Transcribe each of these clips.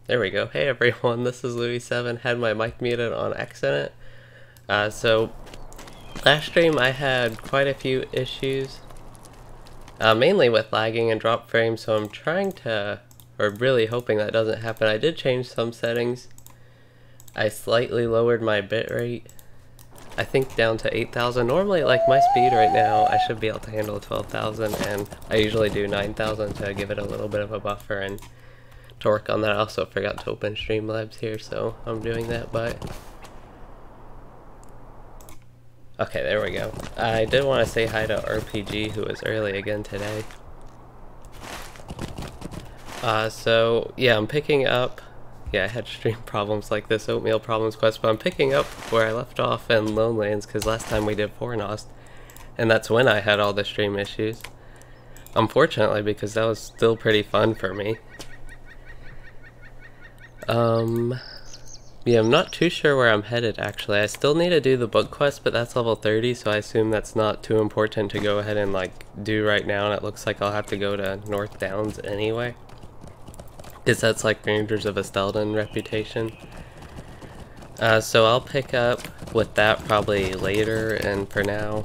There we go. Hey everyone, this is Louis7. Had my mic muted on accident. So last stream I had quite a few issues, mainly with lagging and drop frames, so I'm trying to, or really hoping that doesn't happen. I did change some settings. I slightly lowered my bitrate, I think down to 8,000. Normally, like my speed right now, I should be able to handle 12,000, and I usually do 9,000 to give it a little bit of a buffer and to work on that. I also forgot to open Streamlabs here, so I'm doing that, but okay, there we go. I did want to say hi to RPG, who was early again today. So yeah, I'm picking up, I had stream problems like this oatmeal problems quest, but I'm picking up where I left off in Lonelands, because last time we did Fornost, and that's when I had all the stream issues. Unfortunately, because that was still pretty fun for me. Yeah, I'm not too sure where I'm headed actually. I still need to do the book quest, but that's level 30, so I assume that's not too important to go ahead and like do right now, and it looks like I'll have to go to North Downs anyway, because that's like Rangers of Estelden reputation. So I'll pick up with that probably later, and for now,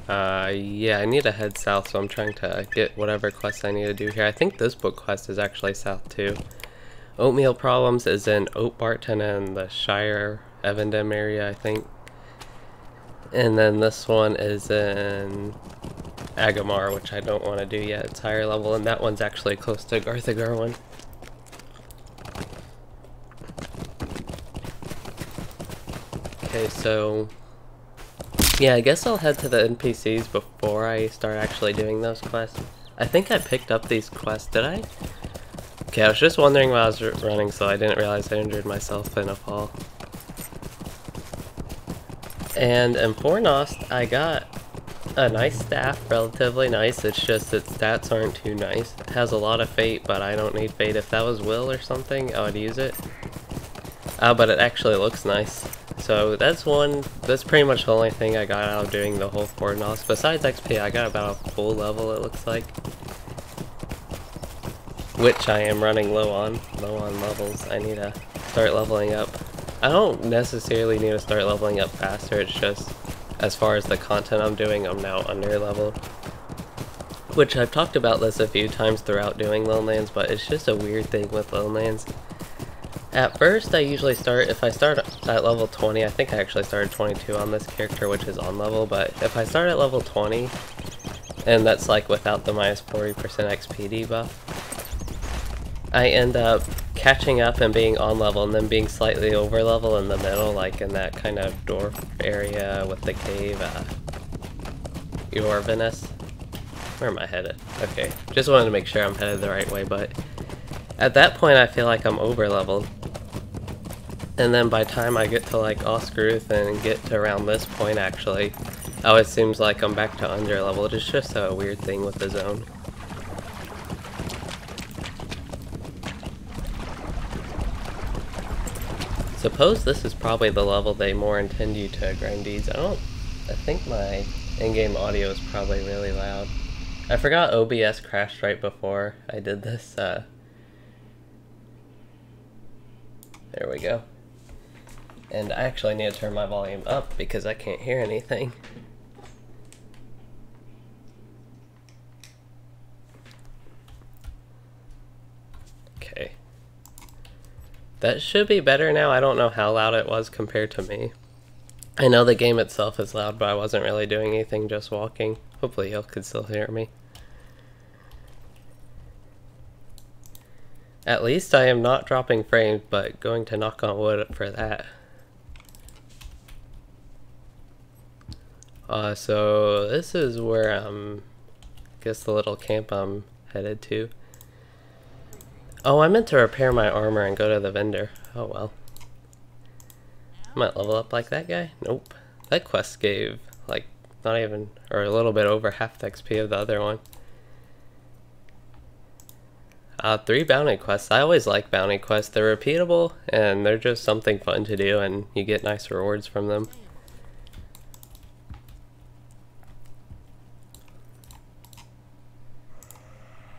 yeah, I need to head south, so I'm trying to get whatever quests I need to do here. I think this book quest is actually south too. Oatmeal Problems is in Oatbarton and the Shire Evendem area, I think. And then this one is in Agamar, which I don't want to do yet. It's higher level, and that one's actually close to Garth Agarwen. Okay, so yeah, I guess I'll head to the NPCs before I start actually doing those quests. I think I picked up these quests, did I? Okay, I was just wondering while I was running, so I didn't realize I injured myself in a fall. And in Fornost, I got a nice staff, relatively nice. It's just its stats aren't too nice. It has a lot of fate, but I don't need fate. If that was will or something, I would use it. But it actually looks nice. So that's pretty much the only thing I got out of doing the whole Fornost. Besides XP, I got about a full level, it looks like. Which I am running low on levels. I need to start leveling up. I don't necessarily need to start leveling up faster, it's just as far as the content I'm doing, I'm now under leveled. Which I've talked about this a few times throughout doing Lonelands, but it's just a weird thing with Lonelands. At first I usually start, if I start at level 20, I think I actually started 22 on this character, which is on level, but if I start at level 20, and that's like without the minus 40% XP debuff, I end up catching up and being on level, and then being slightly over level in the middle, like in that kind of dwarf area with the cave, Eorvinus. Where am I headed? Okay, just wanted to make sure I'm headed the right way, but at that point I feel like I'm over leveled. And then by the time I get to like Oscaruth and get to around this point actually, it always seems like I'm back to under leveled. It's just a weird thing with the zone. Suppose this is probably the level they more intend you to grind these. I think my in-game audio is probably really loud. I forgot OBS crashed right before I did this. There we go. And I actually need to turn my volume up because I can't hear anything. Okay. That should be better now. I don't know how loud it was compared to me. I know the game itself is loud, but I wasn't really doing anything, just walking. Hopefully y'all could still hear me. At least I am not dropping frames, but going to knock on wood for that. So this is where I guess the little camp I'm headed to. Oh, I meant to repair my armor and go to the vendor. Oh well. I might level up like that guy. Nope. That quest gave like not even, or a little bit over half the XP of the other one. 3 bounty quests. I always like bounty quests. They're repeatable and they're just something fun to do, and you get nice rewards from them.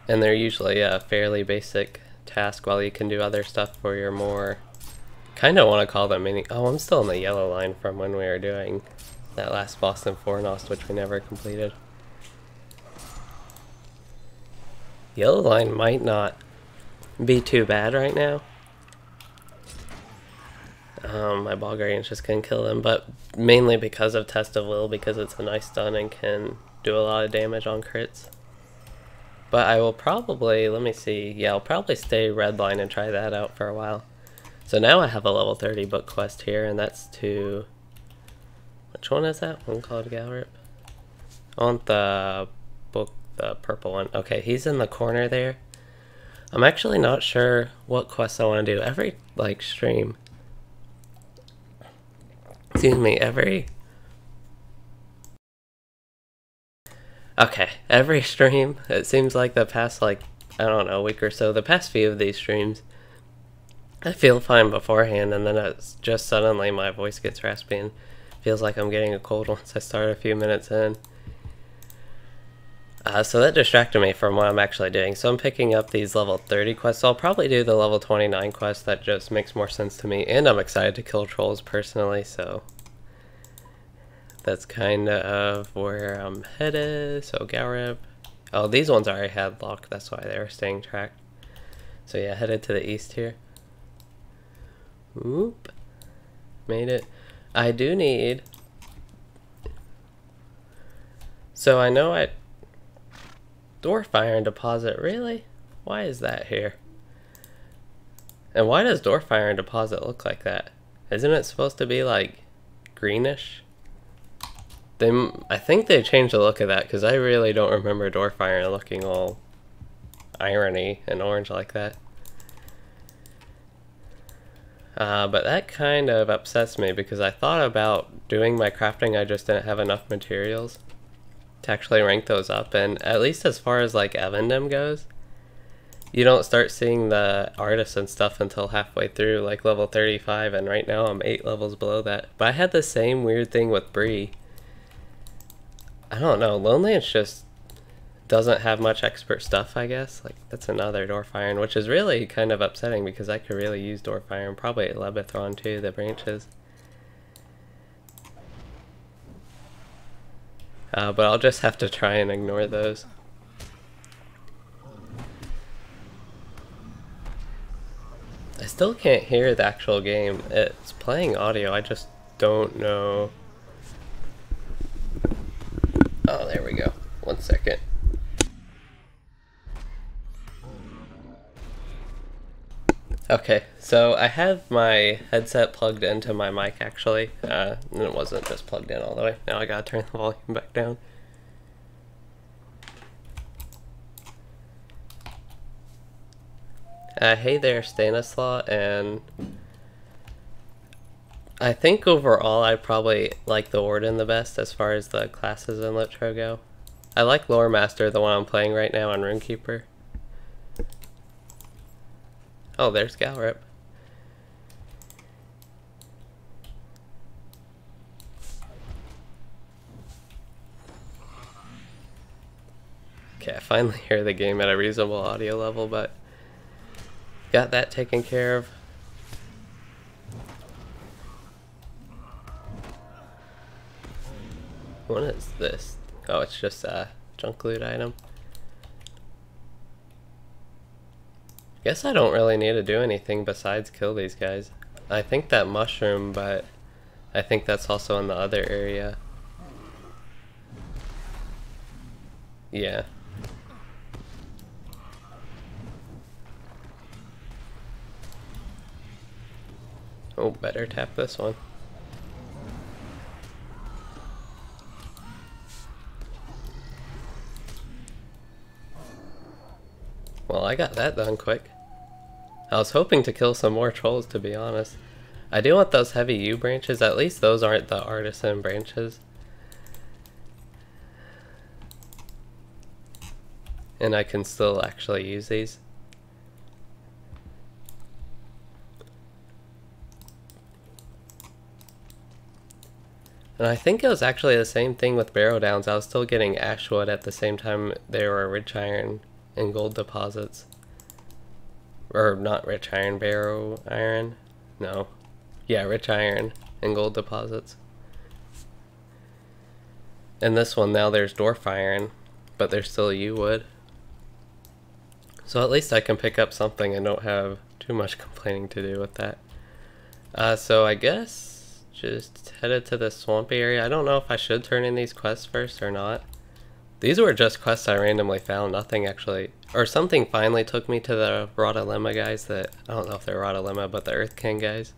And they're usually fairly basic task while you can do other stuff for your more... Kind of want to call them mini... Oh, I'm still in the yellow line from when we were doing that last boss in Fornost, which we never completed. Yellow line might not be too bad right now. My Bog Guardians just can kill them, but mainly because of Test of Will, because it's a nice stun and can do a lot of damage on crits. But I will probably, let me see, yeah, I'll probably stay red line and try that out for a while. So now I have a level 30 book quest here, and that's to, which one is that? One called Galrip? I want the book, the purple one. Okay, he's in the corner there. I'm actually not sure what quest I want to do. Every, like, stream, excuse me, every stream, it seems like the past, like, I don't know, week or so, the past few of these streams, I feel fine beforehand, and then it's just suddenly my voice gets raspy and feels like I'm getting a cold once I start a few minutes in. So that distracted me from what I'm actually doing. So I'm picking up these level 30 quests. So I'll probably do the level 29 quest. That just makes more sense to me, and I'm excited to kill trolls personally, so that's kind of where I'm headed. So Galrip. Oh, these ones I already had locked, that's why they were staying tracked. So yeah, headed to the east here. Oop. Made it. I do need... So I know I... Dwarf Iron Deposit, really? Why is that here? And why does Dwarf Iron Deposit look like that? Isn't it supposed to be like greenish? I think they changed the look of that, because I really don't remember Dwarf Iron looking all irony and orange like that. But that kind of upsets me, because I thought about doing my crafting, I just didn't have enough materials to actually rank those up, and at least as far as like Evendom goes, you don't start seeing the artists and stuff until halfway through, like level 35, and right now I'm 8 levels below that. But I had the same weird thing with Bree. I don't know, Loneliance just doesn't have much expert stuff, I guess. Like, that's another Dwarf Iron, which is really kind of upsetting, because I could really use Dwarf Iron, probably at Lebethron too, the branches. But I'll just have to try and ignore those. I still can't hear the actual game. It's playing audio, I just don't know. Oh, there we go. 1 second. Okay, so I have my headset plugged into my mic actually, and it wasn't just plugged in all the way. Now I gotta turn the volume back down. Hey there, Stanislaw, and I think overall I probably like the Warden the best as far as the classes in LOTRO go. I like Lore Master, the one I'm playing right now on Runekeeper. Oh, there's Galrip. Okay, I finally hear the game at a reasonable audio level, but got that taken care of. What is this? Oh, it's just a junk loot item. Guess I don't really need to do anything besides kill these guys. I think that mushroom, but I think that's also in the other area. Yeah. Oh, better tap this one. Well, I got that done quick. I was hoping to kill some more trolls, to be honest. I do want those heavy U branches. At least those aren't the artisan branches. And I can still actually use these. And I think it was actually the same thing with Barrow Downs. I was still getting Ashwood at the same time there were Rich Iron and gold deposits. Or not rich iron, barrow iron. No. Yeah, rich iron and gold deposits. And this one now there's dwarf iron, but there's still yew wood. So at least I can pick up something and don't have too much complaining to do with that. So I guess just headed to the swampy area. I don't know if I should turn in these quests first or not. These were just quests I randomly found, nothing actually, or something finally took me to the Rota guys that, I don't know if they're Rota, but the Earth King guys.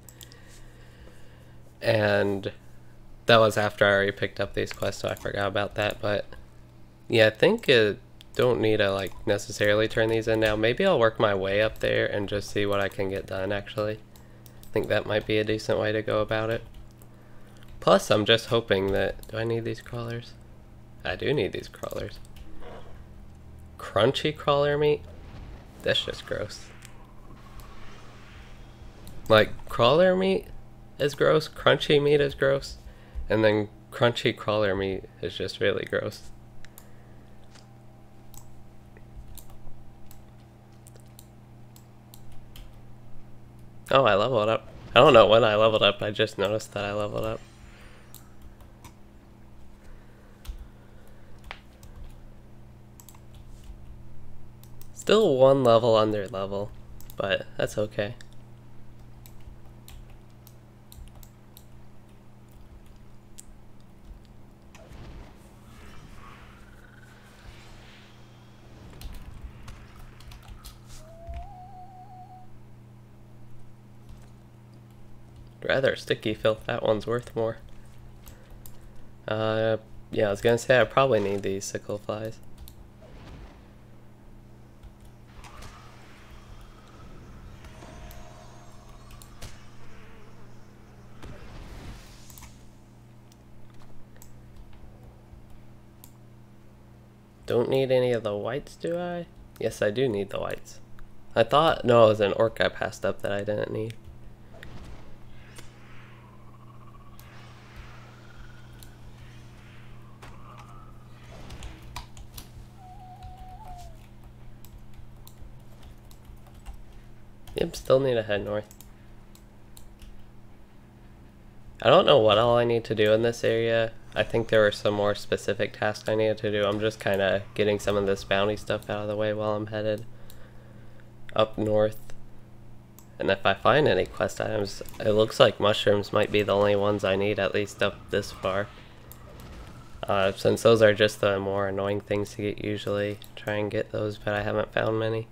And that was after I already picked up these quests, so I forgot about that, but yeah, I think it don't need to like necessarily turn these in now. Maybe I'll work my way up there and just see what I can get done actually. I think that might be a decent way to go about it. Plus, I'm just hoping that... Do I need these crawlers? I do need these crawlers. Crunchy crawler meat? That's just gross. Like, crawler meat is gross, crunchy meat is gross, and then crunchy crawler meat is just really gross. Oh, I leveled up. I don't know when I leveled up, I just noticed that I leveled up. Still one level under level, but that's okay. Rather sticky filth, that one's worth more. Yeah, I was gonna say I probably need these sickle flies. Don't need any of the whites, do I? Yes, I do need the whites. I thought, no, it was an orc I passed up that I didn't need. Yep, still need to head north. I don't know what all I need to do in this area. I think there were some more specific tasks I needed to do. I'm just kind of getting some of this bounty stuff out of the way while I'm headed up north. And if I find any quest items, it looks like mushrooms might be the only ones I need, at least up this far. Since those are just the more annoying things to get usually. Try and get those, but I haven't found many.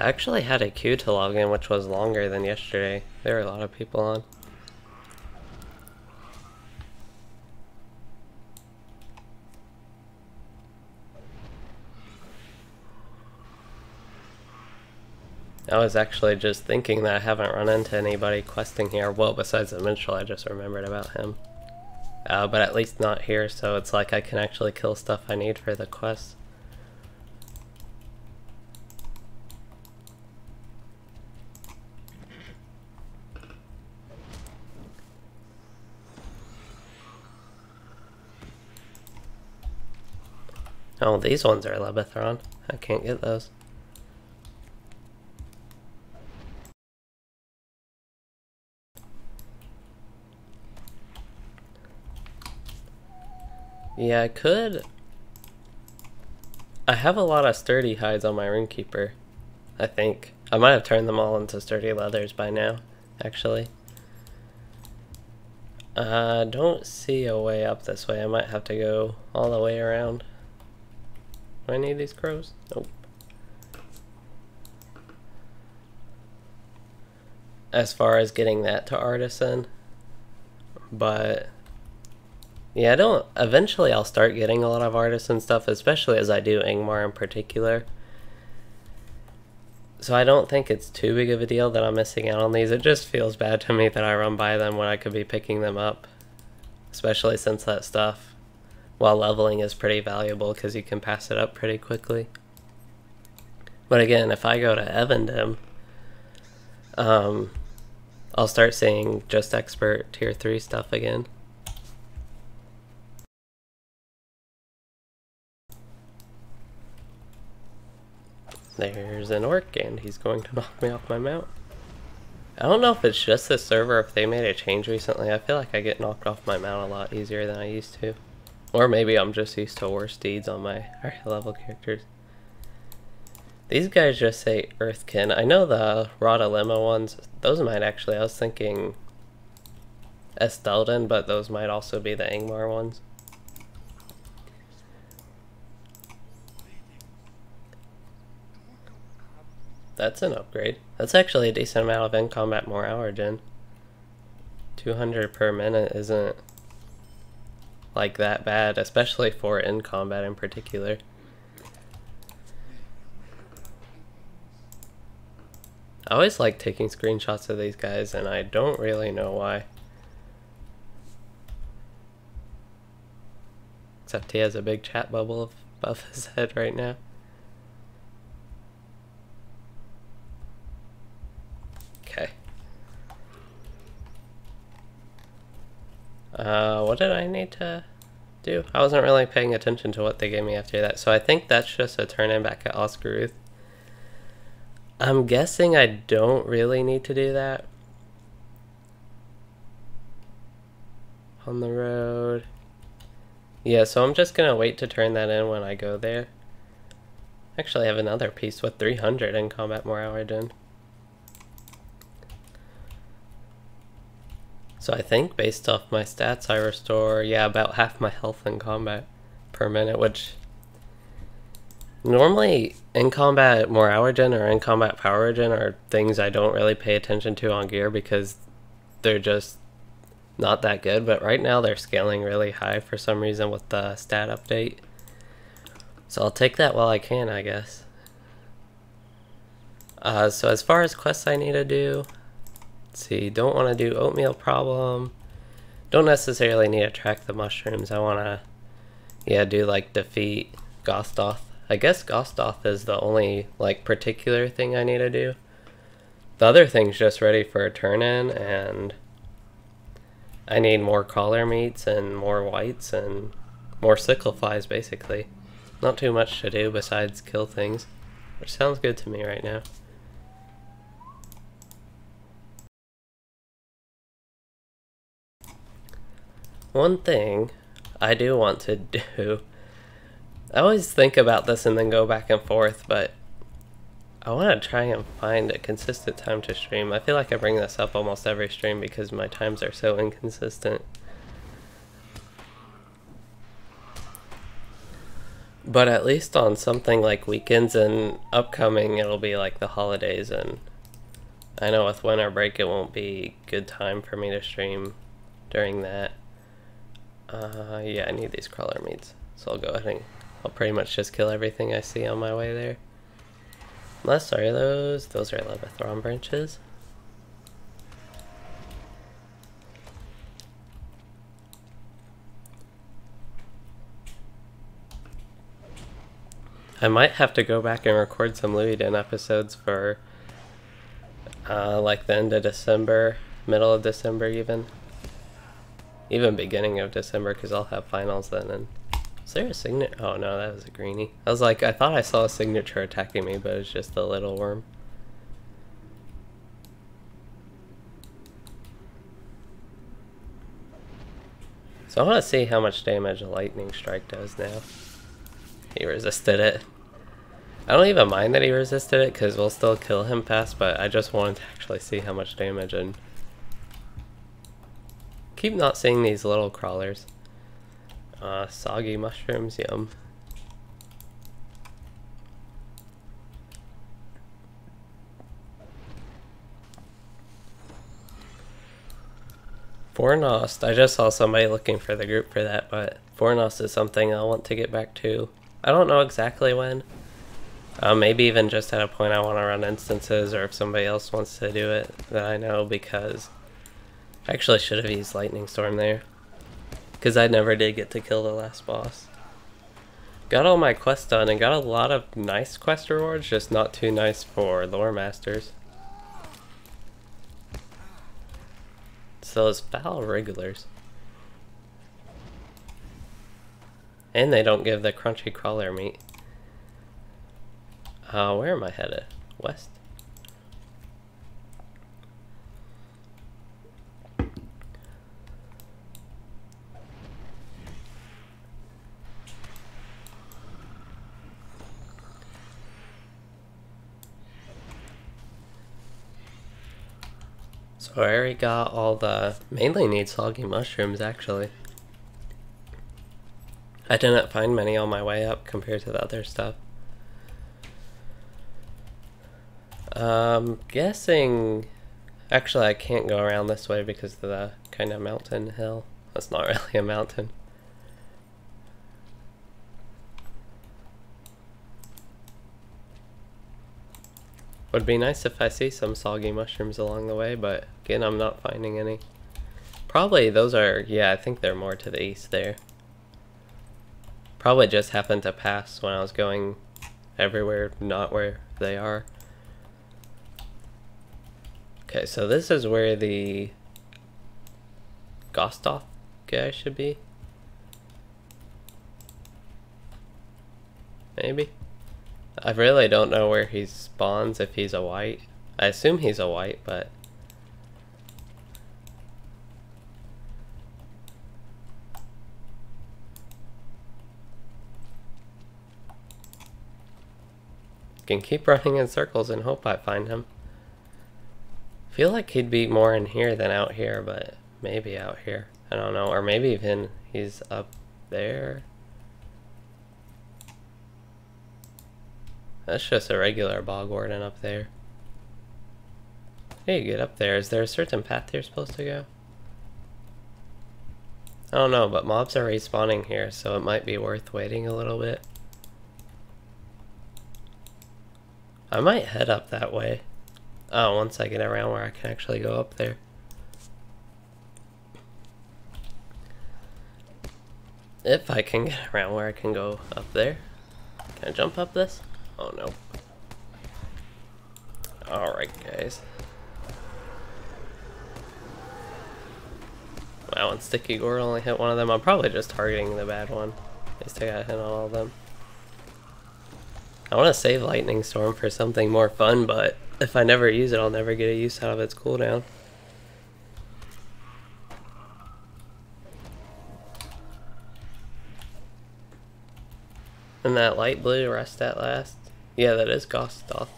I actually had a queue to log in, which was longer than yesterday. There were a lot of people on. I was actually just thinking that I haven't run into anybody questing here. Well, besides the minstrel, I just remembered about him. But at least not here, so it's like I can actually kill stuff I need for the quest. Oh, these ones are Lebethron. I can't get those. Yeah, I could. I have a lot of sturdy hides on my Runekeeper, I think. I might have turned them all into sturdy leathers by now, actually. I don't see a way up this way. I might have to go all the way around. Do I need these crows? Nope. As far as getting that to artisan. But yeah, eventually I'll start getting a lot of artisan stuff, especially as I do Ingmar in particular. So I don't think it's too big of a deal that I'm missing out on these. It just feels bad to me that I run by them when I could be picking them up. Especially since that stuff while leveling is pretty valuable because you can pass it up pretty quickly. But again, if I go to Evendom, I'll start seeing just expert tier 3 stuff again. There's an orc and he's going to knock me off my mount. I don't know if it's just the server or if they made a change recently. I feel like I get knocked off my mount a lot easier than I used to. Or maybe I'm just used to worse deeds on my higher level characters. These guys just say Earthkin. I know the Rod Limo ones, those might actually, I was thinking Estelden, but those might also be the Angmar ones. That's an upgrade. That's actually a decent amount of in-combat more hour gen. 200 per minute isn't like that bad, especially for in-combat in particular. I always like taking screenshots of these guys, and I don't really know why. Except he has a big chat bubble above his head right now. Okay. What did I need to do? I wasn't really paying attention to what they gave me after that, so I think that's just a turn-in back at Oscar Ruth. I'm guessing I don't really need to do that. On the road. Yeah, so I'm just gonna wait to turn that in when I go there. Actually, I have another piece with 300 in combat more hour gen. So I think based off my stats I restore, yeah, about half my health in combat per minute, which normally in combat more hour gen or in combat power gen are things I don't really pay attention to on gear because they're just not that good, but right now they're scaling really high for some reason with the stat update. So I'll take that while I can, I guess. So as far as quests I need to do, let's see, don't want to do oatmeal problem. Don't necessarily need to track the mushrooms. I want to, yeah, do like defeat Gosthoth. I guess Gosthoth is the only like particular thing I need to do. The other thing's just ready for a turn-in, and I need more collar meats and more whites and more sickle flies basically. Not too much to do besides kill things, which sounds good to me right now. One thing I do want to do, I always think about this and then go back and forth, but I want to try and find a consistent time to stream. I feel like I bring this up almost every stream because my times are so inconsistent. But at least on something like weekends and upcoming, it'll be like the holidays, and I know with winter break it won't be good time for me to stream during that. Yeah, I need these crawler meats, so I'll go ahead and I'll pretty much just kill everything I see on my way there. Unless, are those are Levathron branches. I might have to go back and record some Louisden episodes for like the end of December, middle of December even beginning of December, because I'll have finals then. And is there a signature? Oh no, that was a greenie. I was like, I thought I saw a signature attacking me, but it's just a little worm. So I want to see how much damage a lightning strike does now. He resisted it. I don't even mind that he resisted it because we'll still kill him fast, but I just wanted to actually see how much damage. And keep not seeing these little crawlers. Soggy mushrooms, yum. Fornost, I just saw somebody looking for the group for that, but Fornost is something I want to get back to. I don't know exactly when. Maybe even just at a point I want to run instances, or if somebody else wants to do it that I know, because I actually should have used Lightning Storm there. because I never did get to kill the last boss. Got all my quests done and got a lot of nice quest rewards, just not too nice for lore masters. So those foul regulars. And they don't give the crunchy crawler meat. Where am I headed? West? So I already got all the... Mainly need soggy mushrooms, actually. I didn't find many on my way up compared to the other stuff. Guessing... Actually, I can't go around this way because of the kind of mountain hill. That's not really a mountain. Would be nice if I see some soggy mushrooms along the way, but again, I'm not finding any. Probably those are... Yeah, I think they're more to the east there. Probably just happened to pass when I was going everywhere, not where they are. Okay, so this is where the Gostoff guy should be. Maybe. I really don't know where he spawns if he's a white. I assume he's a white, but... Can keep running in circles and hope I find him. Feel like he'd be more in here than out here, but maybe out here. I don't know, or maybe even he's up there. That's just a regular bog warden up there. Hey, get up there. Is there a certain path you're supposed to go? I don't know, but mobs are respawning here, so it might be worth waiting a little bit. I might head up that way. Oh, once I get around where I can actually go up there. If I can get around where I can go up there. Can I jump up this? Oh no. Alright, guys. Wow, and Sticky Gore only hit one of them. I'm probably just targeting the bad one. At least I got hit on all of them. I want to save Lightning Storm for something more fun, but if I never use it, I'll never get a use out of its cooldown. And that light blue rest at last? Yeah, that is Gostoff.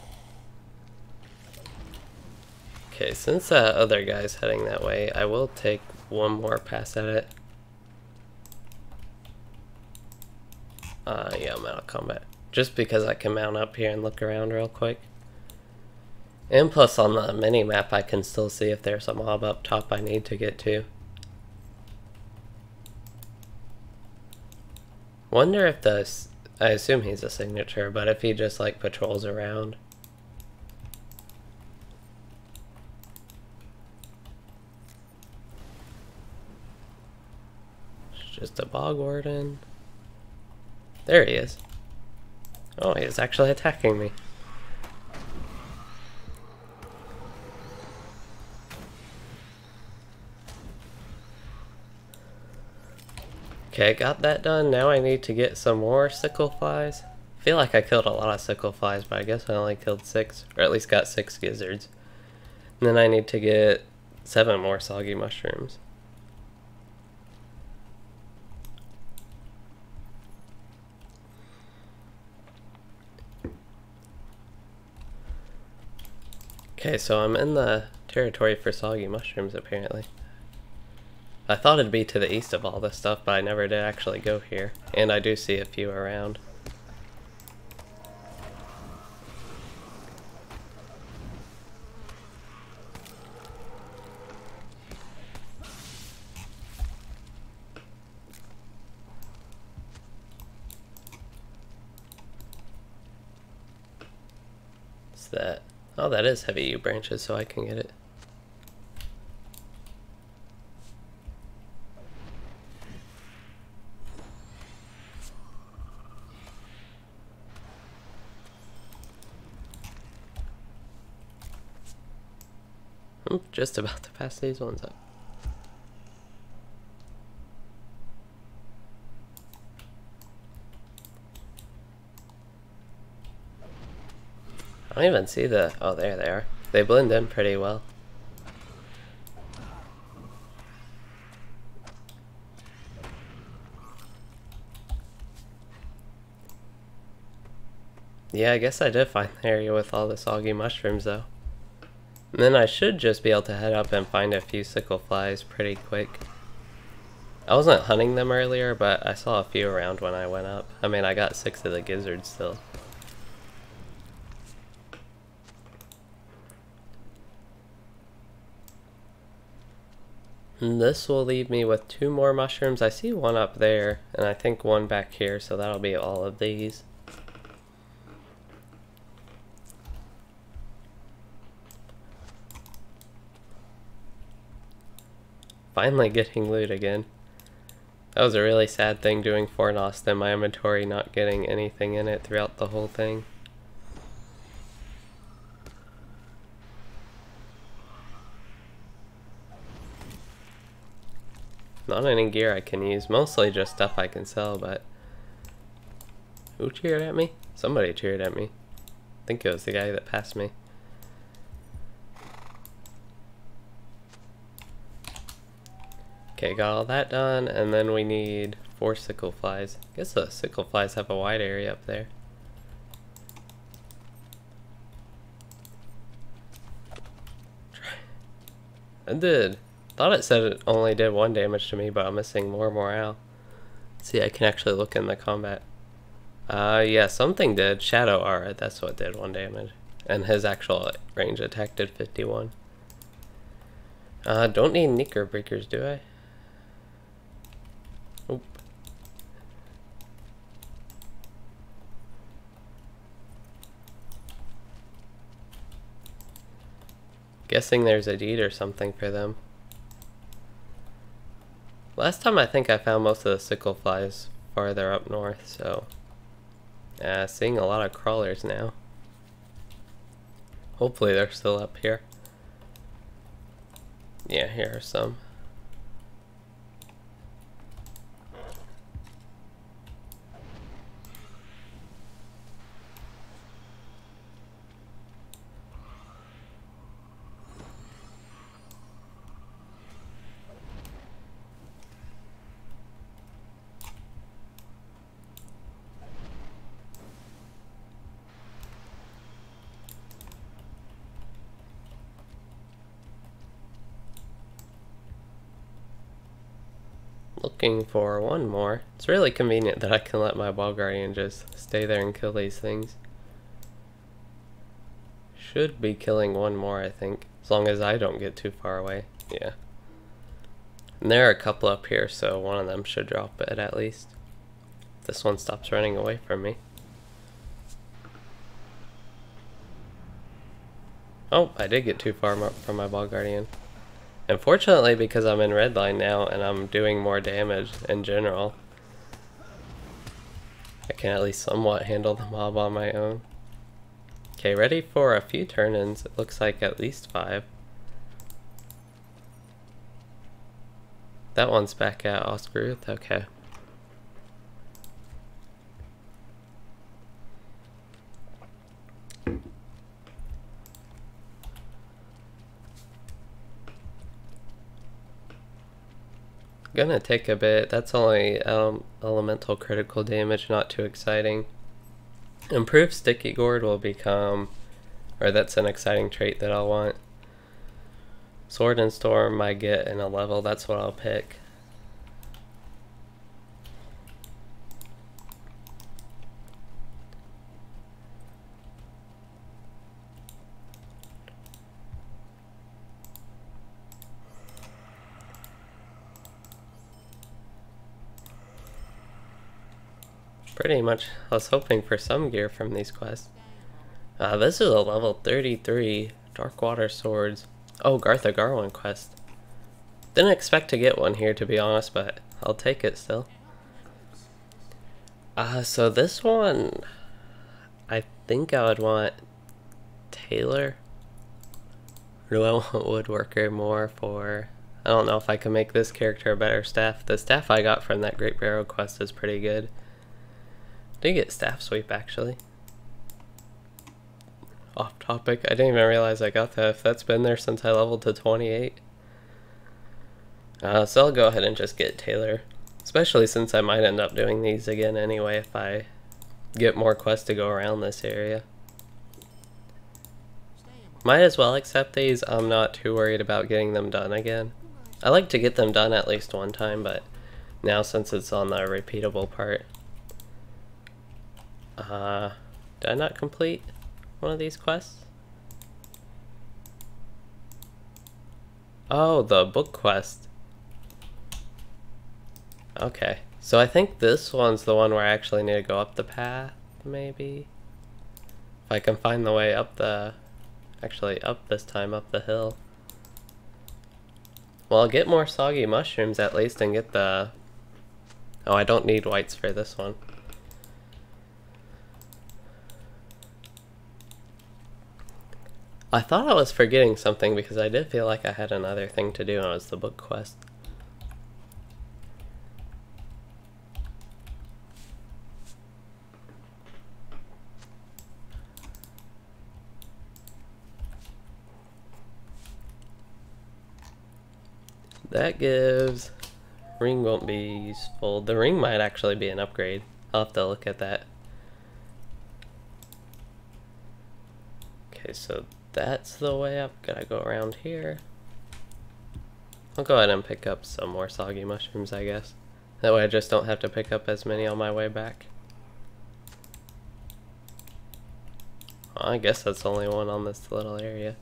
Okay, since that other guy's heading that way, I will take one more pass at it. Yeah, I'm out of combat. Just because I can mount up here and look around real quick. And plus on the mini-map I can still see if there's a mob up top I need to get to. Wonder if I assume he's a signature, but if he just like patrols around. It's just a bog warden. There he is. Oh, he's actually attacking me. Okay, got that done. Now I need to get some more sickle flies. I feel like I killed a lot of sickle flies, but I guess I only killed 6, or at least got 6 gizzards. And then I need to get 7 more soggy mushrooms. Okay, so I'm in the territory for soggy mushrooms apparently. I thought it'd be to the east of all this stuff, but I never did actually go here. And I do see a few around. What's that? Oh, that is heavy yew branches, so I can get it. I'm just about to pass these ones up. I don't even see the... Oh, there they are. They blend in pretty well. Yeah, I guess I did find the area with all the soggy mushrooms, though. And then I should just be able to head up and find a few sickle flies pretty quick. I wasn't hunting them earlier, but I saw a few around when I went up. I mean, I got 6 of the gizzards still. And this will leave me with 2 more mushrooms. I see one up there, and I think one back here, so that'll be all of these. Finally getting loot again. That was a really sad thing doing Fornost in my inventory, not getting anything in it throughout the whole thing. Not any gear I can use, mostly just stuff I can sell, but... Who cheered at me? Somebody cheered at me. I think it was the guy that passed me. Okay, got all that done, and then we need 4 sickle flies. I guess the sickle flies have a wide area up there. I did. Thought it said it only did 1 damage to me, but I'm missing more morale. Let's see, I can actually look in the combat. Yeah, something did. Shadow Aura, that's what did 1 damage. And his actual range attack did 51. Don't need Knicker Breakers, do I? Oop. Guessing there's a deed or something for them. Last time I think I found most of the sickle flies farther up north, so... seeing a lot of crawlers now. Hopefully they're still up here. Yeah, here are some. Looking for one more. It's really convenient that I can let my Bog Guardian just stay there and kill these things. Should be killing one more, I think, as long as I don't get too far away. Yeah. And there are a couple up here, so one of them should drop it at least. This one stops running away from me. Oh, I did get too far from my Bog Guardian. Unfortunately, because I'm in redline now and I'm doing more damage in general, I can at least somewhat handle the mob on my own. Okay, ready for a few turn-ins. It looks like at least 5. That one's back at Wreath. Okay. Gonna take a bit. That's only elemental critical damage, not too exciting. Improved sticky gourd will become, or that's an exciting trait that I'll want. Sword and storm I get in a level, that's what I'll pick. Pretty much, I was hoping for some gear from these quests. This is a level 33 Dark Water Swords. Oh, Garth Agarwen quest. Didn't expect to get one here, to be honest, but I'll take it still. So this one, I think I would want Taylor Or do I want woodworker more for... I don't know if I can make this character a better staff. The staff I got from that Great Barrow quest is pretty good. Did get staff sweep actually. Off topic, I didn't even realize I got that. If that's been there since I leveled to 28. So I'll go ahead and just get Taylor. Especially since I might end up doing these again anyway if I get more quests to go around this area. Might as well accept these. I'm not too worried about getting them done again. I like to get them done at least one time, but now since it's on the repeatable part. Did I not complete one of these quests? Oh, the book quest. Okay, so I think this one's the one where I actually need to go up the path, maybe? If I can find the way up the... Actually, up this time, up the hill. Well, I'll get more soggy mushrooms at least and get the... Oh, I don't need whites for this one. I thought I was forgetting something because I did feel like I had another thing to do and it was the book quest. That gives... Ring won't be useful. The ring might actually be an upgrade. I'll have to look at that. Okay, so that's the way up. Gotta go around here. I'll go ahead and pick up some more soggy mushrooms, I guess. That way I just don't have to pick up as many on my way back. Well, I guess that's the only one on this little area.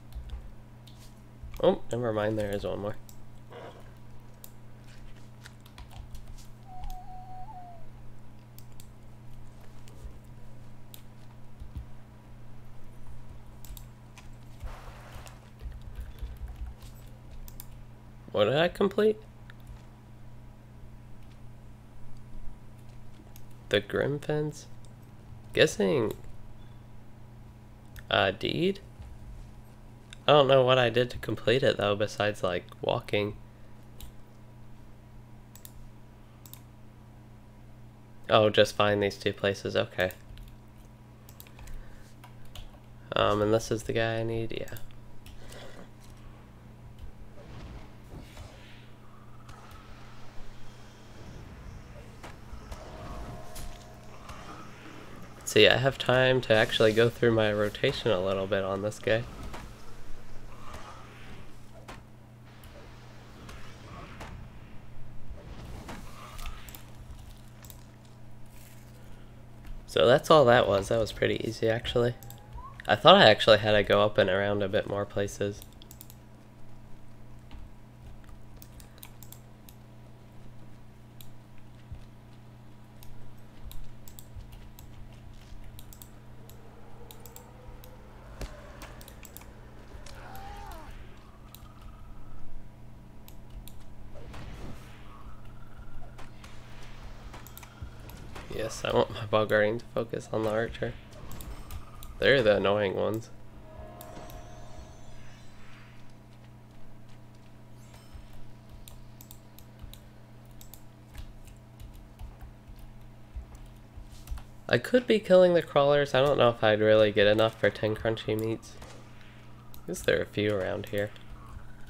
Oh, never mind, there is one more. What did I complete? The Grim Fence? Guessing... deed? I don't know what I did to complete it though, besides like walking. Oh, just find these two places, okay. And this is the guy I need, yeah. See, I have time to actually go through my rotation a little bit on this guy. So that's all that was. That was pretty easy, actually. I thought I actually had to go up and around a bit more places. Yes, I want my Bog Guardian to focus on the archer. They're the annoying ones. I could be killing the crawlers. I don't know if I'd really get enough for 10 crunchy meats. I guess there are a few around here.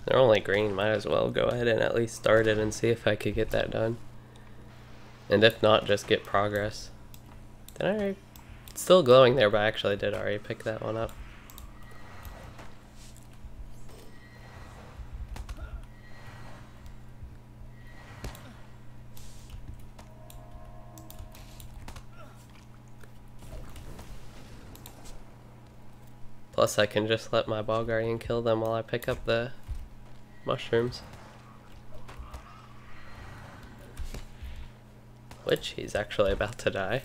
They're only green, might as well go ahead and at least start it and see if I could get that done. And if not, just get progress. Did I already... It's still glowing there, but I actually did already pick that one up. Plus I can just let my Bog Guardian kill them while I pick up the mushrooms. Which he's actually about to die.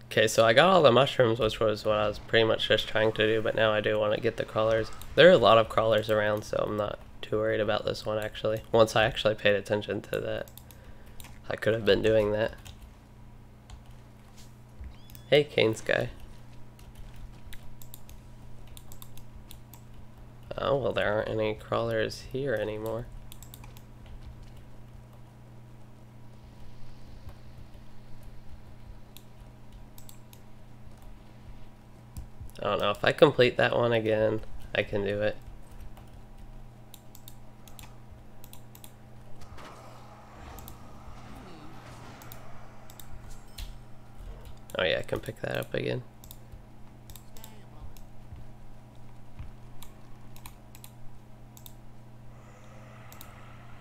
Okay, so I got all the mushrooms, which was what I was pretty much just trying to do, but now I do want to get the crawlers. There are a lot of crawlers around, so I'm not too worried about this one actually. Once I actually paid attention to that, I could have been doing that. Hey, Kane Sky. Oh, well, there aren't any crawlers here anymore. I don't know, if I complete that one again, I can do it. Oh yeah, I can pick that up again.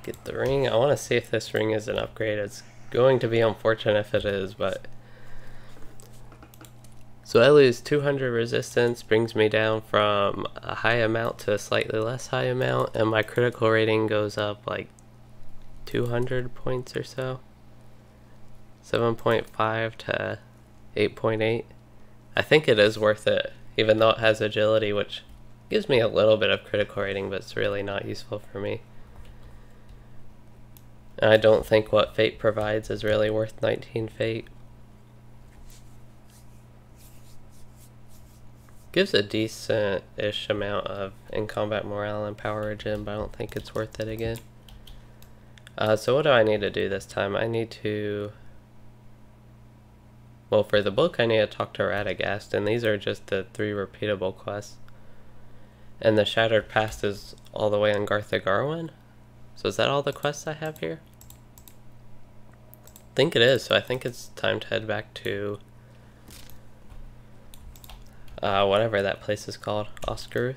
Get the ring. I want to see if this ring is an upgrade. It's going to be unfortunate if it is, but... So I lose 200 resistance, brings me down from a high amount to a slightly less high amount, and my critical rating goes up like 200 points or so. 7.5 to 8.8. I think it is worth it, even though it has agility, which gives me a little bit of critical rating, but it's really not useful for me. And I don't think what Fate provides is really worth 19 Fate. Gives a decent-ish amount of in-combat morale and power regen, but I don't think it's worth it again. So what do I need to do this time? I need to... Well, for the book I need to talk to Radagast, and these are just the 3 repeatable quests. And the Shattered Past is all the way on Garth Agarwen? So is that all the quests I have here? I think it is, so I think it's time to head back to... whatever that place is called, Oscaruth.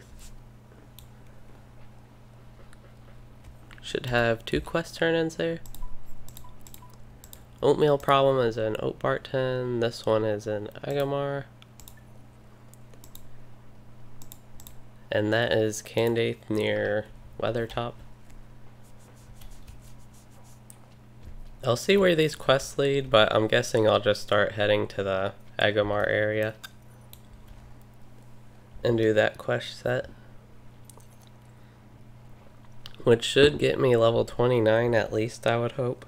Should have 2 quest turn-ins there. Oatmeal Problem is in Oatbarton, this one is in Agamar. And that is Candaith near Weathertop. I'll see where these quests lead, but I'm guessing I'll just start heading to the Agamar area and do that quest set, which should get me level 29 at least, I would hope.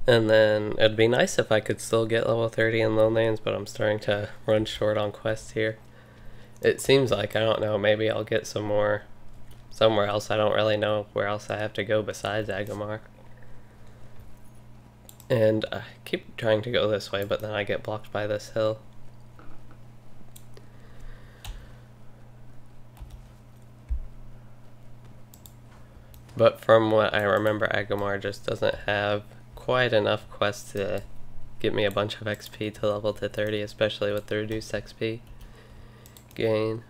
And then it'd be nice if I could still get level 30 in Lowlands, but I'm starting to run short on quests here. It seems like, I don't know, maybe I'll get some more somewhere else. I don't really know where else I have to go besides Agamar. And I keep trying to go this way, but then I get blocked by this hill. But from what I remember, Agamar just doesn't have quite enough quests to get me a bunch of XP to level to 30, especially with the reduced XP gain.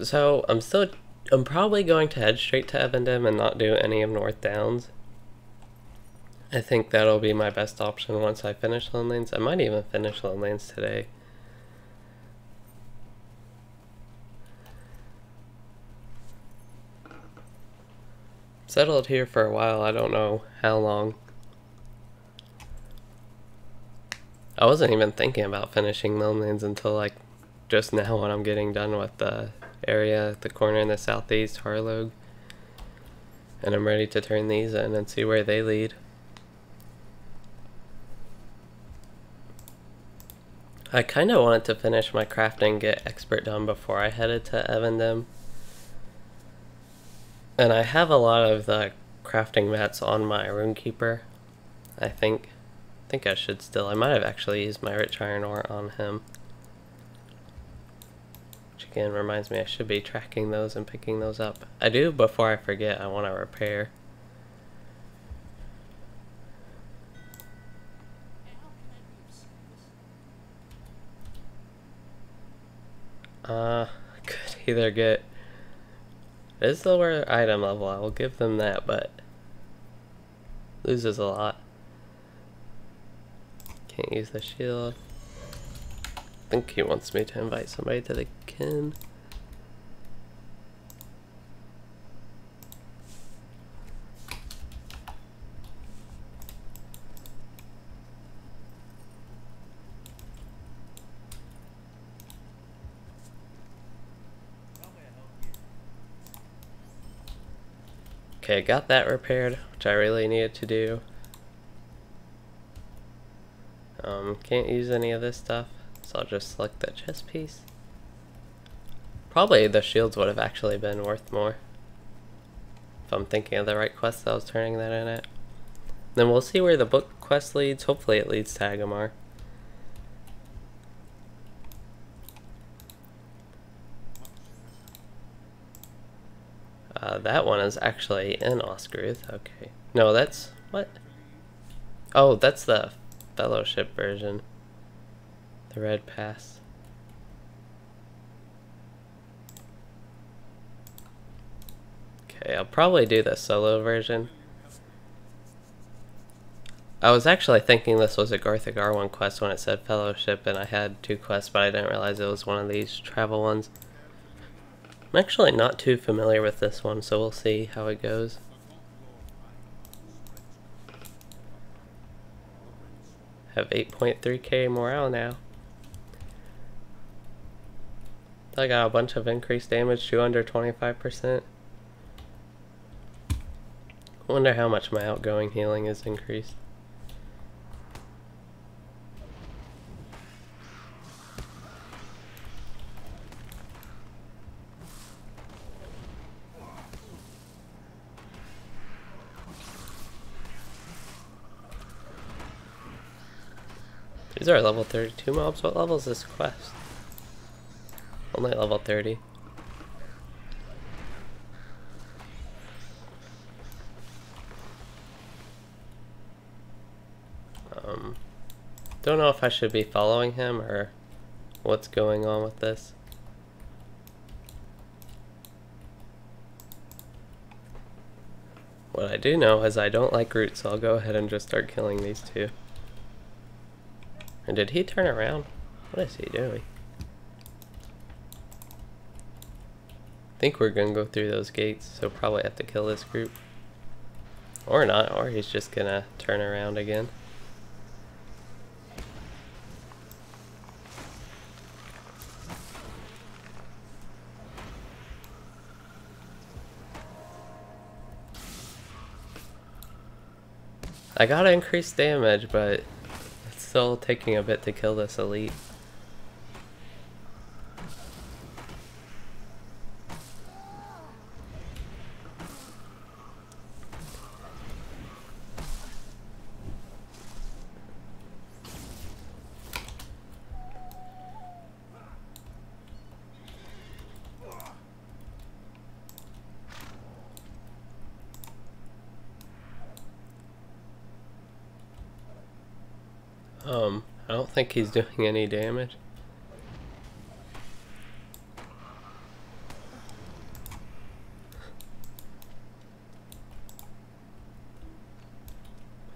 So I'm probably going to head straight to Evendem and not do any of North Downs. I think that'll be my best option once I finish Lowlands. I might even finish Lowlands today. Settled here for a while, I don't know how long. I wasn't even thinking about finishing Lowlands until like just now when I'm getting done with the area at the corner in the southeast, Harloeg. And I'm ready to turn these in and see where they lead. I kind of wanted to finish my crafting, get expert done before I headed to Evendem. And I have a lot of the crafting mats on my Runekeeper, I think. I should still. I might have actually used my rich iron ore on him. Which again reminds me I should be tracking those and picking those up. I do, before I forget, I want to repair. Could either get... It is lower item level, I will give them that, but loses a lot. Can't use the shield. I think he wants me to invite somebody to the kin. Okay, got that repaired, which I really needed to do. Can't use any of this stuff, so I'll just select the chest piece. Probably the shields would have actually been worth more, if I'm thinking of the right quest that I was turning that in at. Then we'll see where the book quest leads. Hopefully it leads to Agamar. That one is actually in Oscarith. Okay. No, that's... what? Oh, that's the Fellowship version. The Red Pass. Okay, I'll probably do the solo version. I was actually thinking this was a Garth Agarwen quest when it said Fellowship, and I had 2 quests, but I didn't realize it was one of these travel ones. I'm actually not too familiar with this one, so we'll see how it goes. Have 8.3k morale now. I got a bunch of increased damage to under 25%. Wonder how much my outgoing healing is increased. These are level 32 mobs. What level is this quest? Only level 30. Don't know if I should be following him or what's going on with this. What I do know is I don't like roots, so I'll go ahead and just start killing these 2. And did he turn around? What is he doing? I think we're gonna go through those gates, so probably have to kill this group. Or not, or he's just gonna turn around again. I got increased damage, but it's still taking a bit to kill this elite. I don't think he's doing any damage.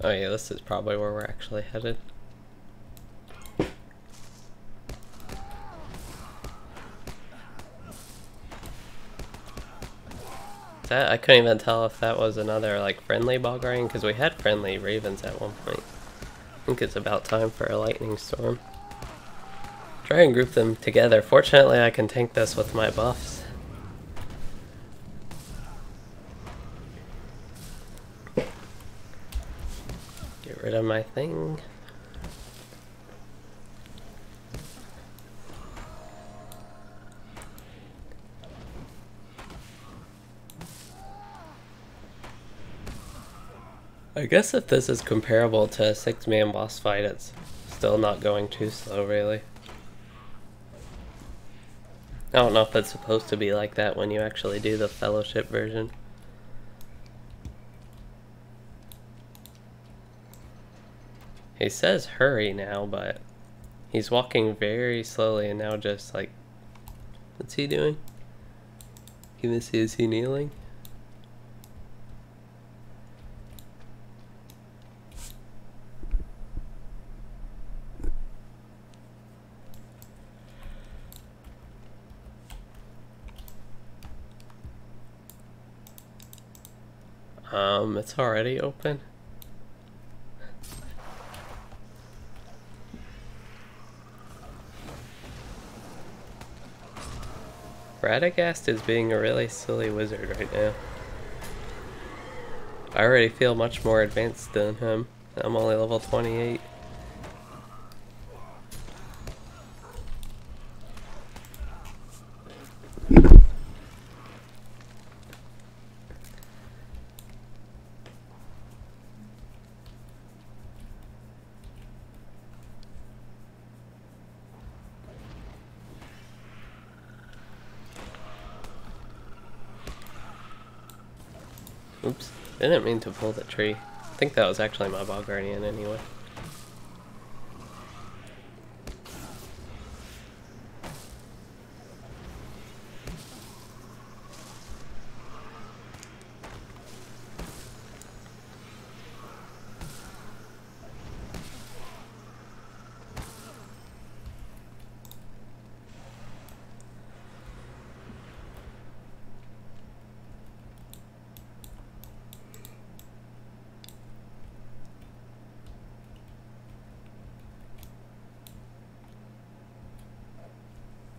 Oh yeah, this is probably where we're actually headed. That, I couldn't even tell if that was another like friendly bog ring, because we had friendly ravens at one point. I think it's about time for a lightning storm. Try and group them together. Fortunately, I can tank this with my buffs. Get rid of my thing. I guess if this is comparable to a 6-man boss fight, it's still not going too slow, really. I don't know if it's supposed to be like that when you actually do the Fellowship version. He says hurry now, but he's walking very slowly and now just like... What's he doing? Can you see, is he kneeling? It's already open. Radagast is being a really silly wizard right now. I already feel much more advanced than him. I'm only level 28. Oops, didn't mean to pull the tree. I think that was actually my Bog Guardian anyway.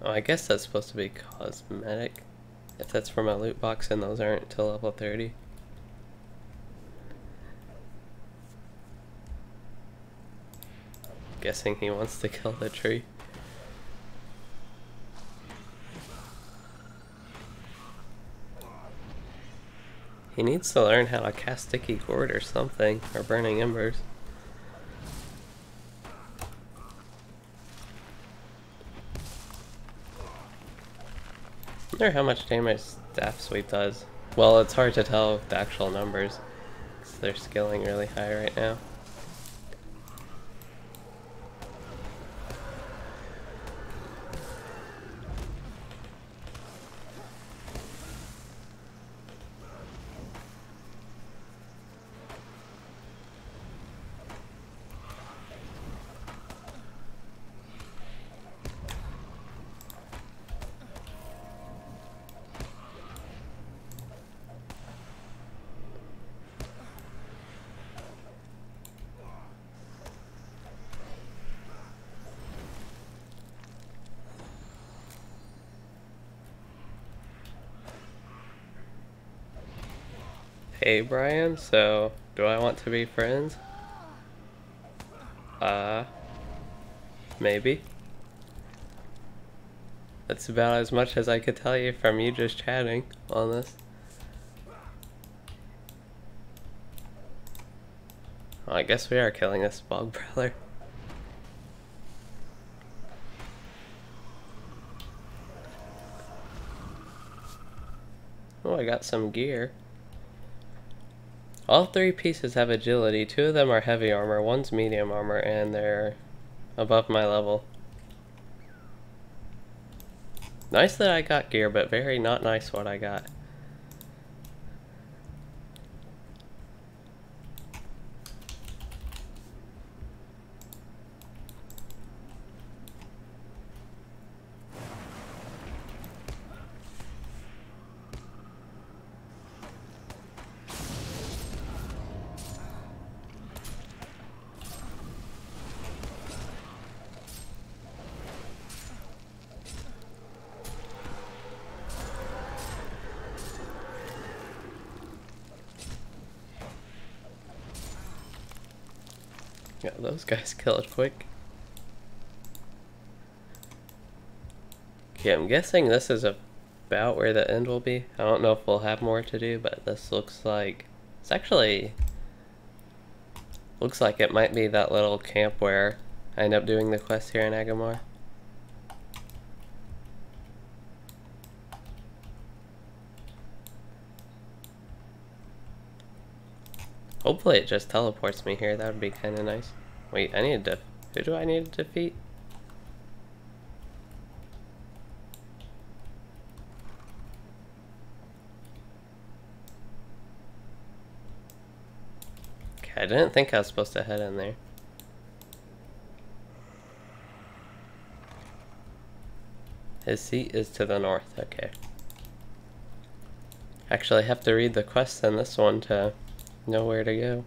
Oh, I guess that's supposed to be cosmetic. If that's from a loot box and those aren't till level 30. Guessing he wants to kill the tree. He needs to learn how to cast Sticky Cord or something, or Burning Embers. I wonder how much damage Staff Sweep does. Well, it's hard to tell with the actual numbers, because they're scaling really high right now. Hey Brian, so do I want to be friends? Maybe. That's about as much as I could tell you from you just chatting on this. Well, I guess we are killing this Bog Prowler. Oh, I got some gear. All three pieces have agility. Two of them are heavy armor, one's medium armor, and they're above my level. Nice that I got gear, but very not nice what I got. Yeah, those guys killed quick. Okay, I'm guessing this is about where the end will be. I don't know if we'll have more to do, but this looks like... It's actually... Looks like it might be that little camp where I end up doing the quest here in Agamar. Hopefully it just teleports me here, that would be kind of nice. Wait, I need to... Who do I need to defeat? Okay, I didn't think I was supposed to head in there. His seat is to the north, okay. Actually, I have to read the quest in this one to know where to go.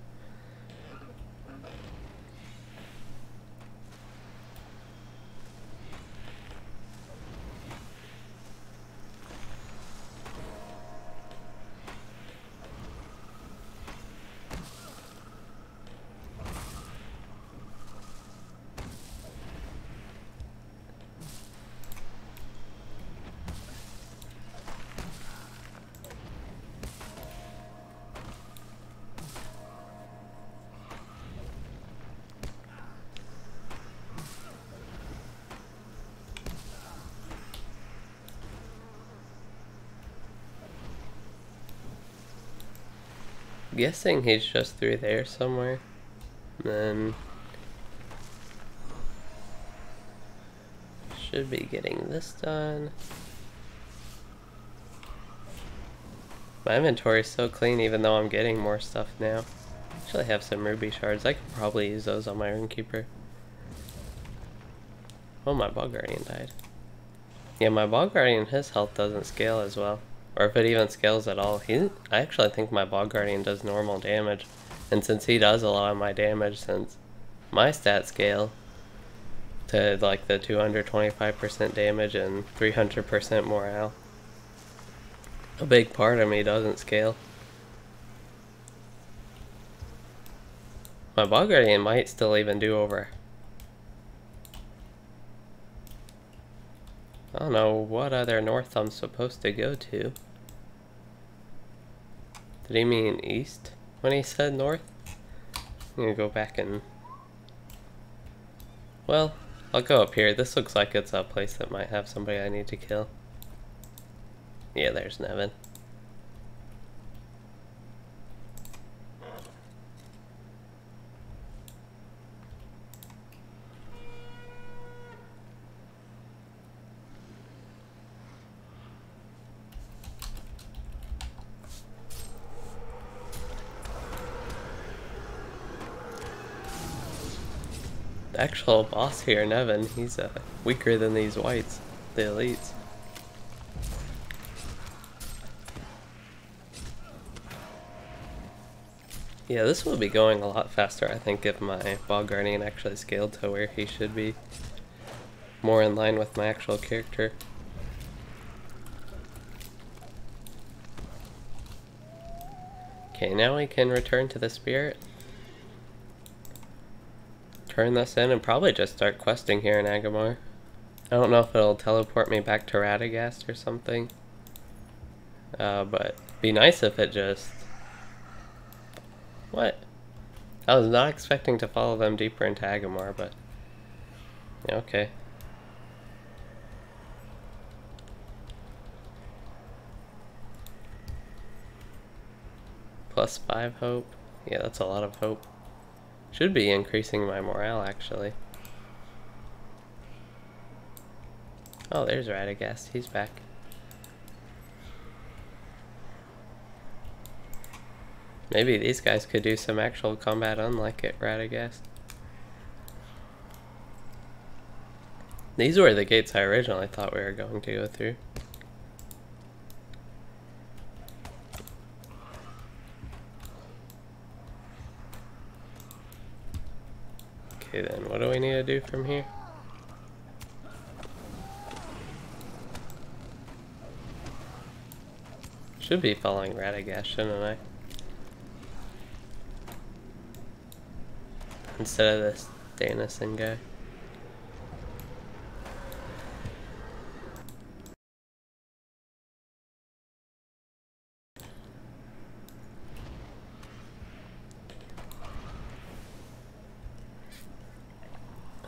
Guessing he's just through there somewhere. And then should be getting this done. My inventory is so clean even though I'm getting more stuff now. Actually have some ruby shards. I could probably use those on my Runekeeper. Oh, my Bog Guardian died. Yeah, my Bog Guardian, his health doesn't scale as well. Or if it even scales at all. I actually think my Bog Guardian does normal damage. And since he does a lot of my damage, since my stats scale to like the 225% damage and 300% morale, a big part of me doesn't scale. My Bog Guardian might still even do over. I don't know what other north I'm supposed to go to. Did he mean east when he said north? I'm gonna go back and... Well, I'll go up here. This looks like it's a place that might have somebody I need to kill. Yeah, there's Nevin. The actual boss here, Nevin, he's weaker than these whites, the elites. Yeah, this will be going a lot faster, I think, if my Bog Guardian actually scaled to where he should be. More in line with my actual character. Okay, now we can return to the spirit. Turn this in and probably just start questing here in Agamor. I don't know if it'll teleport me back to Radagast or something. But it'd be nice if it just... What? I was not expecting to follow them deeper into Agamor, but... Yeah, okay. +5 hope. Yeah, that's a lot of hope. Should be increasing my morale, actually. Oh, there's Radagast. He's back. Maybe these guys could do some actual combat unlike it, Radagast. These were the gates I originally thought we were going to go through. Okay then, what do we need to do from here? Should be following Radagast, shouldn't I? Instead of this Danison guy.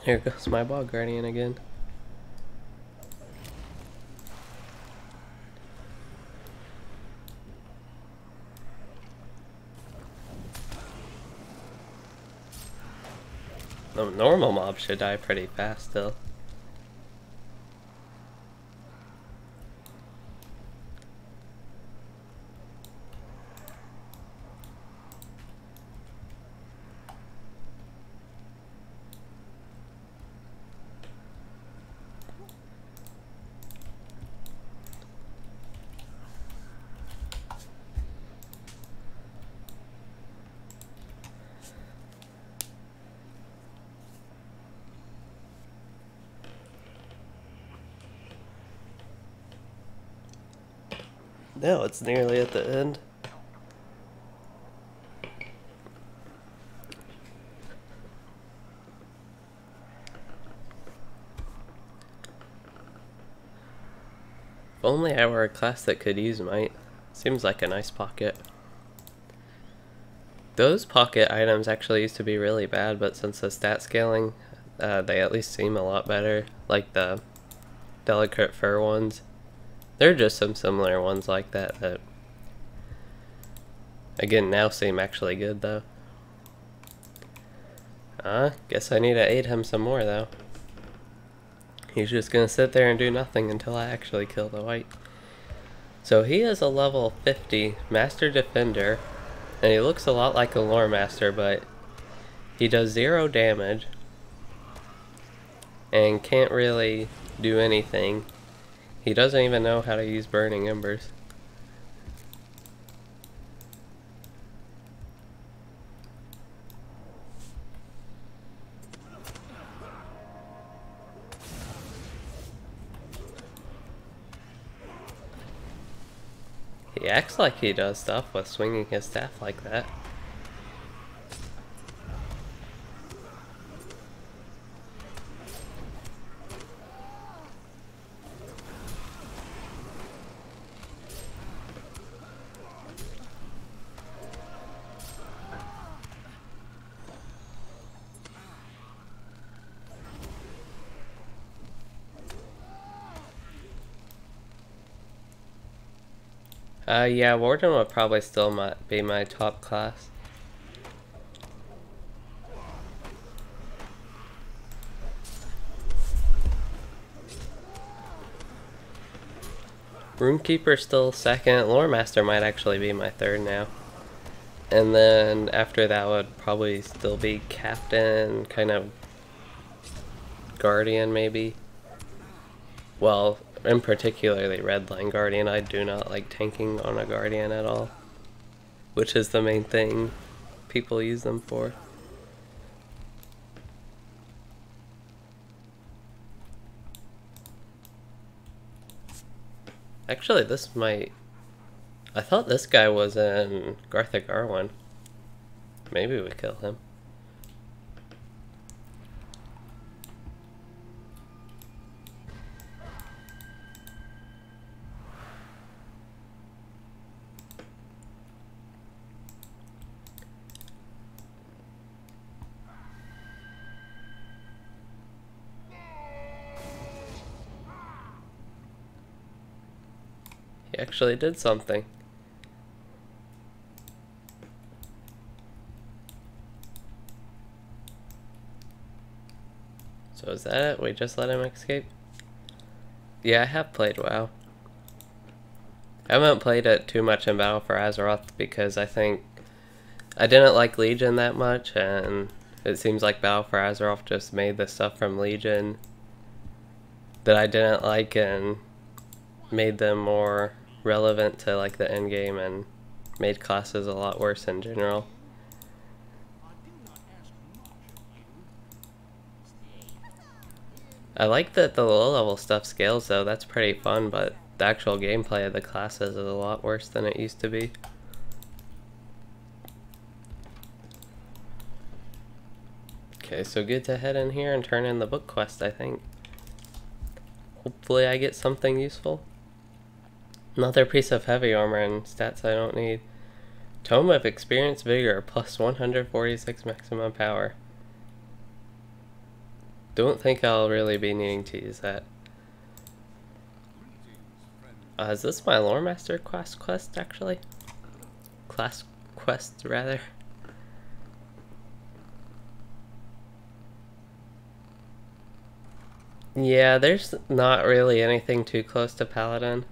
Here goes my Bog Guardian again. The normal mob should die pretty fast still. Now it's nearly at the end. If only I were a class that could use might. Seems like a nice pocket. Those pocket items actually used to be really bad, but since the stat scaling, they at least seem a lot better. Like the delicate fur ones. There are just some similar ones like that that Again, now seem actually good though. Guess I need to aid him some more though. He's just gonna sit there and do nothing until I actually kill the white. So he is a level 50 Master Defender, and he looks a lot like a Lore Master, but he does 0 damage and can't really do anything. He doesn't even know how to use Burning Embers. He acts like he does stuff with swinging his staff like that. Yeah, Warden would probably still be my top class. Runekeeper still second. Lore Master might actually be my third now. And then after that would probably still be Captain, kind of Guardian maybe. Well, in particularly Redline Guardian. I do not like tanking on a Guardian at all, which is the main thing people use them for. Actually, this might... I thought this guy was in Garth Agarwen. Maybe we kill him. He actually did something. So is that it? We just let him escape? Yeah, I have played WoW. I haven't played it too much in Battle for Azeroth because I think I didn't like Legion that much, and it seems like Battle for Azeroth just made the stuff from Legion that I didn't like and made them more relevant to like the end game and made classes a lot worse in general. I like that the low level stuff scales though, that's pretty fun, but the actual gameplay of the classes is a lot worse than it used to be. Okay, so good to head in here and turn in the book quest, I think. Hopefully I get something useful. Another piece of heavy armor and stats I don't need. Tome of Experience Vigor, plus 146 maximum power. Don't think I'll really be needing to use that. Is this my Lore Master class quest, actually? Class quest, rather. Yeah, there's not really anything too close to Paladin.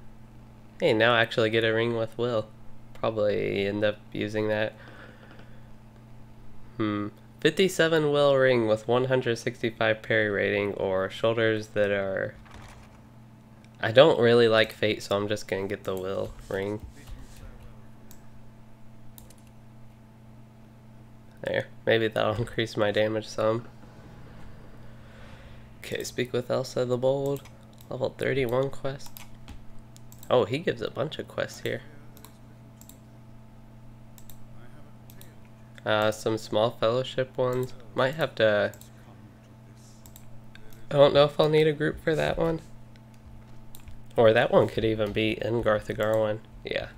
Hey, now I actually get a ring with Will. Probably end up using that. 57 Will ring with 165 parry rating, or shoulders that are... I don't really like Fate, so I'm just gonna get the Will ring. There, maybe that'll increase my damage some. Okay, speak with Elsa the Bold. Level 31 quest. Oh, he gives a bunch of quests here. Some small fellowship ones. Might have to... I don't know if I'll need a group for that one. Or that one could even be in Garth Agarwen. Yeah.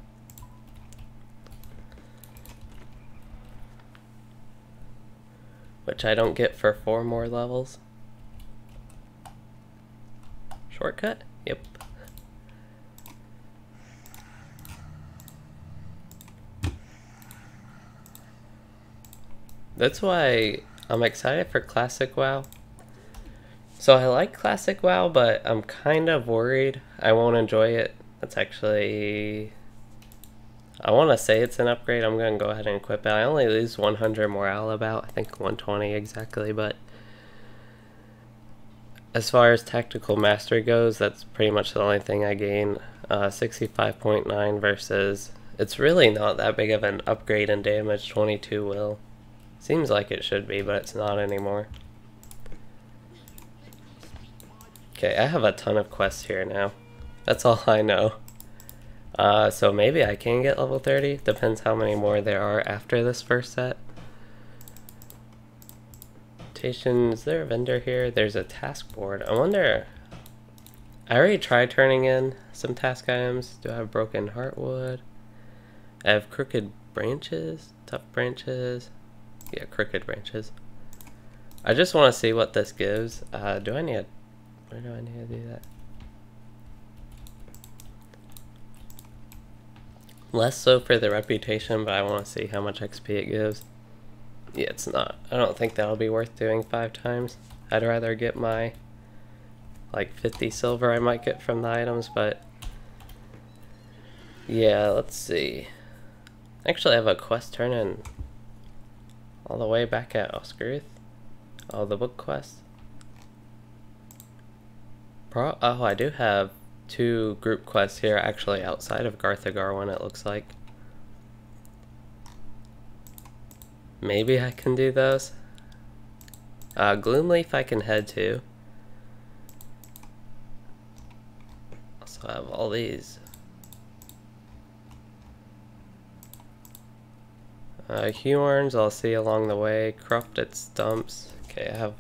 Which I don't get for 4 more levels. Shortcut? Yep. That's why I'm excited for Classic WoW. So I like Classic WoW, but I'm kind of worried I won't enjoy it. That's actually... I want to say it's an upgrade. I'm going to go ahead and equip it. I only lose 100 morale about, I think 120 exactly, but as far as tactical mastery goes, that's pretty much the only thing I gain. 65.9 versus... It's really not that big of an upgrade in damage. 22 will. Seems like it should be, but it's not anymore. Okay, I have a ton of quests here now. That's all I know. So maybe I can get level 30. Depends how many more there are after this first set. Is there a vendor here? There's a task board. I wonder... I already tried turning in some task items. Do I have broken heartwood? I have crooked branches? Tough branches? Yeah, crooked branches. I just want to see what this gives. Where do I need to do that? Less so for the reputation, but I want to see how much XP it gives. Yeah, it's not. I don't think that'll be worth doing 5 times. I'd rather get my like 50 silver I might get from the items, but yeah, let's see. Actually, I have a quest turn in all the way back at Wreath. Oh, the book quest. Oh, I do have 2 group quests here, actually outside of Garth Agarwen, it looks like. Maybe I can do those. Gloomleaf I can head to. Also have all these. Horns I'll see along the way. Corrupted Stumps. Okay, I have...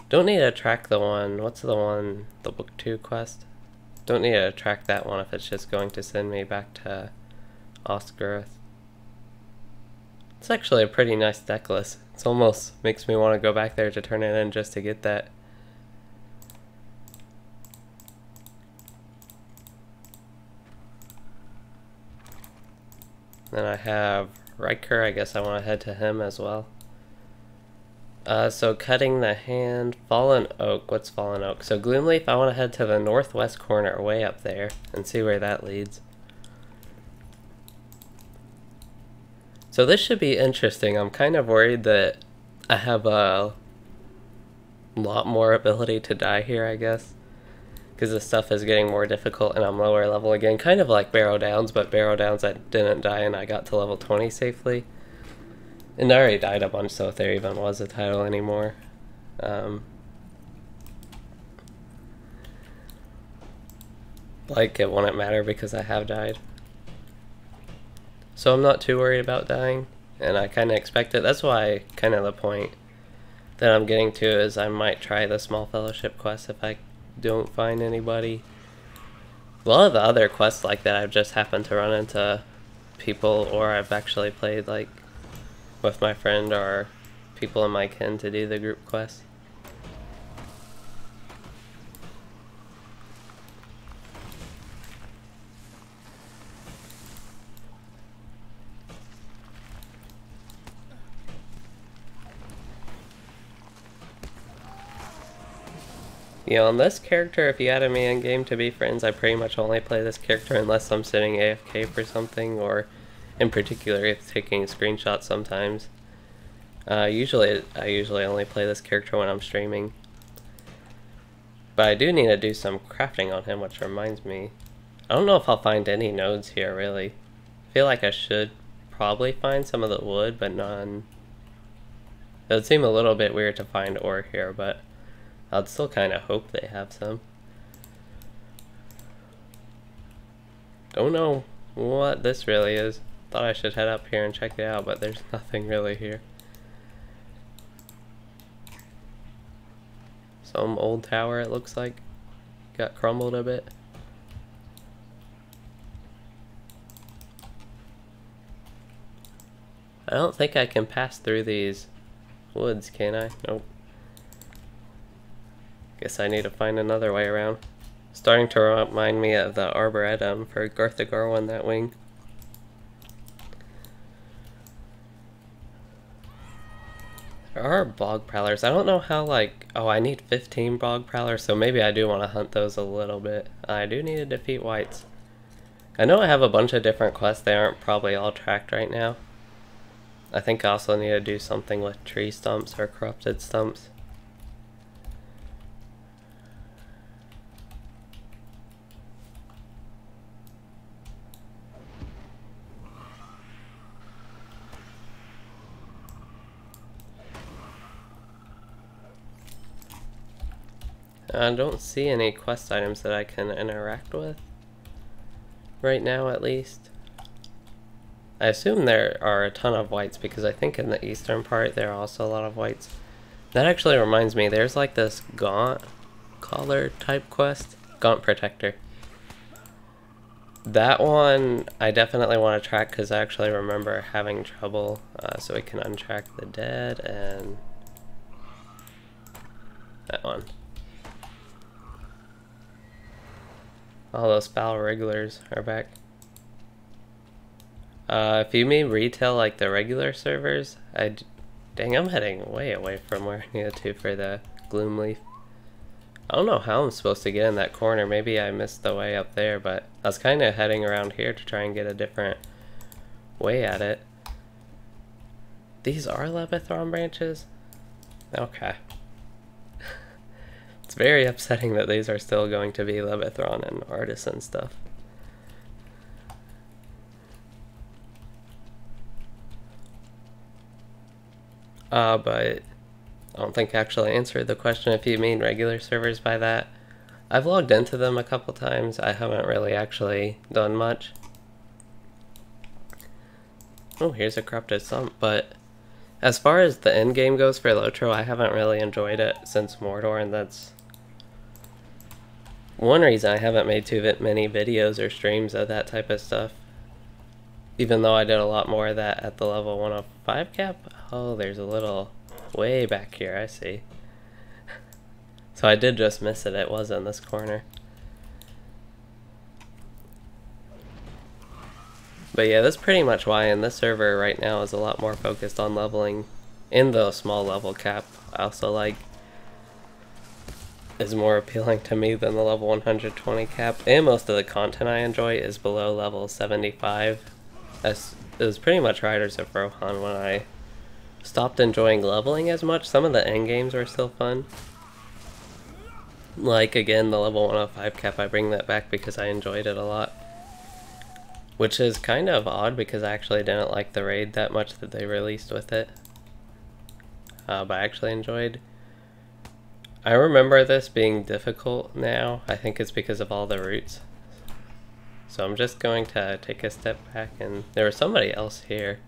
Don't need to track the one... What's the one? The book 2 quest? Don't need to track that one if it's just going to send me back to Oscarith. It's actually a pretty nice deck list. It almost makes me want to go back there to turn it in just to get that. Then I have Riker. I guess I want to head to him as well. So cutting the hand, Fallen Oak. What's Fallen Oak? So Gloomleaf, I want to head to the northwest corner, way up there, and see where that leads. So this should be interesting. I'm kind of worried that I have a lot more ability to die here, I guess, because the stuff is getting more difficult and I'm lower level again. Kind of like Barrow Downs, but Barrow Downs I didn't die and I got to level 20 safely. And I already died a bunch, so if there even was a title anymore. Like, it wouldn't matter because I have died. So I'm not too worried about dying, and I kind of expect it. That's why, kind of the point that I'm getting to is I might try the small fellowship quest if I don't find anybody. A lot of the other quests like that I've just happened to run into people, or I've actually played like with my friend or people in my kin to do the group quest. You know, on this character, if you added me in game to be friends, I pretty much only play this character unless I'm sitting AFK for something, or in particular, if taking screenshots sometimes. I usually only play this character when I'm streaming. But I do need to do some crafting on him, which reminds me. I don't know if I'll find any nodes here, really. I feel like I should probably find some of the wood, but none. It would seem a little bit weird to find ore here, but I'd still kind of hope they have some. Don't know what this really is. Thought I should head up here and check it out, but there's nothing really here. Some old tower, it looks like. Got crumbled a bit. I don't think I can pass through these woods, can I? Nope. Guess I need to find another way around. Starting to remind me of the Arboretum for Garth Agarwen, that wing. There are Bog Prowlers. I don't know how, like... Oh, I need 15 Bog Prowlers, so maybe I do want to hunt those a little bit. I do need to defeat whites. I know I have a bunch of different quests. They aren't probably all tracked right now. I think I also need to do something with tree stumps or corrupted stumps. I don't see any quest items that I can interact with. Right now, at least. I assume there are a ton of whites because I think in the eastern part there are also a lot of whites. That actually reminds me, there's like this Gaunt collar type quest. Gaunt Protector. That one I definitely want to track because I actually remember having trouble. So we can untrack the dead and that one. All those foul wrigglers are back. If you mean retail like the regular servers, dang, I'm heading way away from where I needed to for the Gloomleaf. I don't know how I'm supposed to get in that corner. Maybe I missed the way up there, but I was kind of heading around here to try and get a different way at it. These are Lebethron branches? Okay. It's very upsetting that these are still going to be Lebethron and Artisan stuff. But I don't think I actually answered the question if you mean regular servers by that. I've logged into them a couple times. I haven't really actually done much. Oh, here's a corrupted stump, but as far as the end game goes for LOTRO, I haven't really enjoyed it since Mordor, and that's one reason I haven't made too many videos or streams of that type of stuff. Even though I did a lot more of that at the level 105 cap. Oh, there's a little way back here, I see. So I did just miss it, it was in this corner. But yeah, that's pretty much why in this server right now is a lot more focused on leveling in the small level cap. I also like is more appealing to me than the level 120 cap, and most of the content I enjoy is below level 75. It was pretty much Riders of Rohan when I stopped enjoying leveling as much. Some of the end games were still fun. Like again, the level 105 cap, I bring that back because I enjoyed it a lot. Which is kind of odd because I actually didn't like the raid that much that they released with it. But I actually enjoyed. I remember this being difficult now. I think it's because of all the roots. So I'm just going to take a step back, and there was somebody else here.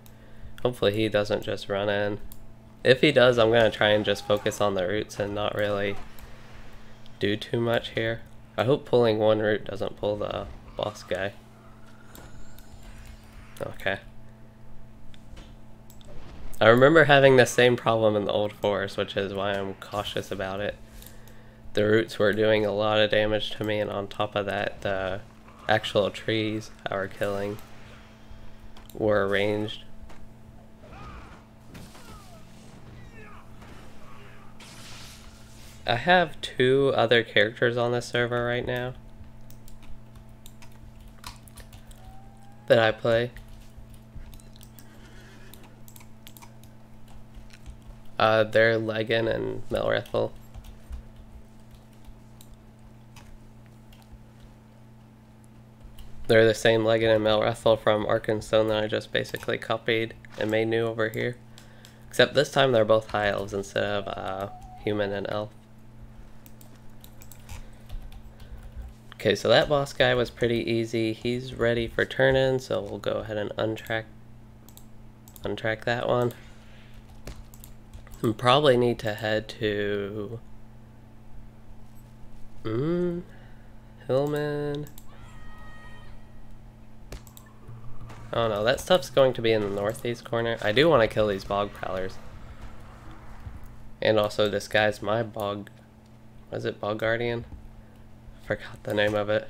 Hopefully he doesn't just run in. If he does, I'm going to try and just focus on the roots and not really do too much here. I hope pulling one root doesn't pull the boss guy. Okay. I remember having the same problem in the old forest, which is why I'm cautious about it. The roots were doing a lot of damage to me, and on top of that, the actual trees I were killing were arranged. I have 2 other characters on this server right now that I play. They're Legan and Melrethel. They're the same Legan and Melrethel from Arkenstone that I just basically copied and made new over here. Except this time they're both high elves instead of human and elf. Okay, so that boss guy was pretty easy. He's ready for turn-in, so we'll go ahead and untrack that one. And probably need to head to Hillman. Oh no, that stuff's going to be in the northeast corner. I do want to kill these Bog Prowlers. And also disguise my Bog... Was it Bog Guardian? Forgot the name of it.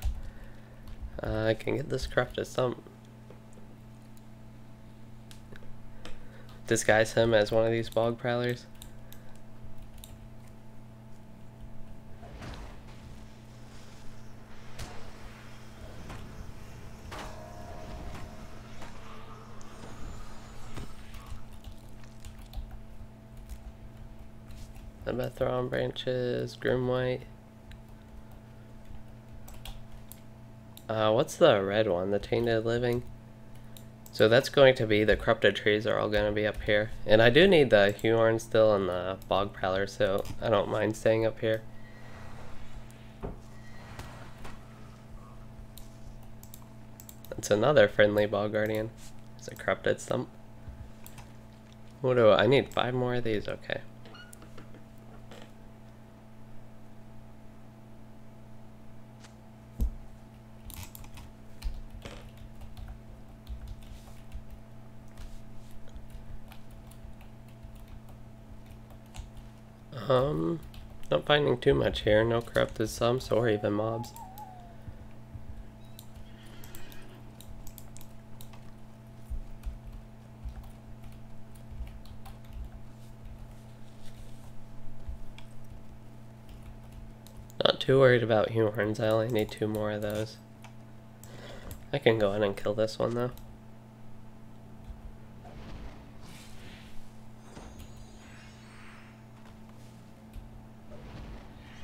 I can get this corrupted stump. Disguise him as one of these Bog Prowlers. Lebethron branches, Grimwhite. What's the red one? The Tainted Living? So that's going to be, the corrupted trees are all going to be up here. And I do need the Huorn still and the Bog Prowlers, so I don't mind staying up here. That's another friendly Bog Guardian. It's a corrupted Stump. What do I need? 5 more of these? Okay. Not finding too much here. No corrupted Stumps or even mobs. Not too worried about Huorns. I only need 2 more of those. I can go in and kill this one though.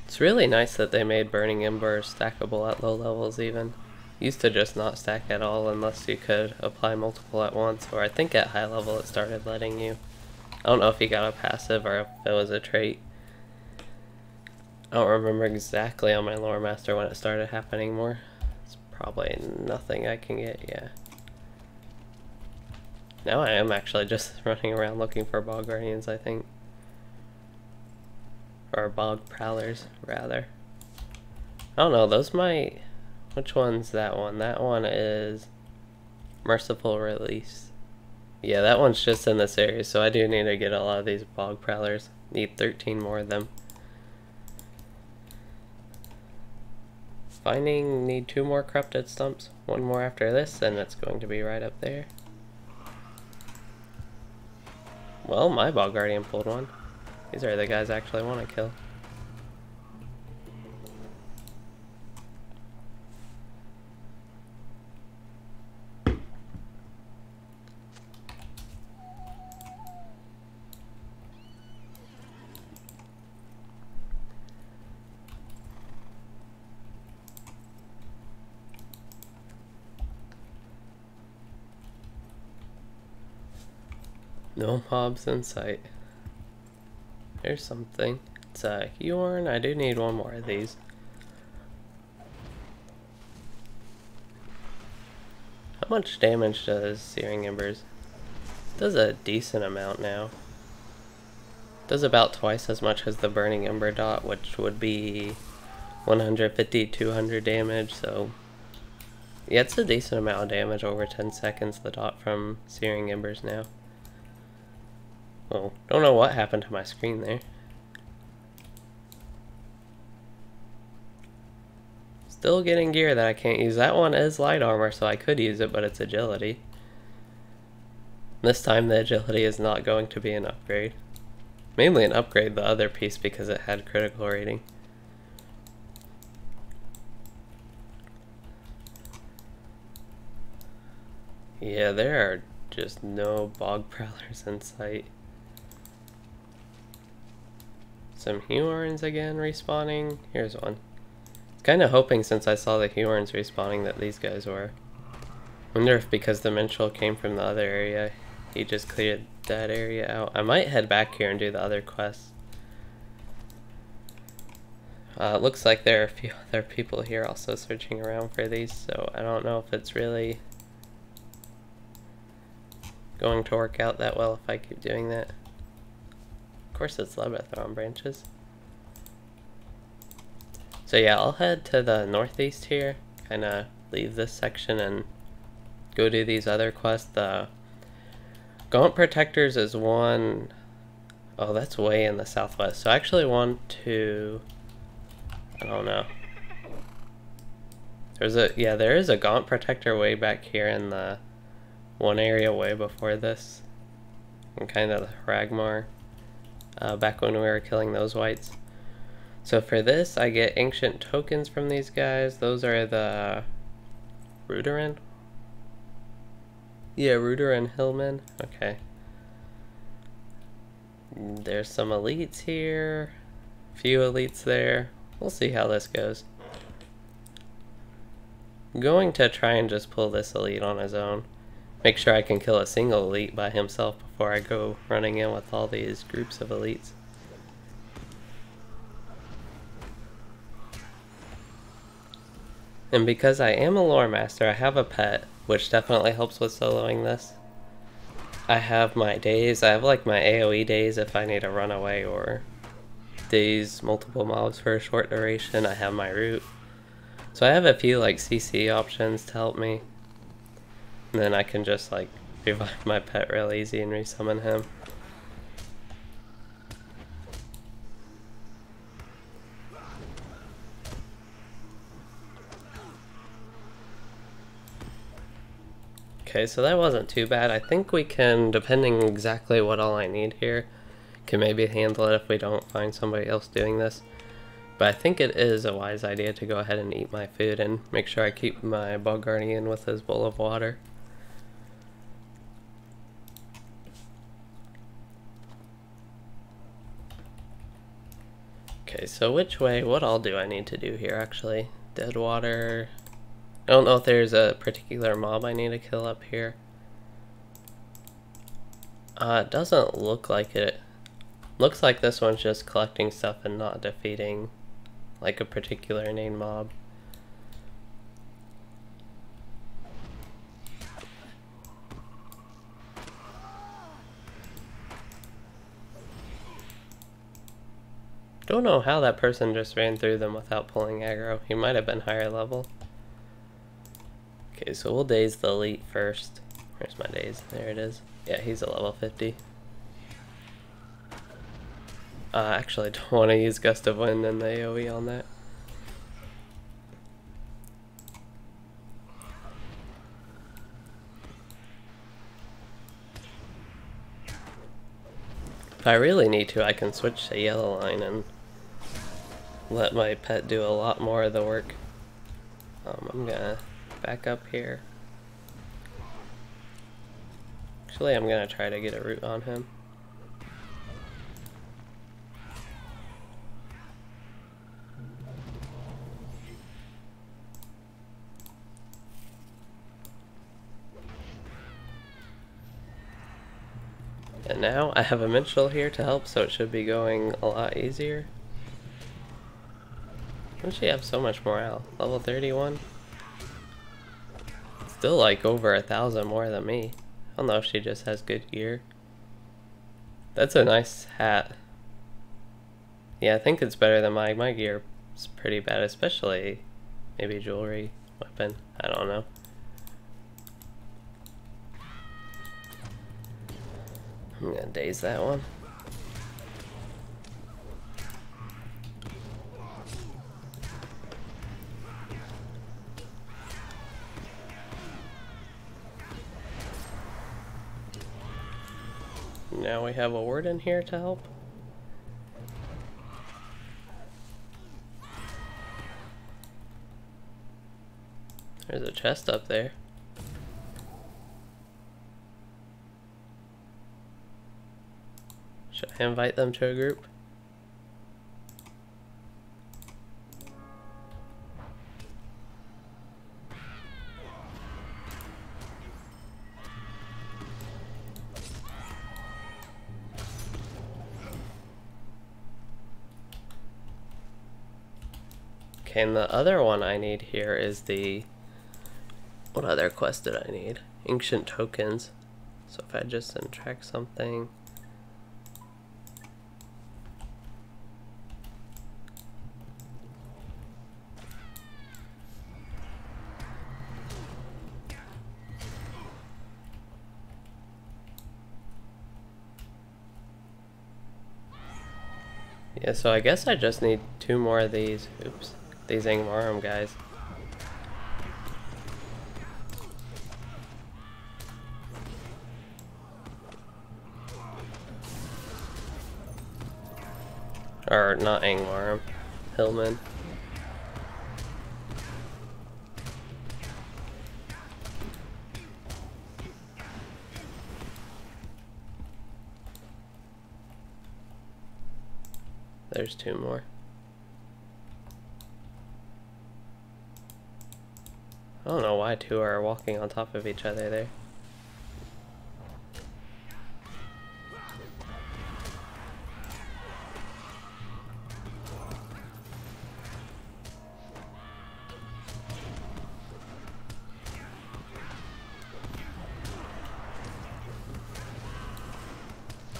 It's really nice that they made Burning Ember stackable at low levels even. Used to just not stack at all unless you could apply multiple at once, or I think at high level it started letting you. I don't know if you got a passive or if it was a trait. I don't remember exactly on my Lore Master when it started happening more. It's probably nothing I can get, yeah. Now I am actually just running around looking for Bog Guardians, I think. Or Bog Prowlers, rather. I don't know, those might... Which one's that one? That one is Merciful Release. Yeah, that one's just in this area, so I do need to get a lot of these Bog Prowlers. Need 13 more of them. Need 2 more corrupted Stumps. 1 more after this, and it's going to be right up there. Well, my Bog Guardian pulled one. These are the guys I actually want to kill. No mobs in sight. There's something. It's a Huorn. I do need 1 more of these. How much damage does Searing Embers? It does a decent amount now. It does about twice as much as the Burning Ember dot, which would be 150, 200 damage, so... Yeah, it's a decent amount of damage over 10 seconds, the dot from Searing Embers now. Oh, don't know what happened to my screen there. Still getting gear that I can't use. That one is light armor, so I could use it, but it's agility. This time the agility is not going to be an upgrade. Mainly an upgrade, the other piece, because it had critical rating. Yeah, there are just no Bog Prowlers in sight. Some Huorns again respawning. Here's one. Kind of hoping, since I saw the Huorns respawning, that these guys were. Wonder if because the Minstrel came from the other area, he just cleared that area out. I might head back here and do the other quests. It looks like there are a few other people here also searching around for these, so I don't know if it's really going to work out that well if I keep doing that. Of course it's Lebethron branches. So yeah, I'll head to the northeast here, kind of leave this section and go do these other quests. The Gaunt Protectors is one... Oh, that's way in the southwest. So I actually want to... I don't know. There is a Gaunt Protector way back here in the one area way before this. And kind of the Ragmar. Back when we were killing those whites. So for this, I get ancient tokens from these guys. Those are the Ruderan? Yeah, Ruderan Hillmen. Okay. There's some elites here. Few elites there. We'll see how this goes. I'm going to try and just pull this elite on his own. Make sure I can kill a single elite by himself before I go running in with all these groups of elites. And because I am a lore master, I have a pet, which definitely helps with soloing this. I have my days. I have like my AoE days if I need to run away, or days multiple mobs for a short duration. I have my root. So I have a few like CC options to help me. And then I can just like revive my pet real easy and resummon him. Okay, so that wasn't too bad. I think we can, depending exactly what all I need here, can maybe handle it if we don't find somebody else doing this. But I think it is a wise idea to go ahead and eat my food and make sure I keep my Bog Guardian with his bowl of water. Okay, so which way, what all do I need to do here actually? Dead water. I don't know if there's a particular mob I need to kill up here. It doesn't look like it. Looks like this one's just collecting stuff and not defeating like a particular named mob. Don't know how that person just ran through them without pulling aggro. He might have been higher level. Okay, so we'll daze the elite first. Where's my daze? There it is. Yeah, he's a level 50. Actually, don't want to use Gust of Wind and the AoE on that. If I really need to, I can switch to yellow line and let my pet do a lot more of the work. I'm gonna back up here. Actually, I'm gonna try to get a root on him. And now I have a minstrel here to help, so it should be going a lot easier. Why does she have so much morale? Level 31? Still like over 1,000 more than me. I don't know if she just has good gear. That's a nice hat. Yeah, I think it's better than my gear. It's pretty bad, especially maybe jewelry, weapon, I don't know. I'm gonna daze that one. Now we have a warden here to help. There's a chest up there. Should I invite them to a group? Okay, and the other one I need here is the... What other quest did I need? Ancient tokens. So if I just subtract something... Yeah, so I guess I just need 2 more of these. Oops. These Angmarum guys. Or not Angmarum. Hillman. There's 2 more. I don't know why 2 are walking on top of each other there.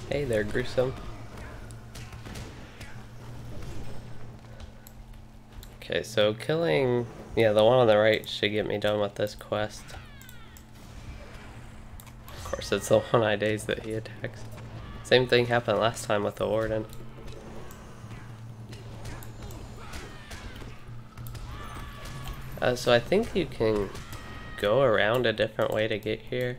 Hey there, Gruesome. Okay, so killing, yeah, the one on the right should get me done with this quest. Of course, it's the one I dazed that he attacks. Same thing happened last time with the Warden. So I think you can go around a different way to get here.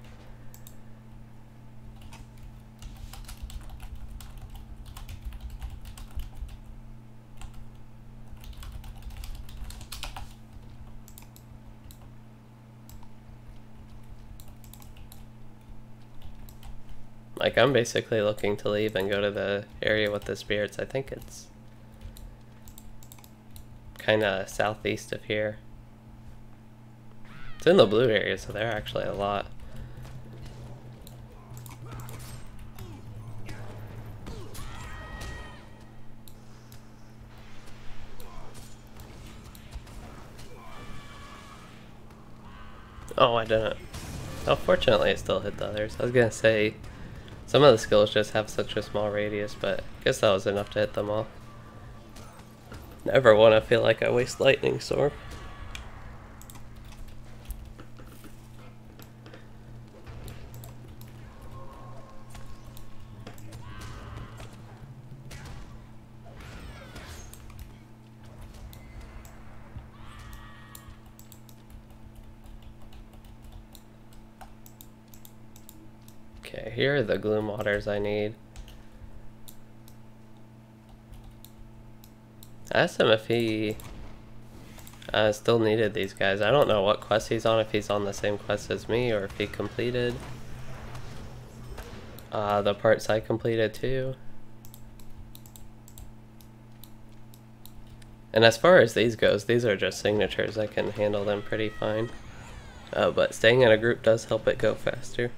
Like, I'm basically looking to leave and go to the area with the spirits. I think it's kind of southeast of here. It's in the blue area, so there are actually a lot. Oh, I didn't. Oh, fortunately it still hit the others. I was gonna say, some of the skills just have such a small radius, but I guess that was enough to hit them all. Never want to feel like I waste lightning storm. Okay, here are the gloom waters I need. I asked him if he still needed these guys. I don't know what quest he's on, if he's on the same quest as me or if he completed the parts I completed too. And as far as these goes, these are just signatures. I can handle them pretty fine. But staying in a group does help it go faster.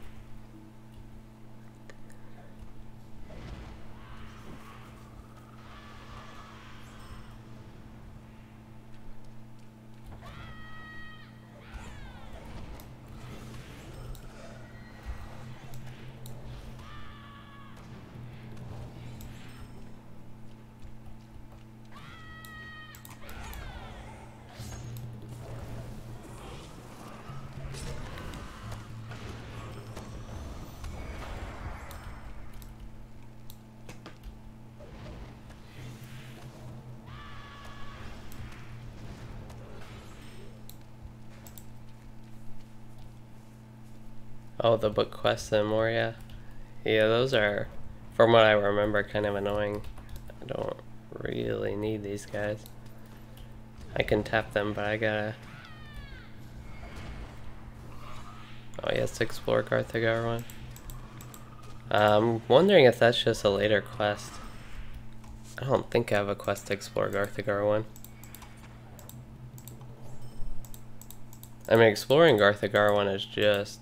Oh, the book quests in Moria. Yeah, those are, from what I remember, kind of annoying. I don't really need these guys. I can tap them, but I gotta... Oh yes, explore Garth Agarwen. I'm wondering if that's just a later quest. I don't think I have a quest to explore Garth Agarwen. I mean, exploring Garth Agarwen is just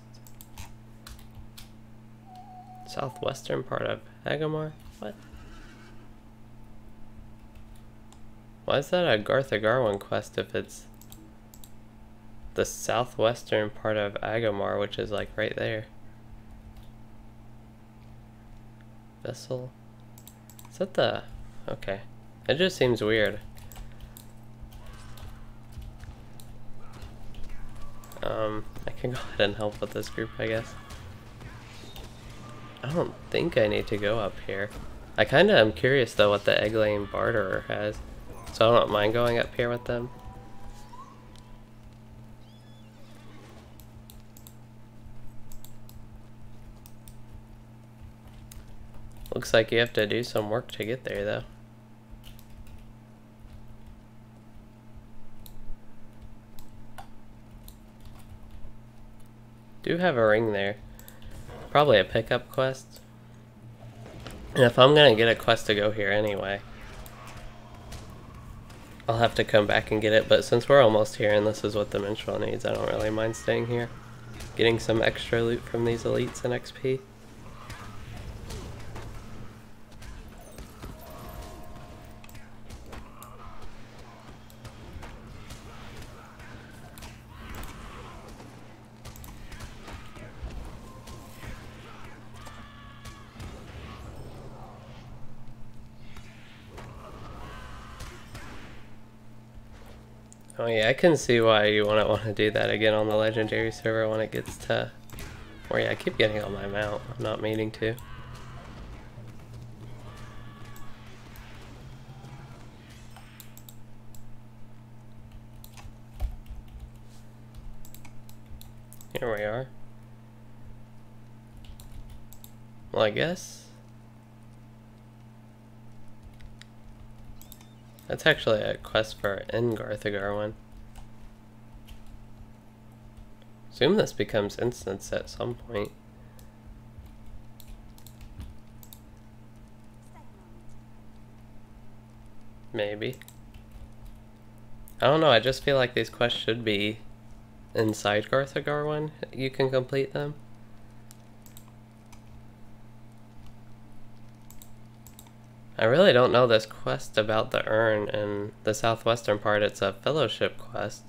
southwestern part of Agamar? What? Why is that a Garth Agarwen quest if it's the southwestern part of Agamar, which is like right there? Vessel? Is that the... Okay. It just seems weird. I can go ahead and help with this group, I guess. I don't think I need to go up here. I kinda am curious though what the Egg Lane Barterer has, so I don't mind going up here with them. Looks like you have to do some work to get there though. Do have a ring there. Probably a pickup quest. And if I'm gonna get a quest to go here anyway, I'll have to come back and get it, but since we're almost here and this is what the minstrel needs, I don't really mind staying here. Getting some extra loot from these elites and XP. Oh yeah, I can see why you wouldn't want to do that again on the legendary server when it gets to... Oh yeah, I keep getting on my mount. I'm not meaning to. Here we are. Well, I guess... That's actually a quest for Garth Agarwen. Assume this becomes instance at some point. Maybe. I don't know, I just feel like these quests should be inside Garth Agarwen. You can complete them. I really don't know this quest about the urn in the southwestern part. It's a fellowship quest.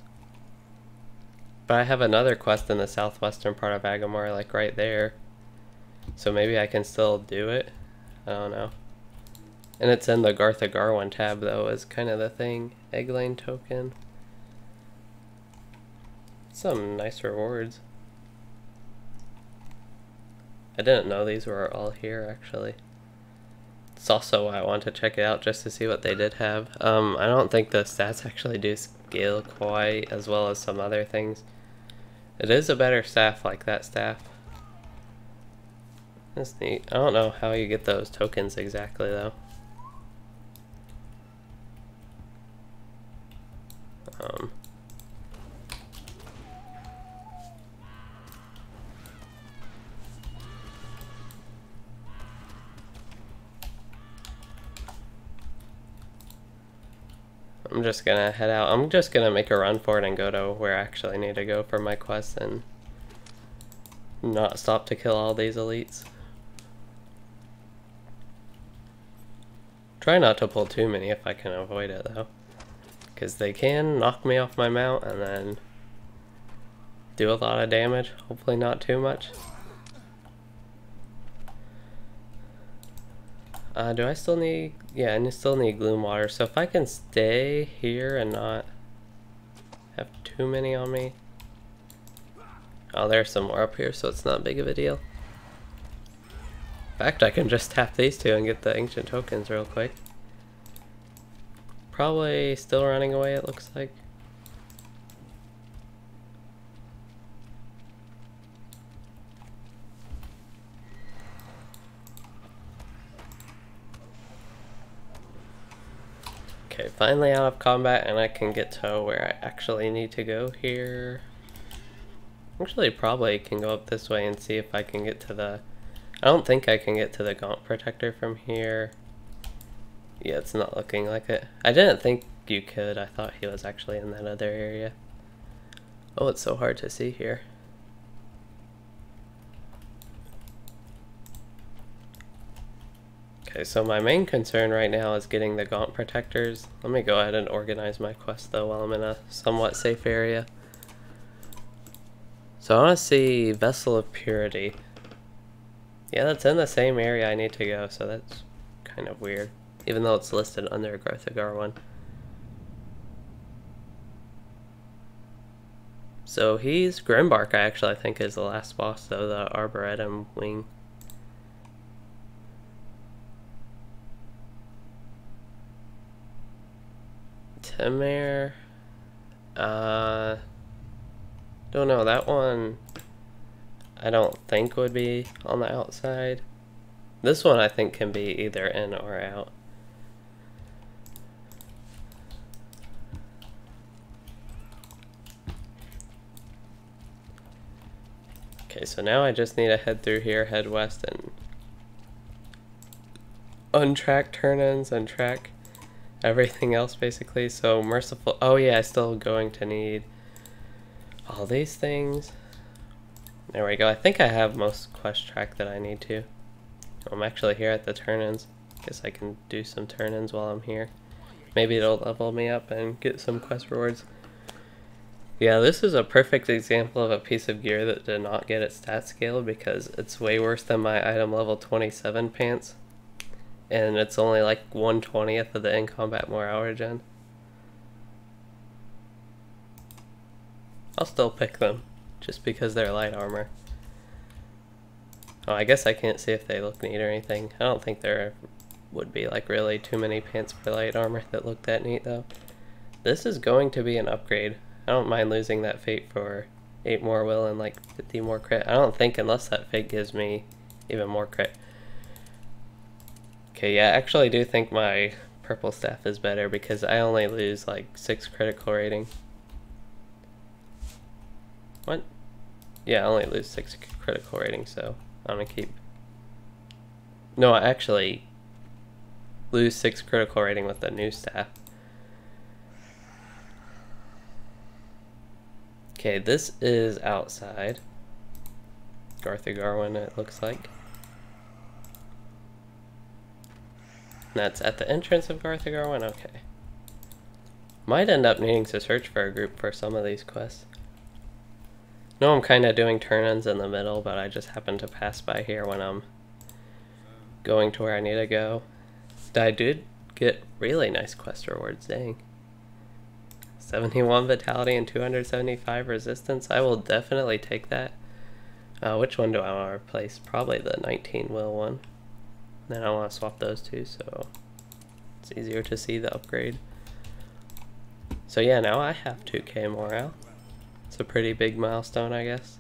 But I have another quest in the southwestern part of Agamar, like right there. So maybe I can still do it. I don't know. And it's in the Garth Agarwen tab though, is kind of the thing. Egglane token. Some nice rewards. I didn't know these were all here actually. It's also why I want to check it out, just to see what they did have. I don't think the stats actually do scale quite as well as some other things. It is a better staff, like that staff. That's neat. I don't know how you get those tokens exactly though. I'm just gonna head out. I'm just gonna make a run for it and go to where I actually need to go for my quest and not stop to kill all these elites. Try not to pull too many if I can avoid it though, because they can knock me off my mount and then do a lot of damage. Hopefully not too much. Do I still need... Yeah, I still need gloom water. So if I can stay here and not have too many on me. Oh, there's some more up here, so it's not big of a deal. In fact, I can just tap these two and get the ancient tokens real quick. Probably still running away, it looks like. Okay, finally out of combat and I can get to where I actually need to go here. Actually, probably can go up this way and see if I can get to the... I don't think I can get to the Gaunt Protector from here. Yeah, it's not looking like it. I didn't think you could. I thought he was actually in that other area. Oh, it's so hard to see here. Okay, so my main concern right now is getting the Gaunt Protectors. Let me go ahead and organize my quest though while I'm in a somewhat safe area. So I want to see Vessel of Purity. Yeah, that's in the same area I need to go, so that's kind of weird. Even though it's listed under Garth Agarwen. So he's Grimbark, I think is the last boss though, the Arboretum Wing. Temare, don't know, that one I don't think would be on the outside. This one I think can be either in or out. Okay, so now I just need to head through here, head west, and untrack turn-ins and track everything else basically. So merciful. Oh yeah, I'm still going to need all these things. There we go. I think I have most quest track that I need to. I'm actually here at the turn-ins. Guess I can do some turn-ins while I'm here. Maybe it'll level me up and get some quest rewards. Yeah, this is a perfect example of a piece of gear that did not get its stat scaled because it's way worse than my item level 27 pants. And it's only like 1/20th of the in-combat morale regen. I'll still pick them, just because they're light armor. Oh, I guess I can't see if they look neat or anything. I don't think there would be like really too many pants for light armor that look that neat though. This is going to be an upgrade. I don't mind losing that fate for 8 more will and like 50 more crit. I don't think unless that fate gives me even more crit. Okay, yeah, I actually do think my purple staff is better because I only lose like 6 critical rating. What? Yeah, I only lose 6 critical rating, so I'm gonna keep... No, I actually lose 6 critical rating with the new staff. Okay, this is outside. Garth Agarwen, it looks like. That's at the entrance of Garth Agarwen? Okay. Might end up needing to search for a group for some of these quests. No, I'm kind of doing turn-ins in the middle, but I just happen to pass by here when I'm going to where I need to go. I did get really nice quest rewards, dang. 71 vitality and 275 resistance. I will definitely take that. Which one do I want to replace? Probably the 19 will one. Then I want to swap those two so it's easier to see the upgrade. So yeah, now I have 2k morale. It's a pretty big milestone, I guess.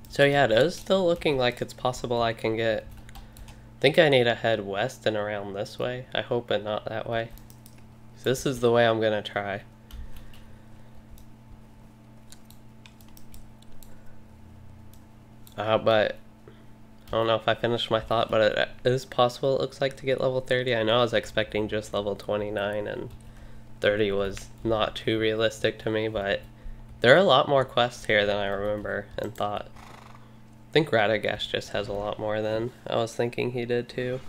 So yeah, it is still looking like it's possible I can get... I think I need to head west and around this way. I hope and not that way. So this is the way I'm gonna try. But I don't know if I finished my thought, but it is possible, it looks like, to get level 30. I know I was expecting just level 29 and 30 was not too realistic to me, but there are a lot more quests here than I remember and thought. I think Radagast just has a lot more than I was thinking he did too.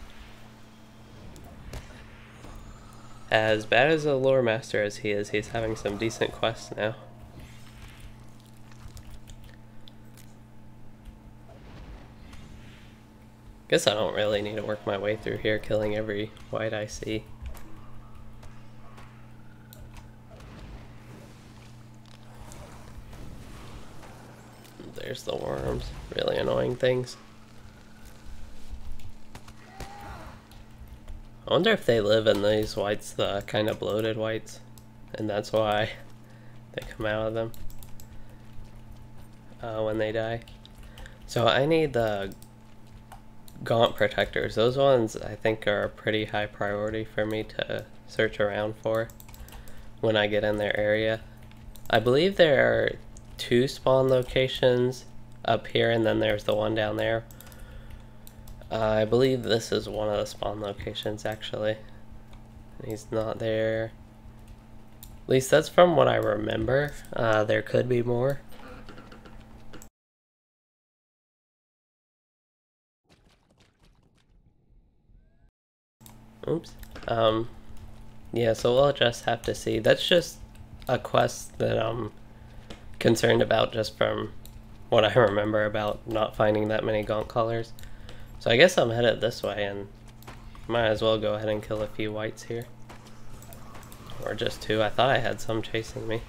As bad as a lore master as he is, he's having some decent quests now. Guess I don't really need to work my way through here killing every white I see. There's the worms, really annoying things. I wonder if they live in these whites, the kind of bloated whites, and that's why they come out of them when they die. So I need the Gaunt Protectors. Those ones I think are a pretty high priority for me to search around for when I get in their area. I believe there are 2 spawn locations up here and then there's the one down there. I believe this is one of the spawn locations actually. He's not there. At least that's from what I remember. There could be more. Oops. Yeah, so we'll just have to see. That's just a quest that I'm concerned about just from what I remember about not finding that many Gaunt colors. So I guess I'm headed this way and might as well go ahead and kill a few whites here. Or just 2. I thought I had some chasing me.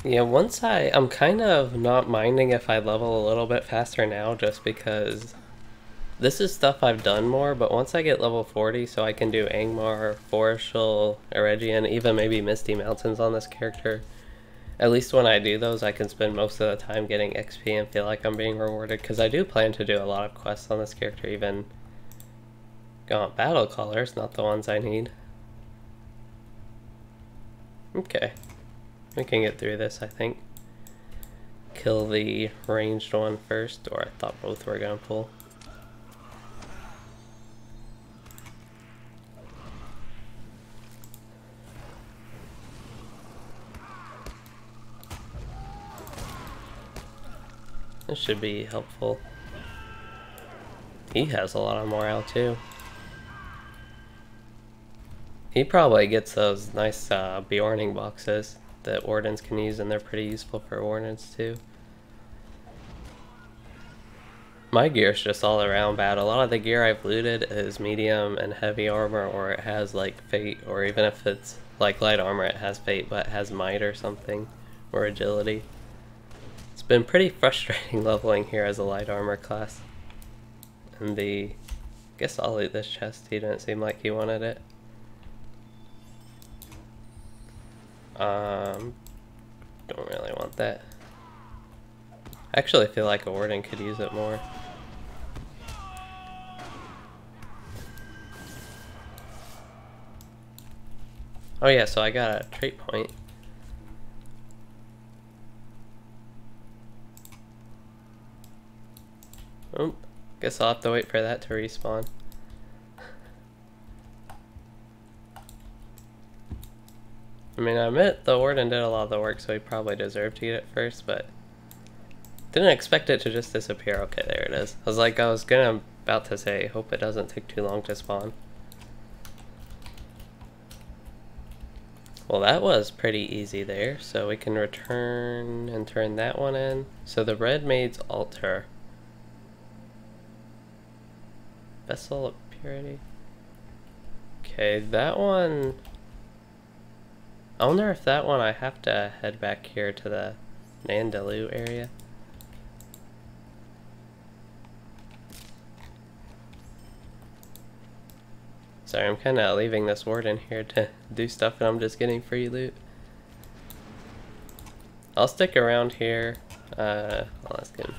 Yeah, I'm kind of not minding if I level a little bit faster now just because this is stuff I've done more, but once I get level 40, so I can do Angmar, Forestial, Eregion, even maybe Misty Mountains on this character, At least when I do those, I can spend most of the time getting XP and feel like I'm being rewarded, because I do plan to do a lot of quests on this character, even Gaunt battle colors, not the ones I need. Okay, we can get through this, I think. Kill the ranged one first, or I thought both were gonna pull. This should be helpful. He has a lot of morale too. He probably gets those nice Bjorning boxes that wardens can use, and they're pretty useful for wardens too. My gear's just all around bad. A lot of the gear I've looted is medium and heavy armor, or it has like fate, or even if it's like light armor it has fate but it has might or something, or agility. It's been pretty frustrating leveling here as a light armor class. And I guess I'll loot this chest, he didn't seem like he wanted it. Don't really want that. I actually feel like a warden could use it more. Oh yeah, so I got a trait point. Oh, guess I'll have to wait for that to respawn. I mean, I admit the warden did a lot of the work, so he probably deserved to get it first, but didn't expect it to just disappear. Okay, there it is. I was about to say, hope it doesn't take too long to spawn. Well, that was pretty easy there, so we can return and turn that one in. So the Red Maid's Altar. Vessel of Purity. Okay, that one... I wonder if that one I have to head back here to the Nandaloo area. Sorry, I'm kind of leaving this warden here to do stuff and I'm just getting free loot. I'll stick around here. I'll ask him.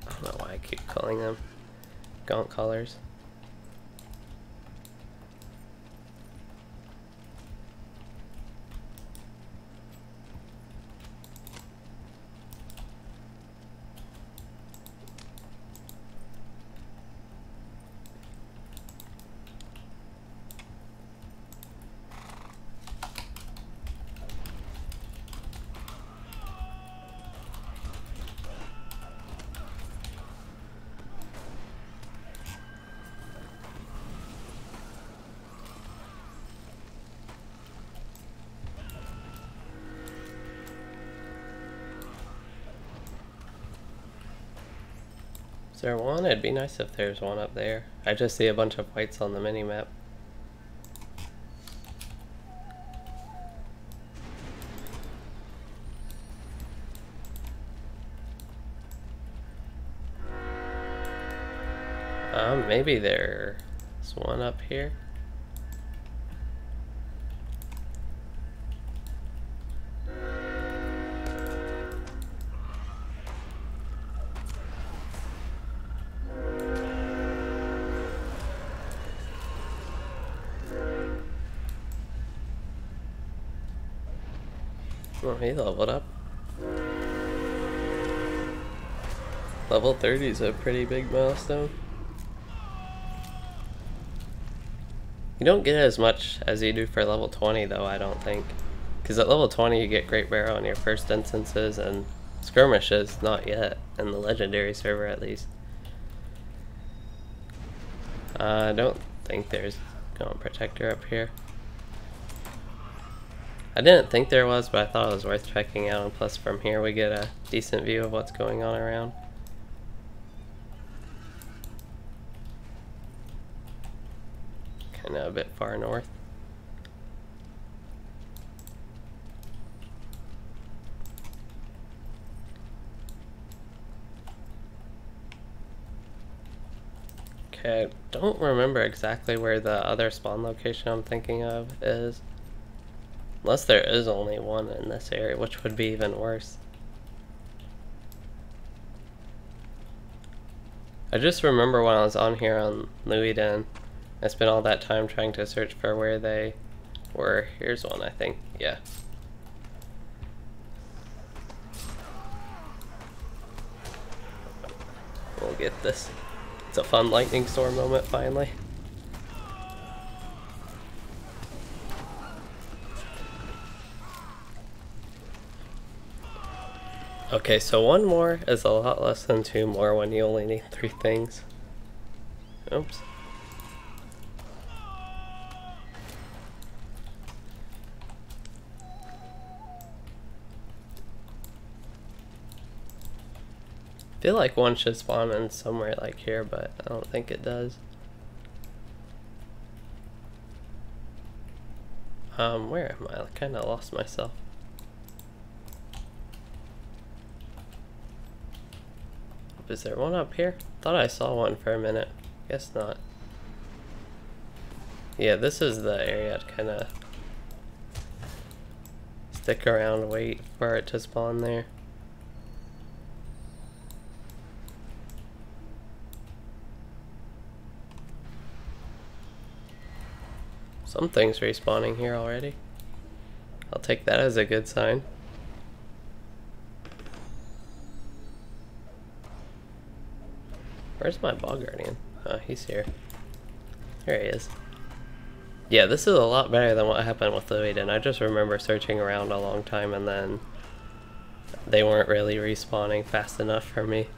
I don't know why I keep calling them Gaunt colors. Is there one? It'd be nice if there's one up there. I just see a bunch of whites on the mini-map. Maybe there's one up here. Oh, he leveled up. Level 30 is a pretty big milestone. You don't get as much as you do for level 20 though, I don't think. Because at level 20 you get Great Barrow in your first instances and skirmishes, not yet, in the legendary server at least. I don't think there's Gaunt Protector up here. I didn't think there was, but I thought it was worth checking out, and plus from here we get a decent view of what's going on around. Kinda a bit far north. Okay, I don't remember exactly where the other spawn location I'm thinking of is. Unless there is only one in this area, which would be even worse. I just remember when I was on here on Louisden, I spent all that time trying to search for where they were. Here's one, I think. Yeah. We'll get this. It's a fun lightning storm moment, finally. Okay, so one more is a lot less than two more when you only need 3 things. Oops. I feel like one should spawn in somewhere like here, but I don't think it does. Where am I? I kind of lost myself. Is there one up here? Thought I saw one for a minute. Guess not. Yeah, this is the area I'd kind of stick around, wait for it to spawn there. Something's respawning here already. I'll take that as a good sign. Where's my Bog Guardian? Oh, he's here. There he is. Yeah, this is a lot better than what happened with Louisden. I just remember searching around a long time and then they weren't really respawning fast enough for me.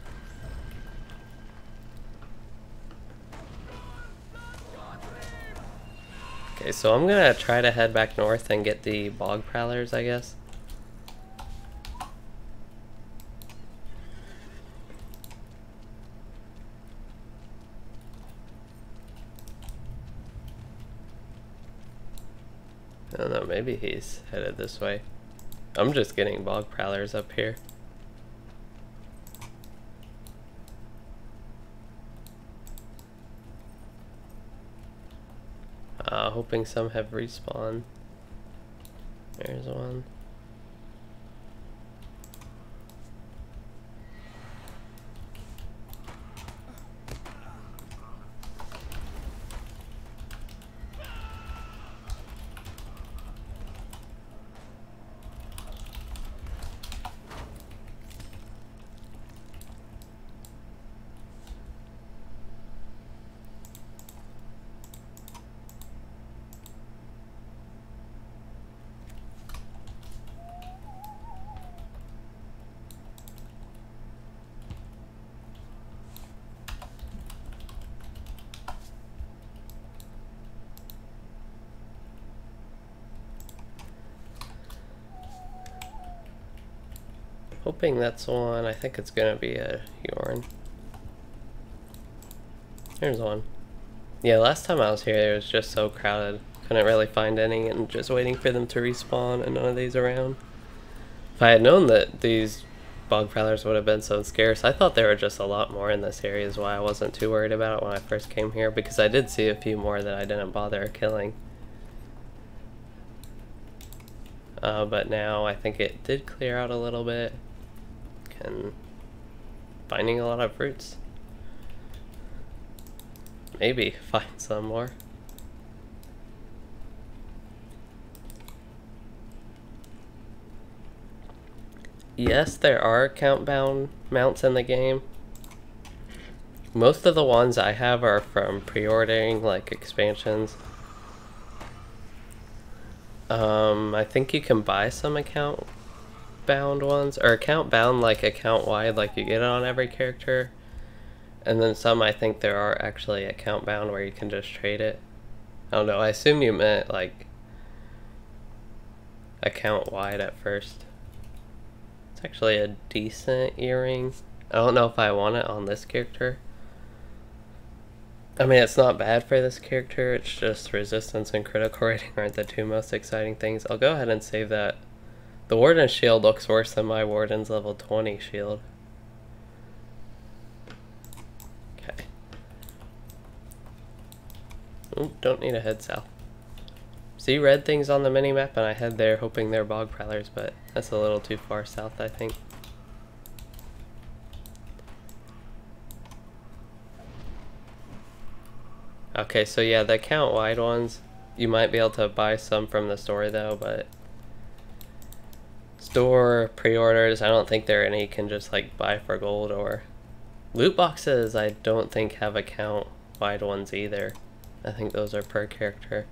Okay, so I'm gonna try to head back north and get the Bog Prowlers, I guess. I don't know, maybe he's headed this way. I'm just getting Bog Prowlers up here. Hoping some have respawned. There's one. Hoping that's one. I think it's gonna be a Yorn. There's one. Yeah, last time I was here it was just so crowded. Couldn't really find any and just waiting for them to respawn and none of these around. If I had known that these Bog Prowlers would have been so scarce, I thought there were just a lot more in this area is why I wasn't too worried about it when I first came here, because I did see a few more that I didn't bother killing. But now I think it did clear out a little bit. And finding a lot of fruits. Maybe find some more. Yes, there are account-bound mounts in the game. Most of the ones I have are from pre-ordering, like expansions. I think you can buy some account-bound ones, or account-bound like account-wide, like you get it on every character. And then some I think there are actually account-bound where you can just trade it. I don't know, I assume you meant like account-wide at first. It's actually a decent earring. I don't know if I want it on this character. I mean, it's not bad for this character, it's just resistance and critical rating aren't the two most exciting things. I'll go ahead and save that. The Warden's shield looks worse than my Warden's level 20 shield. Okay. Oop, don't need to head south. See red things on the minimap and I head there hoping they're Bog Prowlers, but that's a little too far south, I think. Okay, so yeah, the account wide ones, you might be able to buy some from the store though, but store pre-orders, I don't think there are any you can just like buy for gold. Or loot boxes, I don't think have account wide ones either. I think those are per character.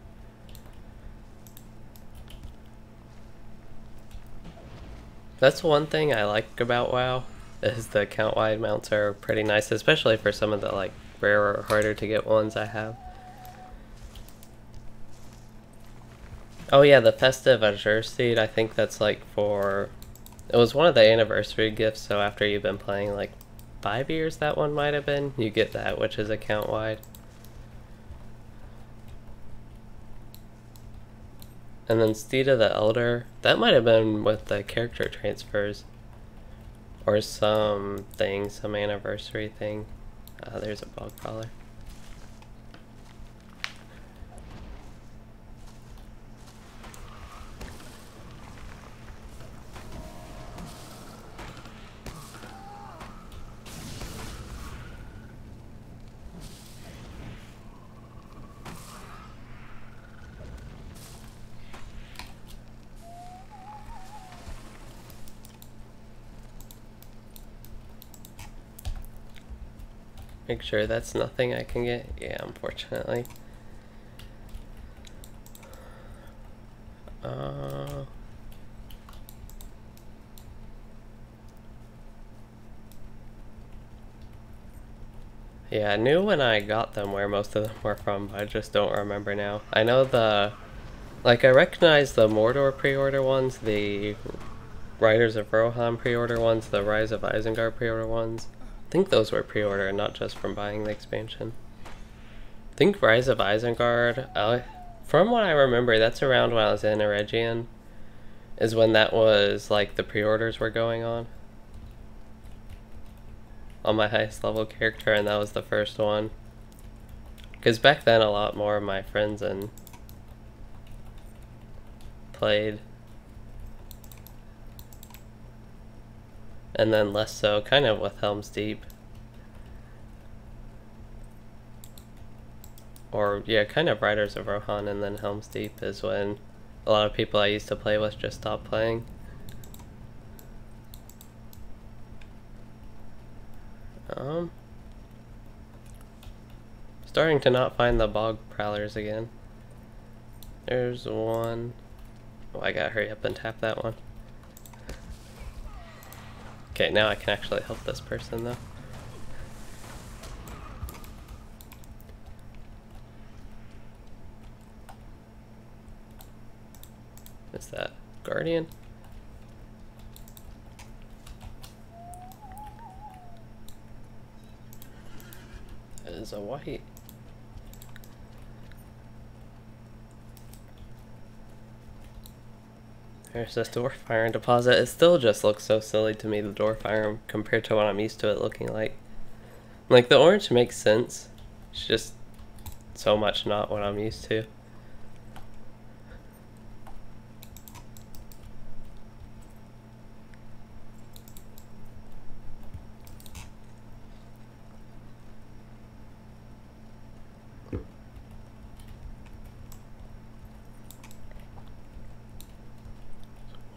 That's one thing I like about WoW, is the account wide mounts are pretty nice, especially for some of the like rarer or harder to get ones I have. Oh yeah, the festive Azure Seed, I think that's like for, it was one of the anniversary gifts, so after you've been playing like 5 years, that one might have been, you get that, which is account wide. And then Steed of the Elder, that might have been with the character transfers or something, some anniversary thing. There's a Bog Prowler. Make sure that's nothing I can get. Yeah, unfortunately. Yeah, I knew when I got them where most of them were from, but I just don't remember now. I know like I recognize the Mordor pre-order ones, the Riders of Rohan pre-order ones, the Rise of Isengard pre-order ones. I think those were pre-order and not just from buying the expansion. I think Rise of Isengard, from what I remember, that's around when I was in Eregion, is when that was like the pre-orders were going on my highest level character, and that was the first one. Because back then a lot more of my friends and played, and then less so kind of with Helm's Deep, or yeah, kind of Riders of Rohan, and then Helm's Deep is when a lot of people I used to play with just stopped playing. Starting to not find the Bog Prowlers again. There's one. Oh, I gotta hurry up and tap that one. Okay, now I can actually help this person though. Is that Guardian? That is a white. There's this dwarf iron deposit. It still just looks so silly to me, the dwarf iron, compared to what I'm used to it looking like. Like, the orange makes sense. It's just so much not what I'm used to.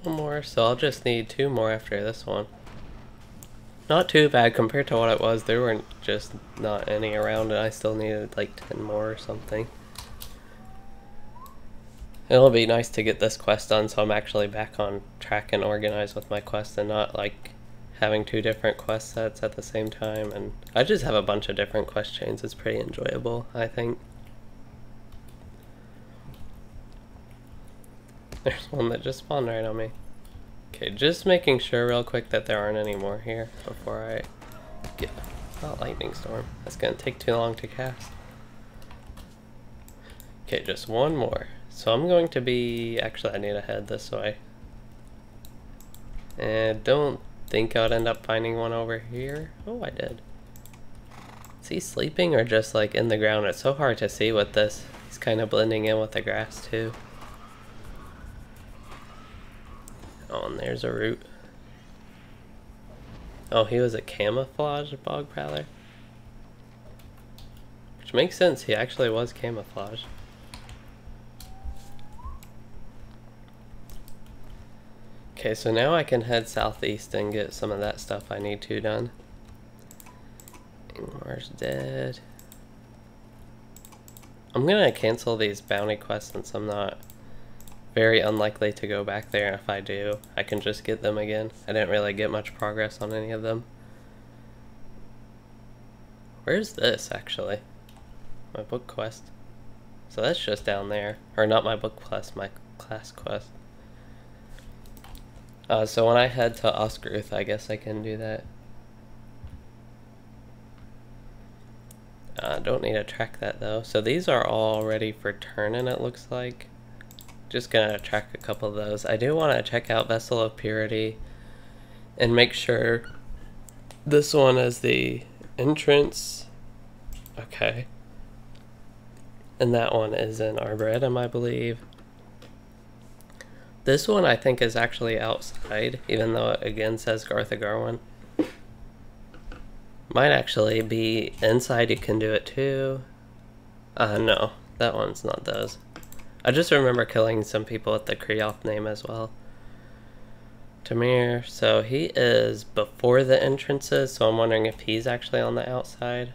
One more, so I'll just need 2 more after this one. Not too bad compared to what it was. There weren't just not any around, and I still needed like 10 more or something. It'll be nice to get this quest done so I'm actually back on track and organized with my quest, and not like having 2 different quest sets at the same time. And I just have a bunch of different quest chains. It's pretty enjoyable, I think. There's one that just spawned right on me. Okay, just making sure real quick that there aren't any more here before I get... Oh, Lightning Storm. That's gonna take too long to cast. Okay, just one more. So I'm going to be... Actually, I need to head this way. And don't think I'd end up finding one over here. Oh, I did. Is he sleeping or just like in the ground? It's so hard to see with this He's kind of blending in with the grass too. Oh, and there's a root. Oh, he was a camouflage Bog Prowler? Which makes sense, he actually was camouflage. Okay, so now I can head southeast and get some of that stuff I need to done. Ingmar's dead. I'm gonna cancel these bounty quests since I'm not very unlikely to go back there. If I do, I can just get them again. I didn't really get much progress on any of them. Where's this, actually? My book quest. So that's just down there. Or not my book quest, my class quest. So when I head to Oscarth, I guess I can do that. Don't need to track that though. So these are all ready for turning, it looks like. Just gonna track a couple of those. I do want to check out Vessel of Purity and make sure this one is the entrance. Okay. And that one is in Arboretum, I believe. This one I think is actually outside, even though it again says Garth Agarwen. Might actually be inside, you can do it too. No, that one's not those. I just remember killing some people with the Kriyoth name as well. Tamir, so he is before the entrances, so I'm wondering if he's actually on the outside.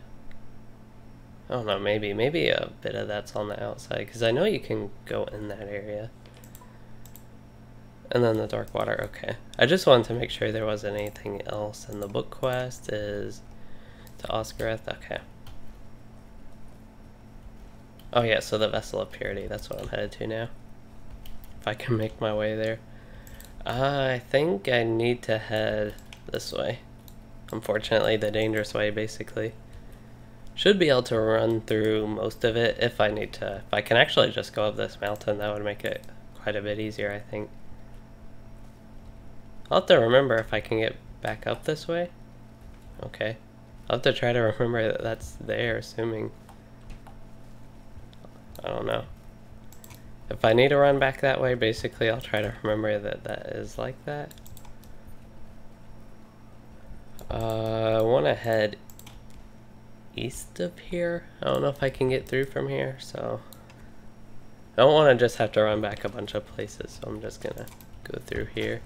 I don't know, maybe a bit of that's on the outside, because I know you can go in that area. And then the Dark Water, okay. I just wanted to make sure there wasn't anything else, and the book quest is to Oscarth, okay. Oh yeah, so the Vessel of Purity, that's what I'm headed to now. If I can make my way there. I think I need to head this way. Unfortunately, the dangerous way, basically. Should be able to run through most of it if I need to. If I can actually just go up this mountain, that would make it quite a bit easier, I think. I'll have to remember if I can get back up this way. Okay. I'll have to try to remember that that's there, assuming. I don't know. If I need to run back that way, basically I'll try to remember that that is like that. I want to head east of here. I don't know if I can get through from here, so I don't want to just have to run back a bunch of places, so I'm just gonna go through here.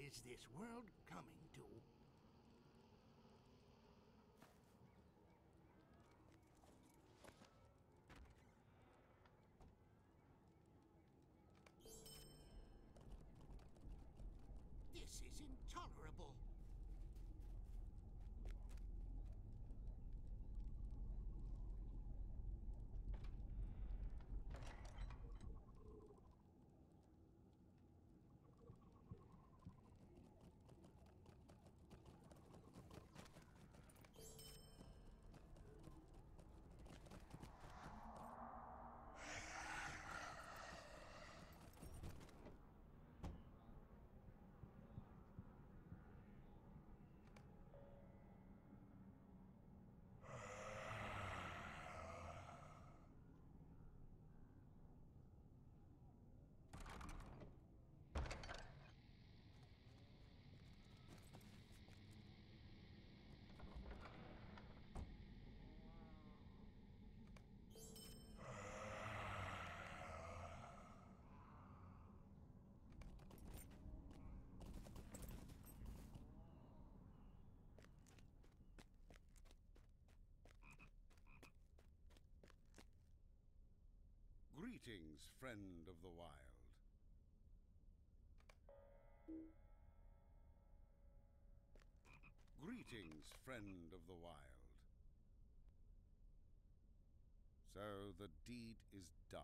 is this world coming to? This is intolerable. Greetings, friend of the wild. Greetings, friend of the wild. So the deed is done.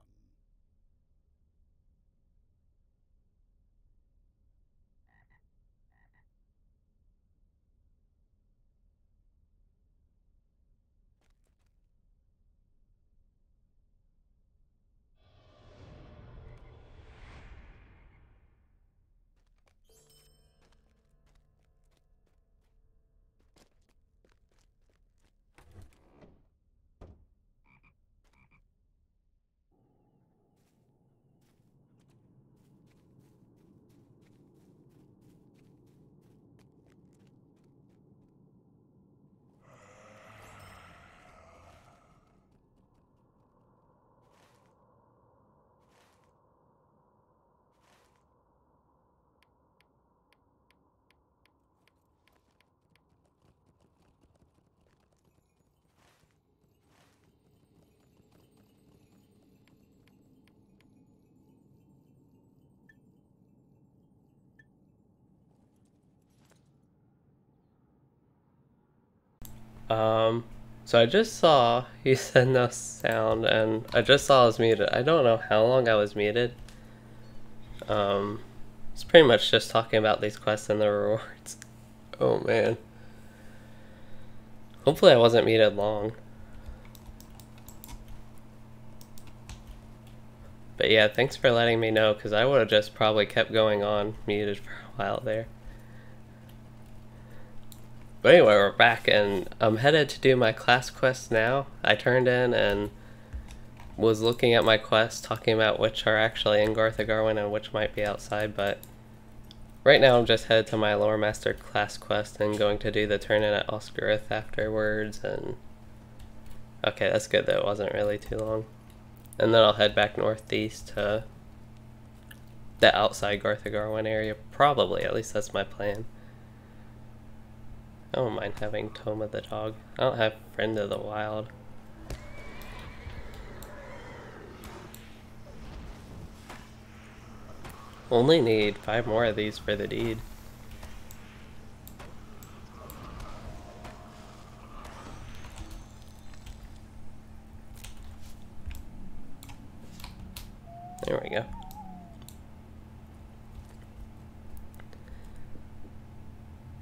So I just saw you said no sound, and I just saw I was muted. I don't know how long I was muted. It's pretty much just talking about these quests and the rewards. Oh man. Hopefully I wasn't muted long. But yeah, thanks for letting me know, because I would have just probably kept going on muted for a while there. But anyway, we're back, and I'm headed to do my class quest now. I turned in and was looking at my quests, talking about which are actually in Garth Agarwen and which might be outside, but right now I'm just headed to my Lore Master class quest and going to do the turn-in at Oscarith afterwards, and okay, that's good though, it wasn't really too long. And then I'll head back northeast to the outside Garth Agarwen area, probably, at least that's my plan. I don't mind having Toma the dog. I don't have Friend of the Wild. Only need 5 more of these for the deed. There we go.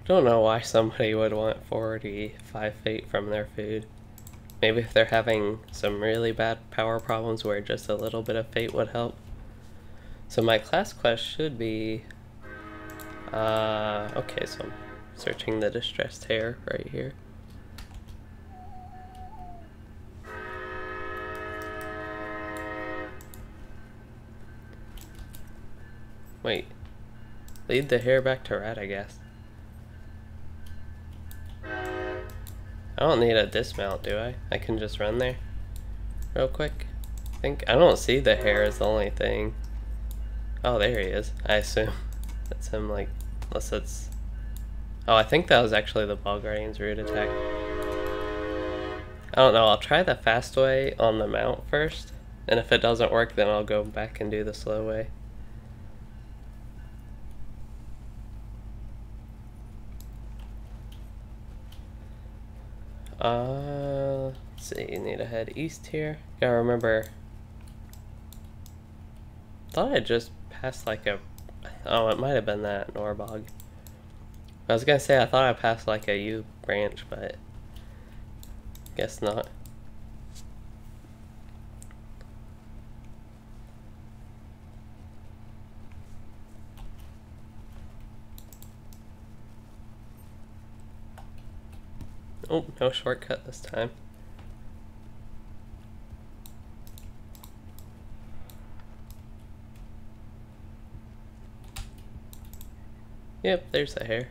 Don't know why somebody would want 45 fate from their food. Maybe if they're having some really bad power problems where just a little bit of fate would help. So my class quest should be... okay, so I'm searching the distressed hair right here. Wait. Lead the hair back to red, I guess. I don't need a dismount, do I? I can just run there real quick. I don't see the hair as the only thing. Oh, there he is. I assume that's him, like, Unless it's... Oh, I think that was actually the Bog Guardian's root attack. I don't know, I'll try the fast way on the mount first, and if it doesn't work then I'll go back and do the slow way. Let's see, you need to head east here. Gotta remember... Thought I just passed like a... Oh, it might have been that Norbog. I was gonna say I thought I passed like a U branch, but... Guess not. Oh, no shortcut this time. Yep, there's the hair.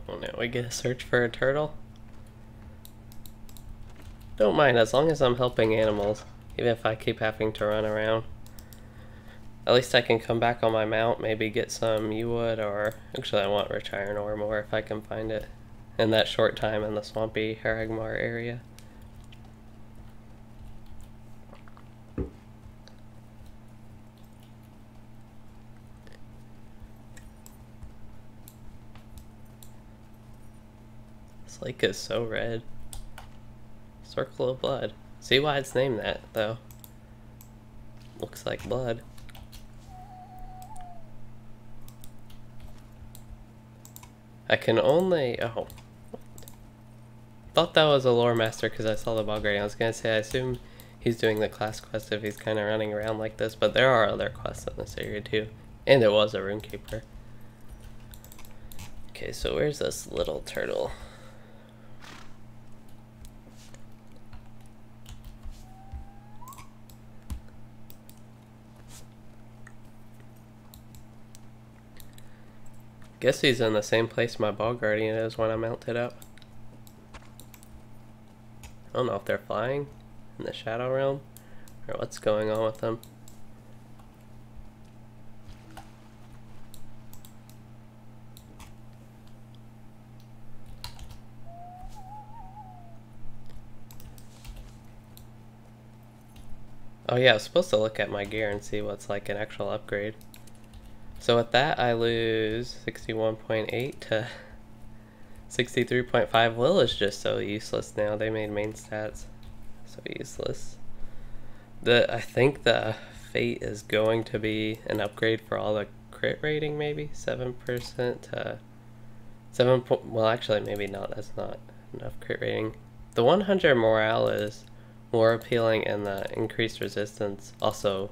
Oh, now we get a search for a turtle. Don't mind, as long as I'm helping animals, even if I keep having to run around. At least I can come back on my mount, maybe get some U-wood, or... Actually, I want rich iron ore more if I can find it in that short time in the swampy Harloeg area. This lake is so red. Circle of blood. See why it's named that, though. Looks like blood. I can only... Oh. Thought that was a lore master because I saw the Bog Guardian. I was gonna say, I assume he's doing the class quest if he's kind of running around like this, but there are other quests in this area too. And there was a runekeeper. Okay, so where's this little turtle? Guess he's in the same place my Bog Guardian is when I mount it up. I don't know if they're flying in the Shadow Realm or what's going on with them. Oh yeah, I was supposed to look at my gear and see what's like an actual upgrade. So with that, I lose 61.8 to 63.5. Will is just so useless now. They made main stats so useless. I think the fate is going to be an upgrade for all the crit rating, maybe 7% to 7. Well, actually, maybe not. That's not enough crit rating. The 100 morale is more appealing, and the increased resistance also.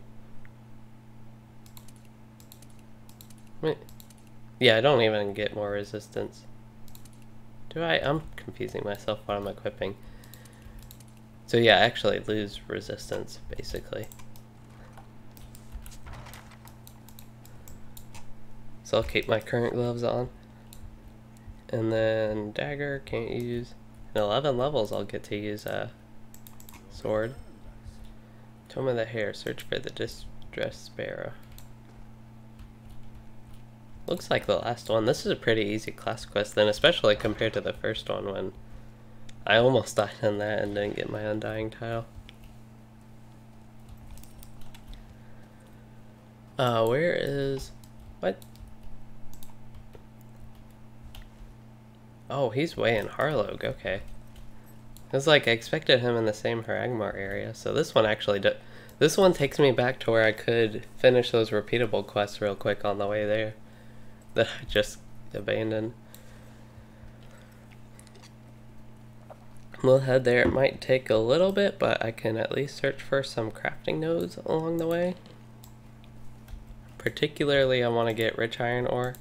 Yeah, I don't even get more resistance. Do I? I'm confusing myself what I'm equipping. So yeah, I actually lose resistance, basically. So I'll keep my current gloves on. And then dagger, can't use. In 11 levels I'll get to use a sword. Tome of the Hair, search for the distressed sparrow. Looks like the last one. This is a pretty easy class quest then, especially compared to the first one when I almost died in that and didn't get my undying tile. Where is... What? Oh, he's way in Harloeg, okay. It was like I expected him in the same Harloeg area, so this one actually this one takes me back to where I could finish those repeatable quests real quick on the way there that I just abandoned. We'll head there. It might take a little bit, but I can at least search for some crafting nodes along the way. Particularly, I want to get rich iron ore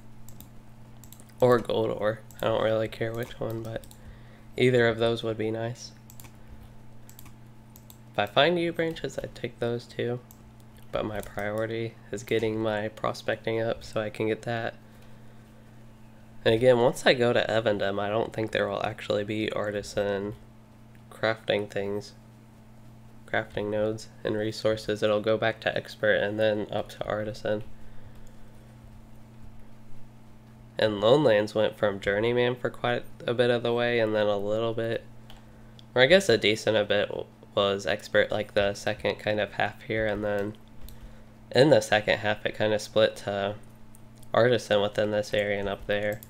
or gold ore. I don't really care which one, but either of those would be nice. If I find U branches, I'd take those too, but my priority is getting my prospecting up so I can get that. And again, once I go to Evendom, I don't think there will actually be artisan crafting things. crafting nodes and resources, it'll go back to expert and then up to artisan. And Lonelands went from journeyman for quite a bit of the way, and then a little bit, or I guess a decent bit, was expert like the second kind of half here, and then in the second half it kind of split to artisan within this area and up there.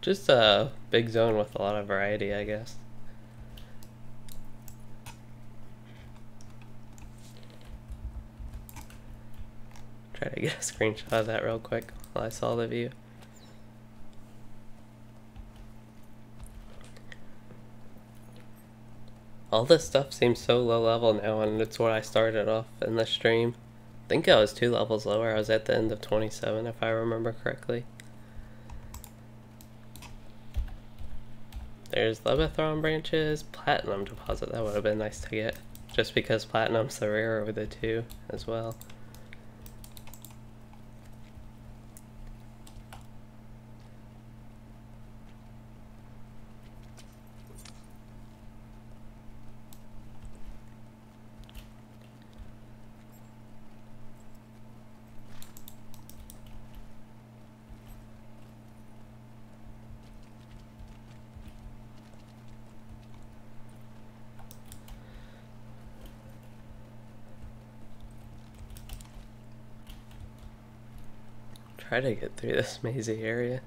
Just a big zone with a lot of variety, I guess. Try to get a screenshot of that real quick while I saw the view. All this stuff seems so low level now, and it's what I started off in the stream. I think I was 2 levels lower. I was at the end of 27 if I remember correctly. There's Lebathron branches, platinum deposit. That would have been nice to get, just because platinum's the rarer of the two as well. Try to get through this mazy area.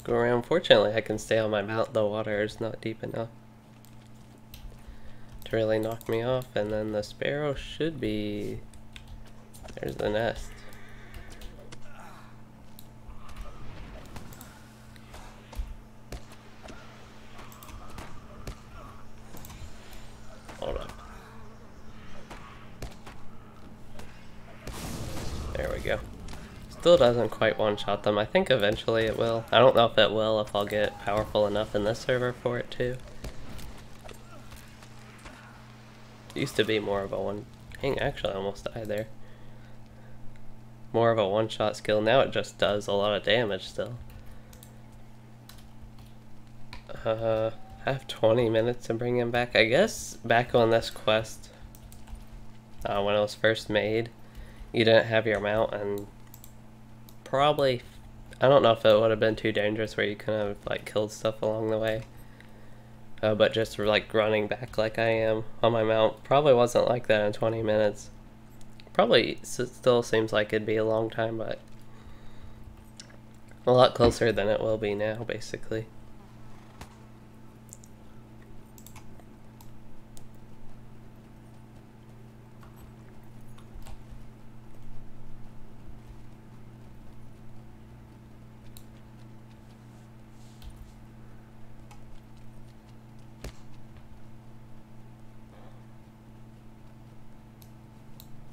Go around. Fortunately, I can stay on my mount. The water is not deep enough to really knock me off. And then the sparrow should be... There's the nest. Hold up. There we go. Still doesn't quite one-shot them. I think eventually it will. I don't know if it will, if I'll get powerful enough in this server for it too. It used to be more of a one... Dang, actually I almost died there. More of a one-shot skill. Now it just does a lot of damage still. I have 20 minutes to bring him back. I guess back on this quest, when it was first made, you didn't have your mount, and probably, I don't know if it would have been too dangerous where you could have like killed stuff along the way, but just like running back like I am on my mount probably wasn't like that in 20 minutes. Probably still seems like it'd be a long time, but a lot closer than it will be now, basically.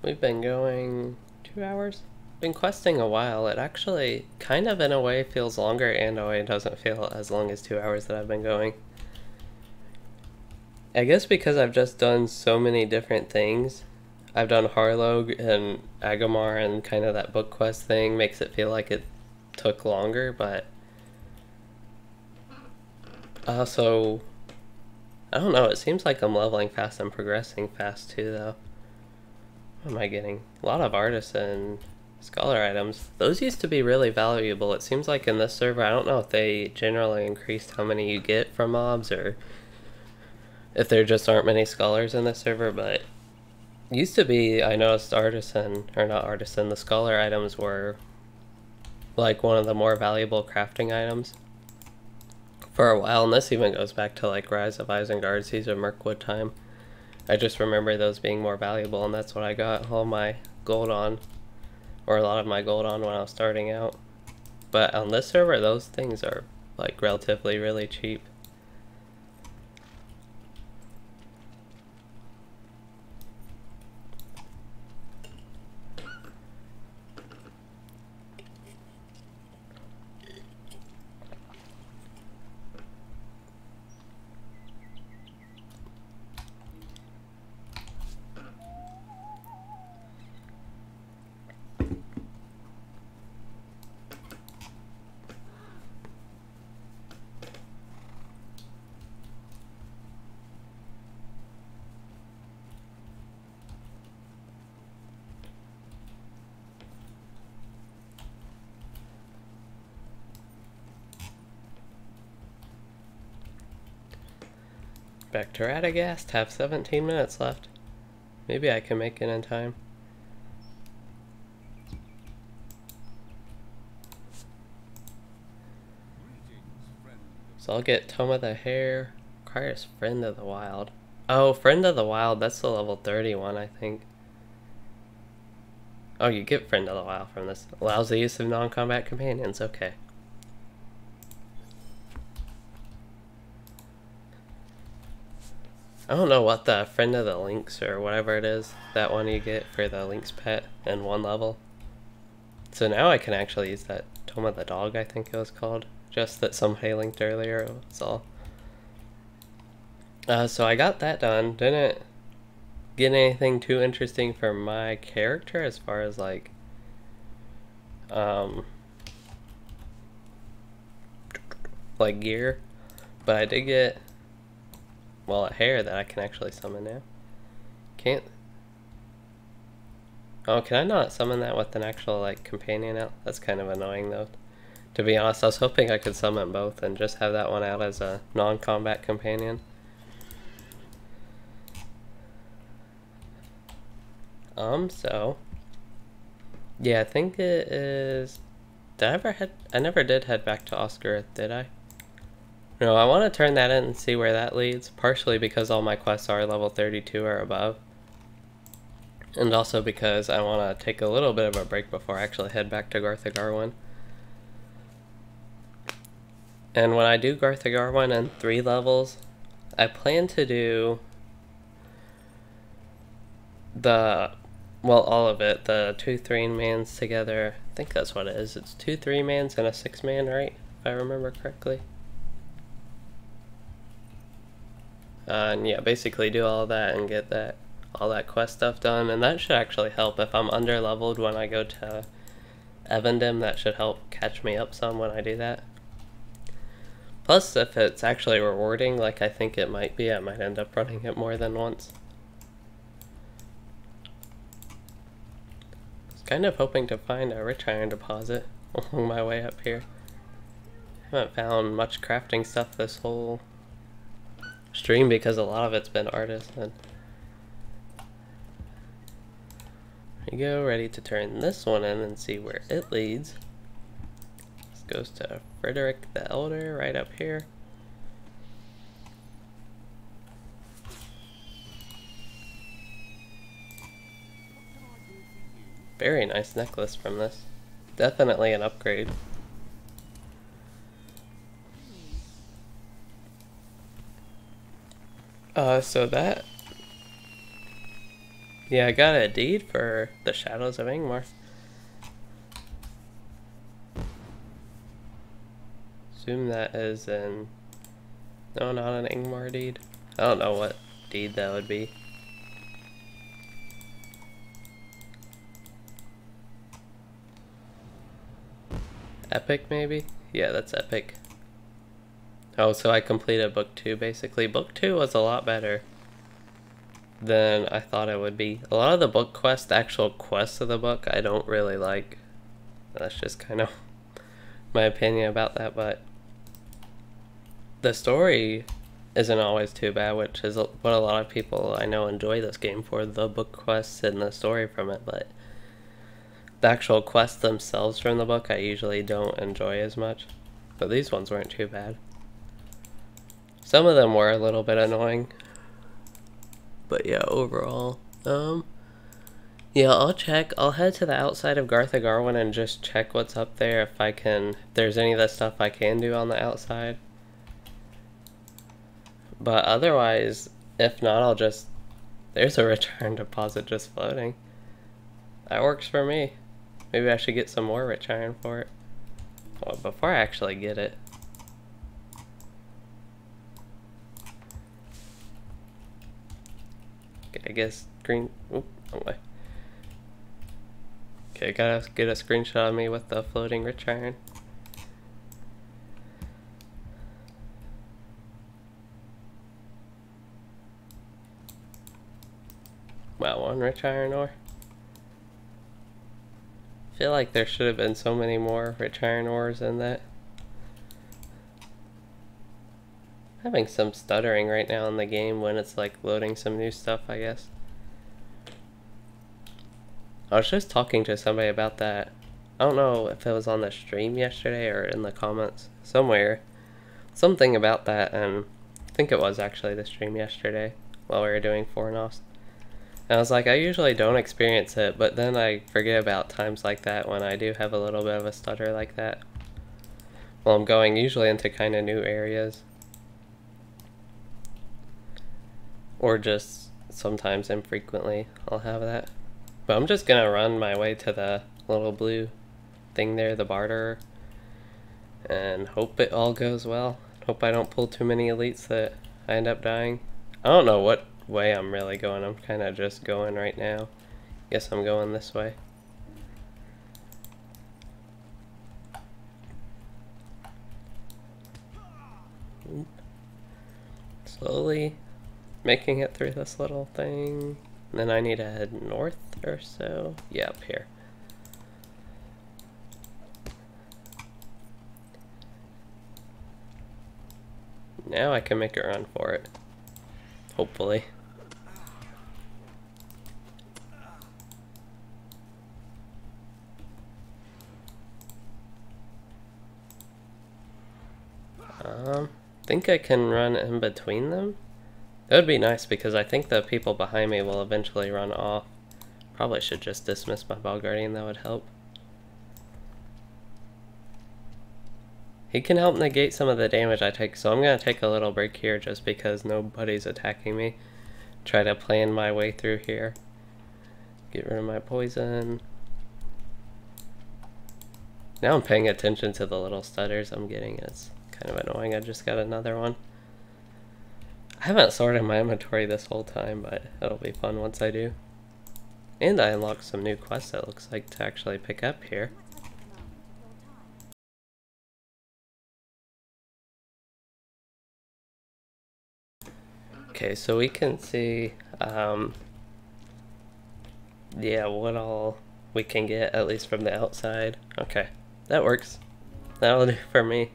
We've been going 2 hours? Been questing a while. It actually kind of in a way feels longer, and a way it doesn't feel as long as 2 hours that I've been going. I guess because I've just done so many different things. I've done Harloeg and Agamar, and kind of that book quest thing makes it feel like it took longer, but also, I don't know, it seems like I'm leveling fast and progressing fast too though. What am I getting? A lot of artisan scholar items. Those used to be really valuable. It seems like in this server, I don't know if they generally increased how many you get from mobs, or if there just aren't many scholars in this server, but used to be, I noticed artisan, or not artisan, the scholar items were like one of the more valuable crafting items for a while, and this even goes back to like Rise of Isengard, Siege of Mirkwood time. I just remember those being more valuable, and that's what I got all my gold on, or a lot of my gold on when I was starting out. But on this server, those things are like relatively really cheap. Back to Radagast, have 17 minutes left. Maybe I can make it in time. So I'll get Tome of the Hair. Requires Friend of the Wild. Oh, Friend of the Wild, that's the level 31, I think. Oh, you get Friend of the Wild from this. Allows the use of non-combat companions, okay. I don't know what the Friend of the Lynx or whatever it is, that one you get for the Lynx pet in one level. So now I can actually use that Tome of the Dog, I think it was called. Just that somebody linked earlier, that's all. So I got that done. Didn't get anything too interesting for my character as far as like gear, but I did get, well, a hair that I can actually summon now. Can't. Oh, can I not summon that with an actual like companion out? That's kind of annoying though. To be honest, I was hoping I could summon both and just have that one out as a non-combat companion. So yeah, I think it is. I never did head back to Oscar, did I? No, I want to turn that in and see where that leads, partially because all my quests are level 32 or above. And also because I want to take a little bit of a break before I actually head back to Garth Agarwen. And when I do Garth Agarwen in 3 levels, I plan to do all of it, the 2 3-mans together. I think that's what it is. It's 2 3-mans and a 6-man, right? If I remember correctly. And yeah, basically do all that and get all that quest stuff done, and that should actually help if I'm under leveled when I go to Evandem. That should help catch me up some when I do that. Plus, if it's actually rewarding, like I think it might be, I might end up running it more than once. I was kind of hoping to find a rich iron deposit along my way up here. I haven't found much crafting stuff this whole stream because a lot of it's been artisan. There you go, ready to turn this one in and see where it leads. This goes to Frederick the Elder right up here. Very nice necklace from this. Definitely an upgrade. So that... Yeah, I got a deed for the Shadows of Ingmar. Assume that is in... No, not an Ingmar deed. I don't know what deed that would be. Epic, maybe? Yeah, that's epic. Oh, so I completed book 2, basically. Book 2 was a lot better than I thought it would be. A lot of the book quests, the actual quests of the book, I don't really like. That's just kind of my opinion about that, but the story isn't always too bad, which is what a lot of people I know enjoy this game for, the book quests and the story from it, but the actual quests themselves from the book I usually don't enjoy as much. But these ones weren't too bad. Some of them were a little bit annoying. But yeah, overall, yeah, I'll check. I'll head to the outside of Garth Agarwen and just check what's up there if there's any of the stuff I can do on the outside. But otherwise, if not, there's a return deposit just floating. That works for me. Maybe I should get some more rich iron for it. Well, before I actually get it. Okay, I guess green. Oop, no way. Okay, gotta get a screenshot of me with the floating rich iron. Wow, 1 rich iron ore. I feel like there should have been so many more rich iron ores in that. I having some stuttering right now in the game when it's like loading some new stuff, I guess. I was just talking to somebody about that. I don't know if it was on the stream yesterday or in the comments somewhere. Something about that, and I think it was actually the stream yesterday while we were doing Fornos. And I was like, I usually don't experience it, but then I forget about times like that when I do have a little bit of a stutter like that. Well, I'm going usually into kind of new areas. Or just sometimes infrequently I'll have that. But I'm just gonna run my way to the little blue thing there, the barter, and hope it all goes well. Hope I don't pull too many elites that I end up dying. I don't know what way I'm really going. I'm kind of just going right now. Guess I'm going this way. Oop. Slowly making it through this little thing. And then I need to head north or so. Yeah, up here. Now I can make a run for it. Hopefully. Think I can run in between them? That would be nice because I think the people behind me will eventually run off. Probably should just dismiss my Bog Guardian, that would help. He can help negate some of the damage I take, so I'm going to take a little break here just because nobody's attacking me. Try to plan my way through here. Get rid of my poison. Now I'm paying attention to the little stutters I'm getting. It's kind of annoying. I just got another one. I haven't sorted my inventory this whole time, but it'll be fun once I do. And I unlocked some new quests that looks like to actually pick up here. Okay, so we can see, yeah, what all we can get, at least from the outside. Okay, that works. That'll do for me.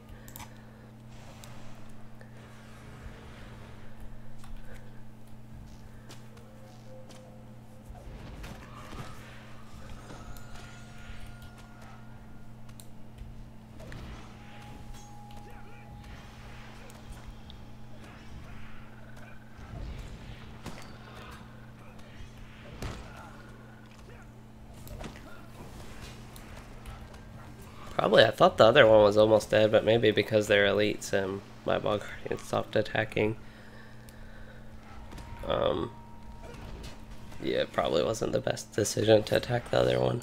Probably, I thought the other one was almost dead, but maybe because they're elites and my Bog Guardian stopped attacking. Yeah, it probably wasn't the best decision to attack the other one.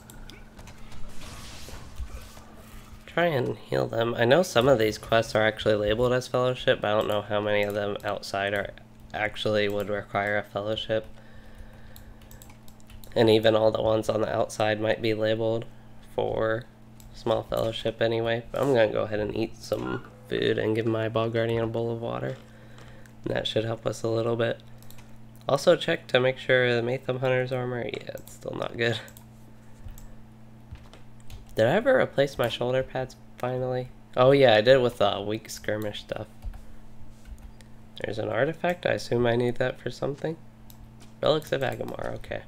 Try and heal them. I know some of these quests are actually labeled as fellowship, but I don't know how many of them outside are actually would require a fellowship. And even all the ones on the outside might be labeled for small fellowship anyway. But I'm gonna go ahead and eat some food and give my Bog Guardian a bowl of water. And that should help us a little bit. Also check to make sure the Matham Hunter's armor, yeah, it's still not good. Did I ever replace my shoulder pads finally? Oh yeah, I did with the weak skirmish stuff. There's an artifact, I assume I need that for something. Relics of Agamar, okay.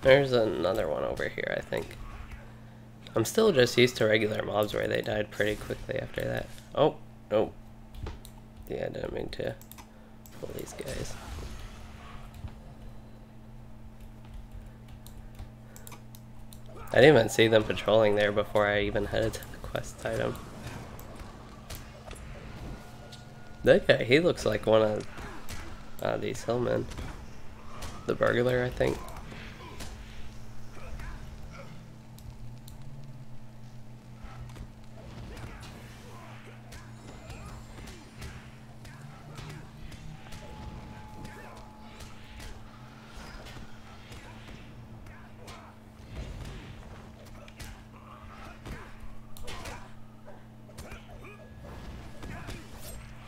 There's another one over here, I think. I'm still just used to regular mobs where they died pretty quickly after that. Oh, nope. Yeah, I didn't mean to pull these guys. I didn't even see them patrolling there before I even headed to the quest item. That guy, he looks like one of these hillmen. The burglar, I think.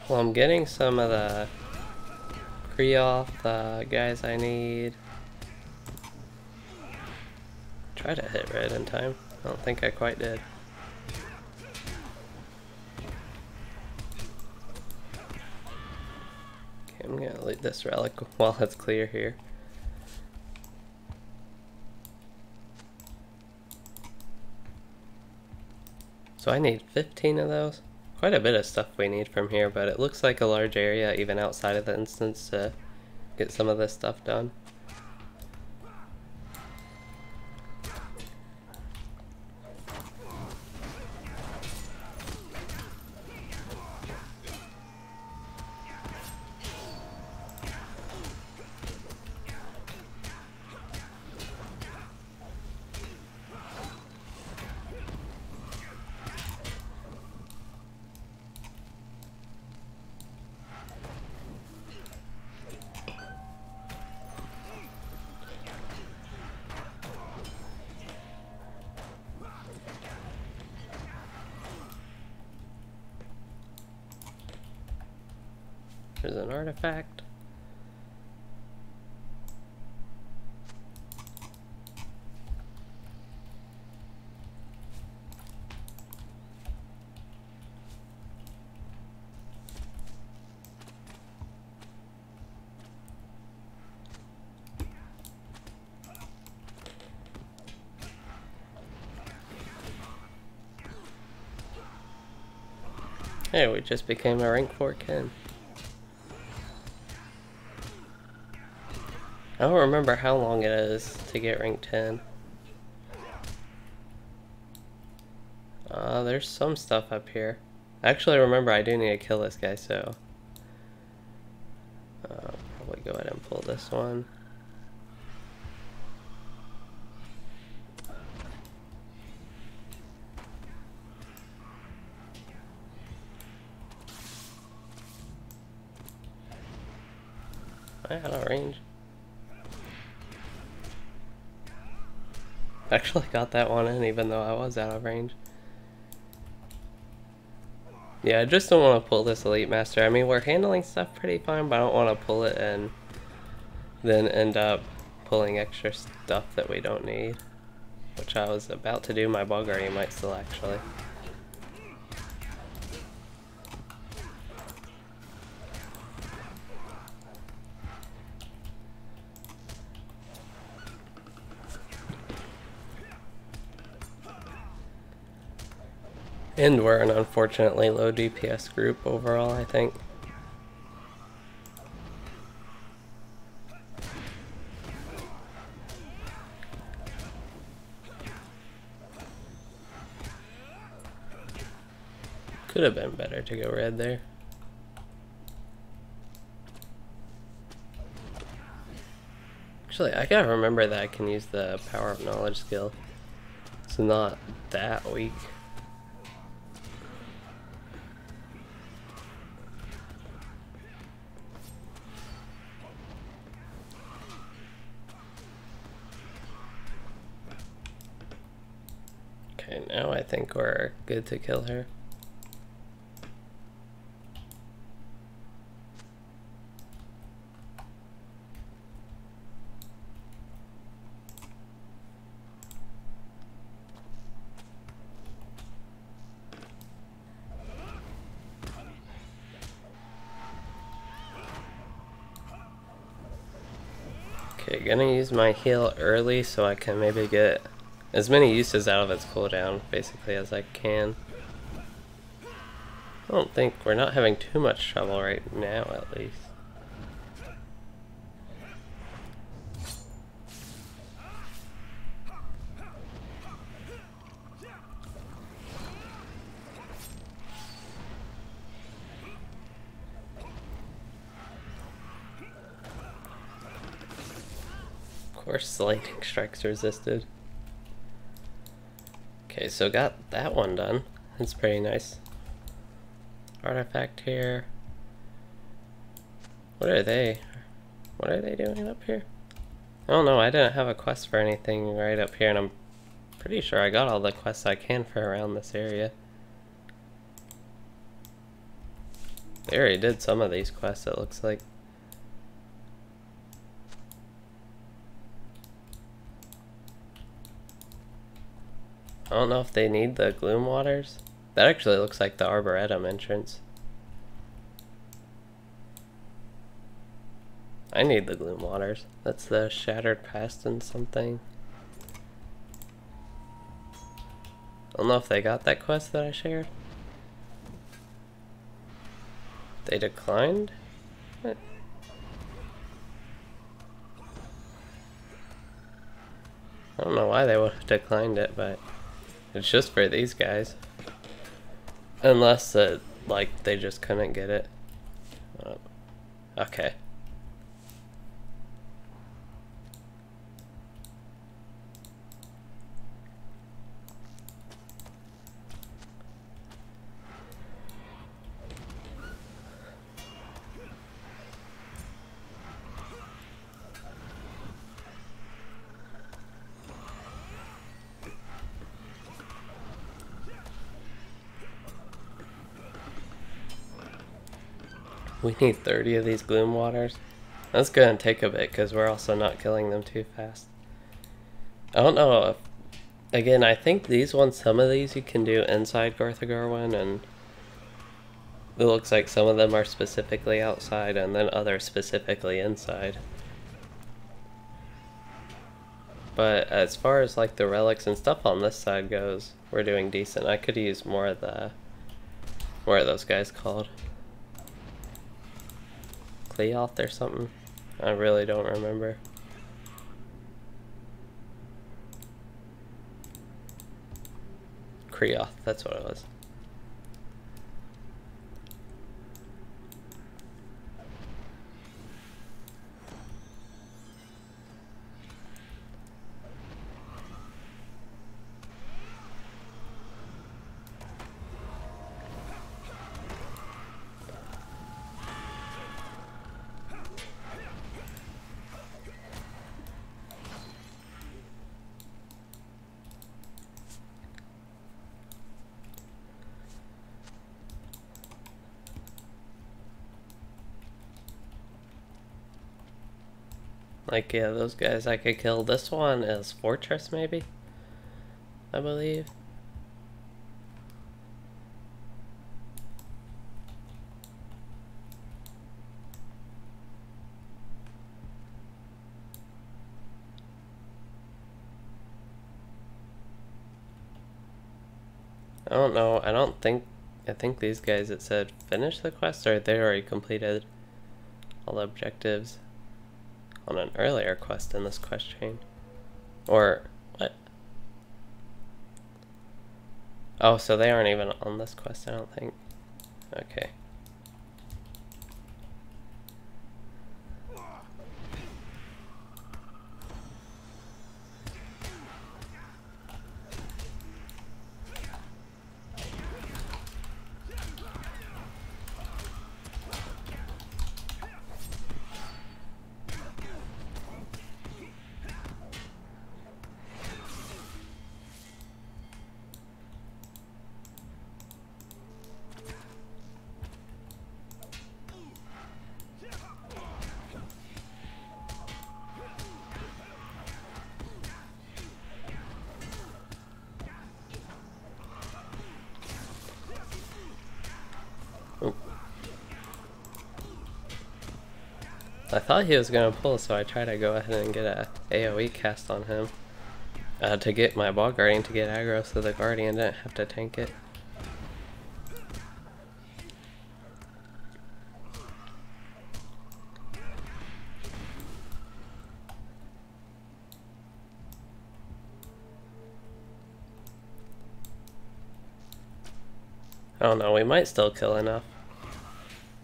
Well, I'm getting some of the pre-off the guys I need. Try to hit red in time. I don't think I quite did. Okay, I'm gonna loot this relic while it's clear here. So I need 15 of those. Quite a bit of stuff we need from here, but it looks like a large area even outside of the instance to get some of this stuff done. There's an artifact. Hey, we just became a rank 4 kin. I don't remember how long it is to get rank 10. There's some stuff up here. Actually, remember I do need to kill this guy, so probably go ahead and pull this one. I out of range. Actually got that one in even though I was out of range. Yeah, I just don't want to pull this Elite Master. I mean, we're handling stuff pretty fine, but I don't want to pull it and then end up pulling extra stuff that we don't need. Which I was about to do. My Bog already might still actually. And we're an unfortunately low DPS group overall, I think. Could have been better to go red there. Actually, I gotta remember that I can use the Power of Knowledge skill. It's not that weak. Okay, now I think we're good to kill her. Okay, gonna use my heal early so I can maybe get as many uses out of its cooldown, basically, as I can. I don't think we're not having too much trouble right now, at least. Of course, the lightning strikes resisted. Okay, so got that one done. That's pretty nice. Artifact here. What are they? What are they doing up here? I don't know, I didn't have a quest for anything right up here, and I'm pretty sure I got all the quests I can for around this area. They already did some of these quests, it looks like. don't know if they need the gloom waters. That actually looks like the Arboretum entrance. I need the gloom waters. That's the Shattered Past and something. I don't know if they got that quest that I shared. They declined? What? I don't know why they would have declined it, but it's just for these guys. Unless, like, they just couldn't get it. Okay. We need 30 of these gloom waters. That's gonna take a bit because we're also not killing them too fast. I don't know if, again, I think these ones, some of these you can do inside Garth Agarwen, and it looks like some of them are specifically outside and then others specifically inside. But as far as like the relics and stuff on this side goes, we're doing decent. I could use more of the, what are those guys called? Cleoth or something? I really don't remember. Creoth, that's what it was. Like, yeah, those guys I could kill. This one is Fortress, maybe? I believe. I don't know. I think these guys, it said finish the quest, or they already completed all the objectives on an earlier quest in this quest chain. Or, what? Oh, so they aren't even on this quest, I don't think. Okay. I thought he was gonna pull, so I tried to go ahead and get a AoE cast on him to get my Bog Guardian to get aggro, so the Guardian didn't have to tank it. I don't know, we might still kill enough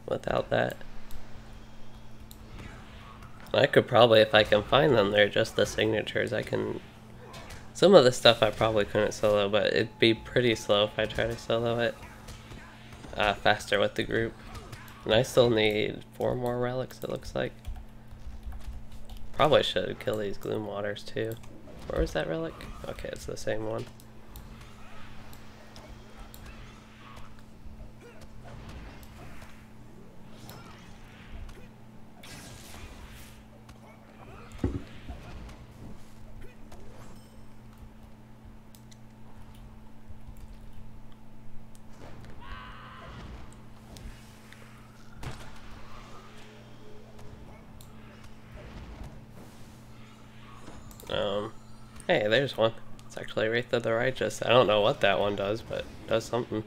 without that. I could probably, if I can find them, they're just the signatures. I can... Some of the stuff I probably couldn't solo, but it'd be pretty slow if I try to solo it faster with the group. And I still need 4 more relics, it looks like. Probably should kill these gloom waters too. Where was that relic? Okay, it's the same one. Hey, there's one. It's actually Wreath of the Righteous. I don't know what that one does, but it does something.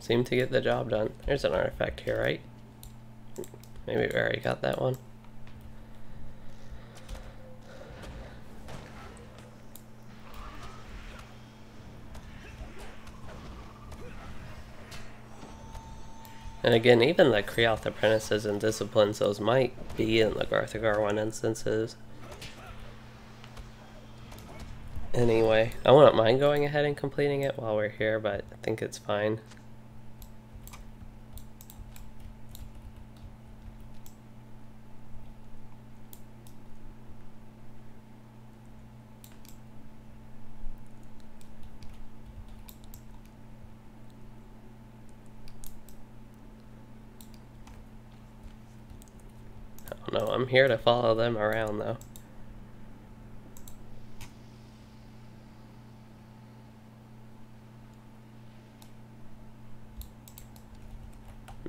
Seemed to get the job done. There's an artifact here, right? Maybe we already got that one. And again, even the Creoth Apprentices and Disciplines, those might be in the Garth Agarwen instances. Anyway, I wouldn't mind going ahead and completing it while we're here, but I think it's fine. I don't know, I'm here to follow them around though.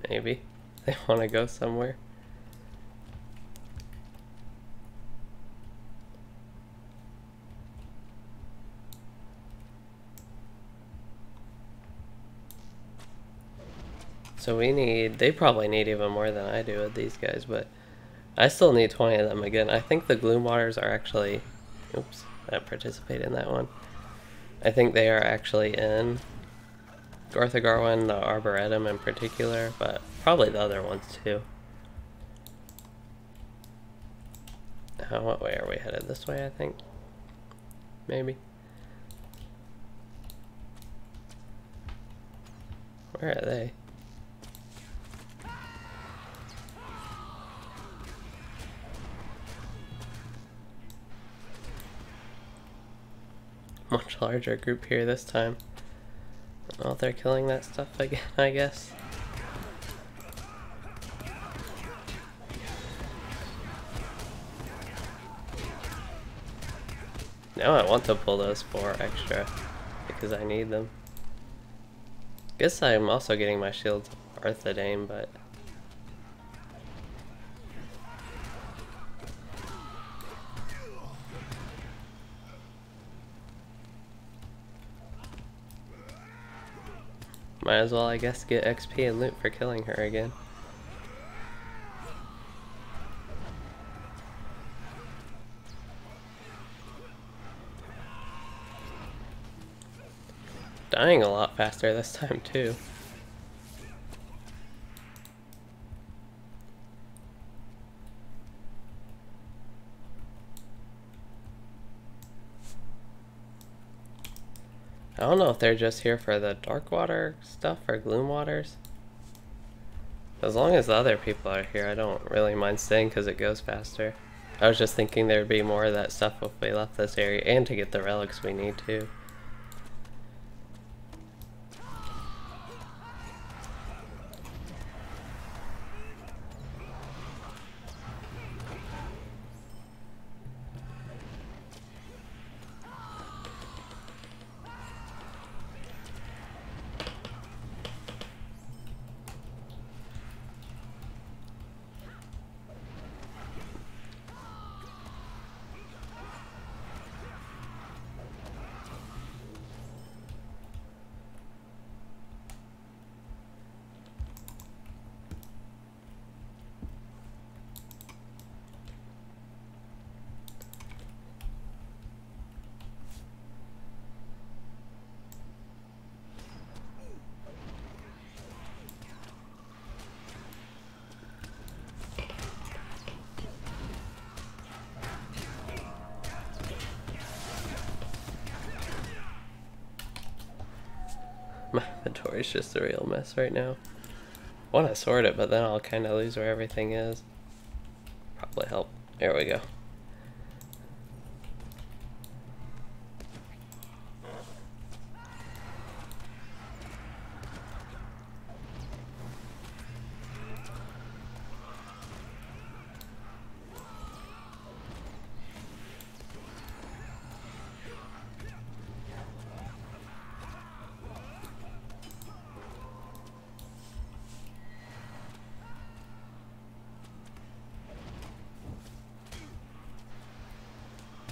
Maybe they want to go somewhere. So they probably need even more than I do with these guys, but I still need 20 of them again. I think the Gloom Waters are actually, oops, I participated in that one. I think they are actually in Garth Agarwen, the Arboretum in particular, but probably the other ones too. What way are we headed? This way, I think? Maybe. Where are they? Much larger group here this time. Oh, they're killing that stuff again, I guess. Now I want to pull those 4 extra because I need them. Guess I'm also getting my shields Arthidame, but might as well, I guess, get XP and loot for killing her again. Dying a lot faster this time, too. I don't know if they're just here for the dark water stuff or gloom waters. As long as the other people are here, I don't really mind staying because it goes faster. I was just thinking there'd be more of that stuff if we left this area, and to get the relics we need too. My inventory's just a real mess right now. I want to sort it, but then I'll kind of lose where everything is. Probably help. There we go.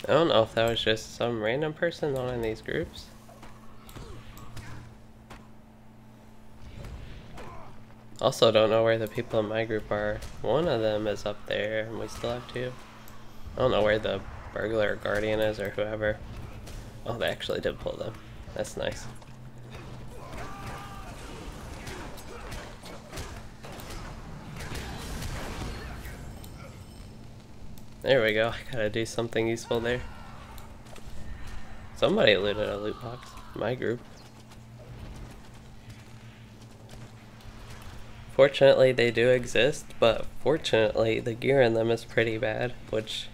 I don't know if that was just some random person not in these groups. Also don't know where the people in my group are. One of them is up there and we still have two. I don't know where the burglar or guardian is or whoever. Oh, they actually did pull them. That's nice. There we go. I gotta do something useful there. Somebody looted a loot box. My group. Fortunately, they do exist, but fortunately, the gear in them is pretty bad, which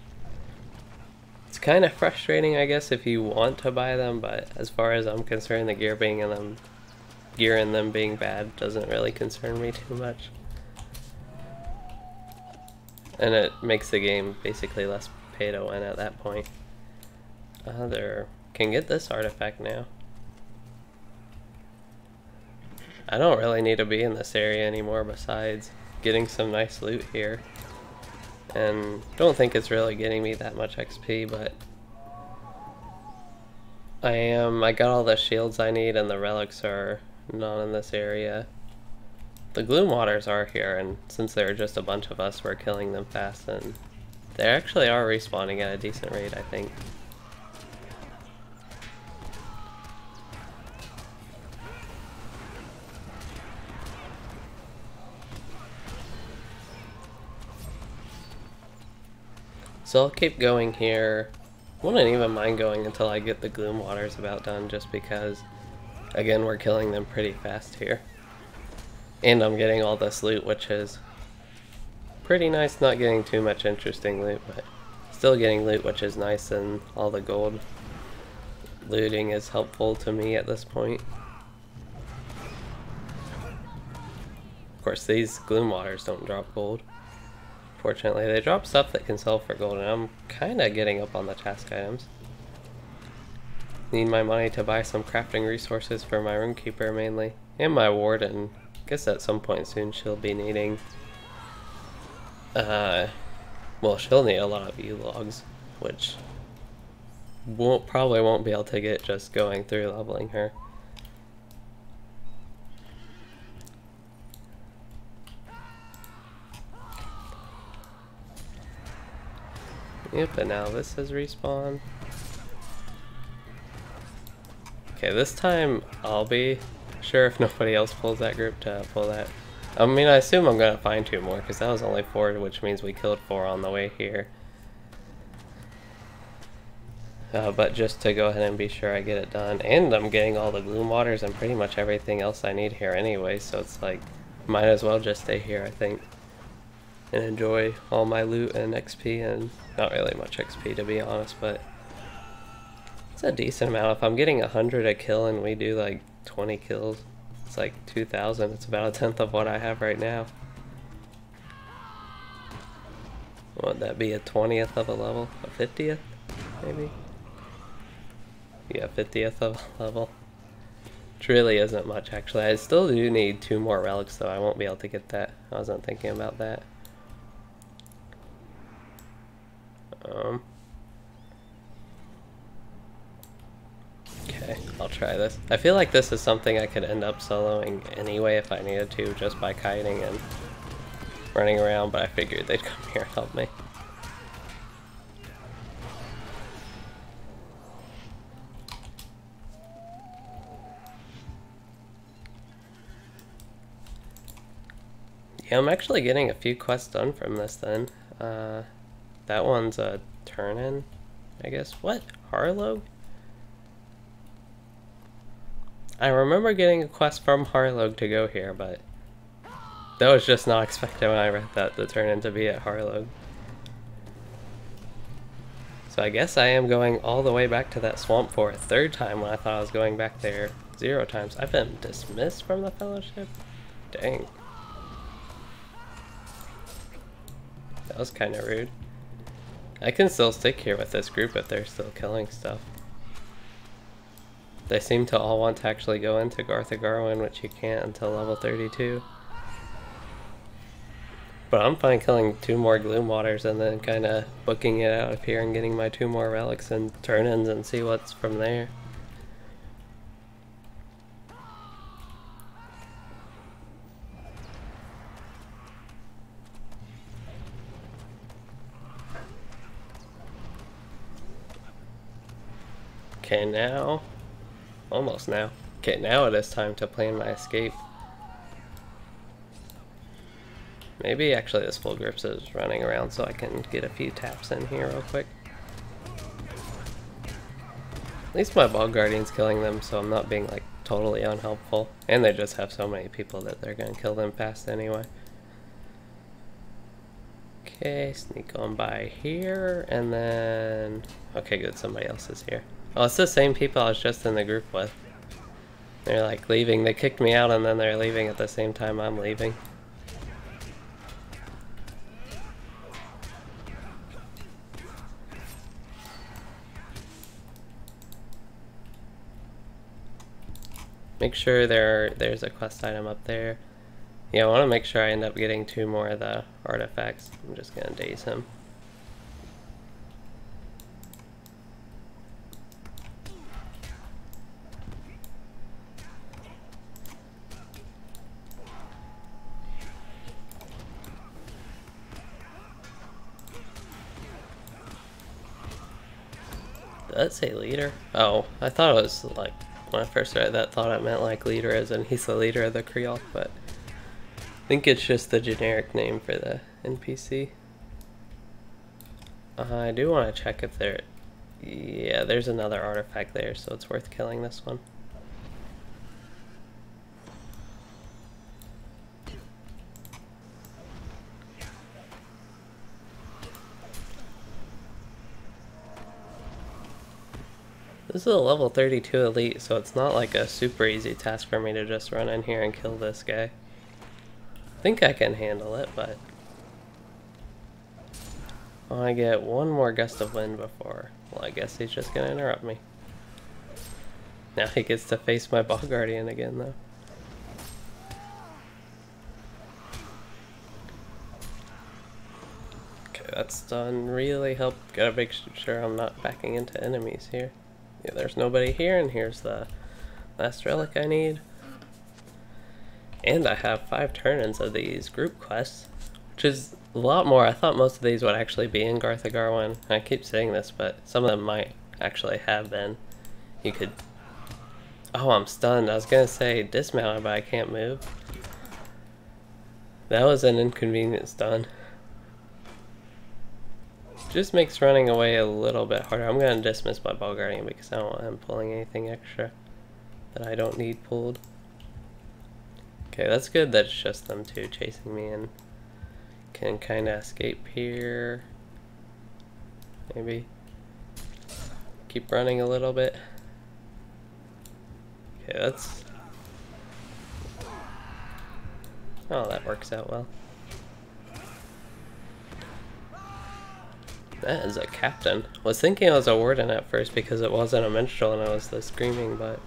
it's kind of frustrating, I guess, if you want to buy them. But as far as I'm concerned, the gear in them being bad doesn't really concern me too much, and it makes the game basically less pay to win at that point. There can get this artifact now. I don't really need to be in this area anymore besides getting some nice loot here. And don't think it's really getting me that much XP, but I got all the shields I need and the relics are not in this area. The gloom waters are here, and since there are just a bunch of us, we're killing them fast, and they actually are respawning at a decent rate, I think. So I'll keep going here. I wouldn't even mind going until I get the gloom waters about done, just because, again, we're killing them pretty fast here. And I'm getting all this loot, which is pretty nice. Not getting too much interesting loot, but still getting loot, which is nice, and all the gold looting is helpful to me at this point. Of course, these gloom waters don't drop gold. Fortunately, they drop stuff that can sell for gold, and I'm kind of getting up on the task items. Need my money to buy some crafting resources for my roomkeeper mainly, and my warden. I guess at some point soon she'll be needing, well, she'll need a lot of E-logs, which probably won't be able to get just going through leveling her. Yep, and now this has respawned. Okay, this time I'll be sure if nobody else pulls that group to pull that. I mean, I assume I'm gonna find 2 more because that was only 4, which means we killed 4 on the way here. But just to go ahead and be sure I get it done, and I'm getting all the gloom waters and pretty much everything else I need here anyway, so it's like, might as well just stay here, I think, and enjoy all my loot and XP, and not really much XP to be honest, but it's a decent amount. If I'm getting 100 a kill and we do like 20 kills, it's like 2,000. It's about 1/10 of what I have right now. Would that be a 20th of a level? A 50th, maybe? Yeah, 50th of a level. Which really isn't much actually. I still do need 2 more relics though. I won't be able to get that. I wasn't thinking about that. Okay, I'll try this. I feel like this is something I could end up soloing anyway if I needed to, just by kiting and running around, but I figured they'd come here and help me. Yeah, I'm actually getting a few quests done from this then. That one's a turn-in, I guess. What? Harloeg? I remember getting a quest from Harloeg to go here, but that was just not expected when I read that, the turn-in to be at Harloeg. So I guess I am going all the way back to that swamp for a 3rd time when I thought I was going back there 0 times. I've been dismissed from the fellowship? Dang. That was kind of rude. I can still stick here with this group if they're still killing stuff. They seem to all want to actually go into Garth Agarwen, which you can't until level 32. But I'm fine killing 2 more Gloom Waters and then kind of booking it out of here and getting my 2 more relics and turn-ins and see what's from there. Okay, now, almost now. Okay, now it is time to plan my escape. Maybe actually this full grips is running around so I can get a few taps in here real quick. At least my Bog Guardian's killing them, so I'm not being like totally unhelpful. And they just have so many people that they're gonna kill them fast anyway. Okay, sneak on by here, and then... Okay, good, somebody else is here. Oh, it's the same people I was just in the group with. They're like leaving, they kicked me out and then they're leaving at the same time I'm leaving. Make sure there's a quest item up there. Yeah, I want to make sure I end up getting 2 more of the artifacts. I'm just gonna daze him. Did that say leader? Oh, I thought it was like, when I first read that, thought it meant like leader as in he's the leader of the Creole, but I think it's just the generic name for the NPC. I do want to check if there... Yeah, there's another artifact there, so it's worth killing this one. This is a level 32 elite, so it's not like a super easy task for me to just run in here and kill this guy. I think I can handle it, but I want to get 1 more gust of wind before... Well, I guess he's just going to interrupt me. Now he gets to face my Bog Guardian again, though. Okay, that's done. Really help. Gotta make sure I'm not backing into enemies here. Yeah, there's nobody here, and here's the last relic I need. And I have 5 turn-ins of these group quests, which is a lot more. I thought most of these would actually be in Garth Agarwen. I keep saying this, but some of them might actually have been. You could... Oh, I'm stunned. I was gonna say dismounted, but I can't move. That was an inconvenient stun. Just makes running away a little bit harder. I'm gonna dismiss my Bog Guardian because I don't want him pulling anything extra that I don't need pulled. Okay, that's good that it's just them 2 chasing me and can kind of escape here. Maybe keep running a little bit. Okay, that's... Oh, that works out well. That is a captain. I was thinking it was a warden at first because it wasn't a minstrel and it was the screaming, but...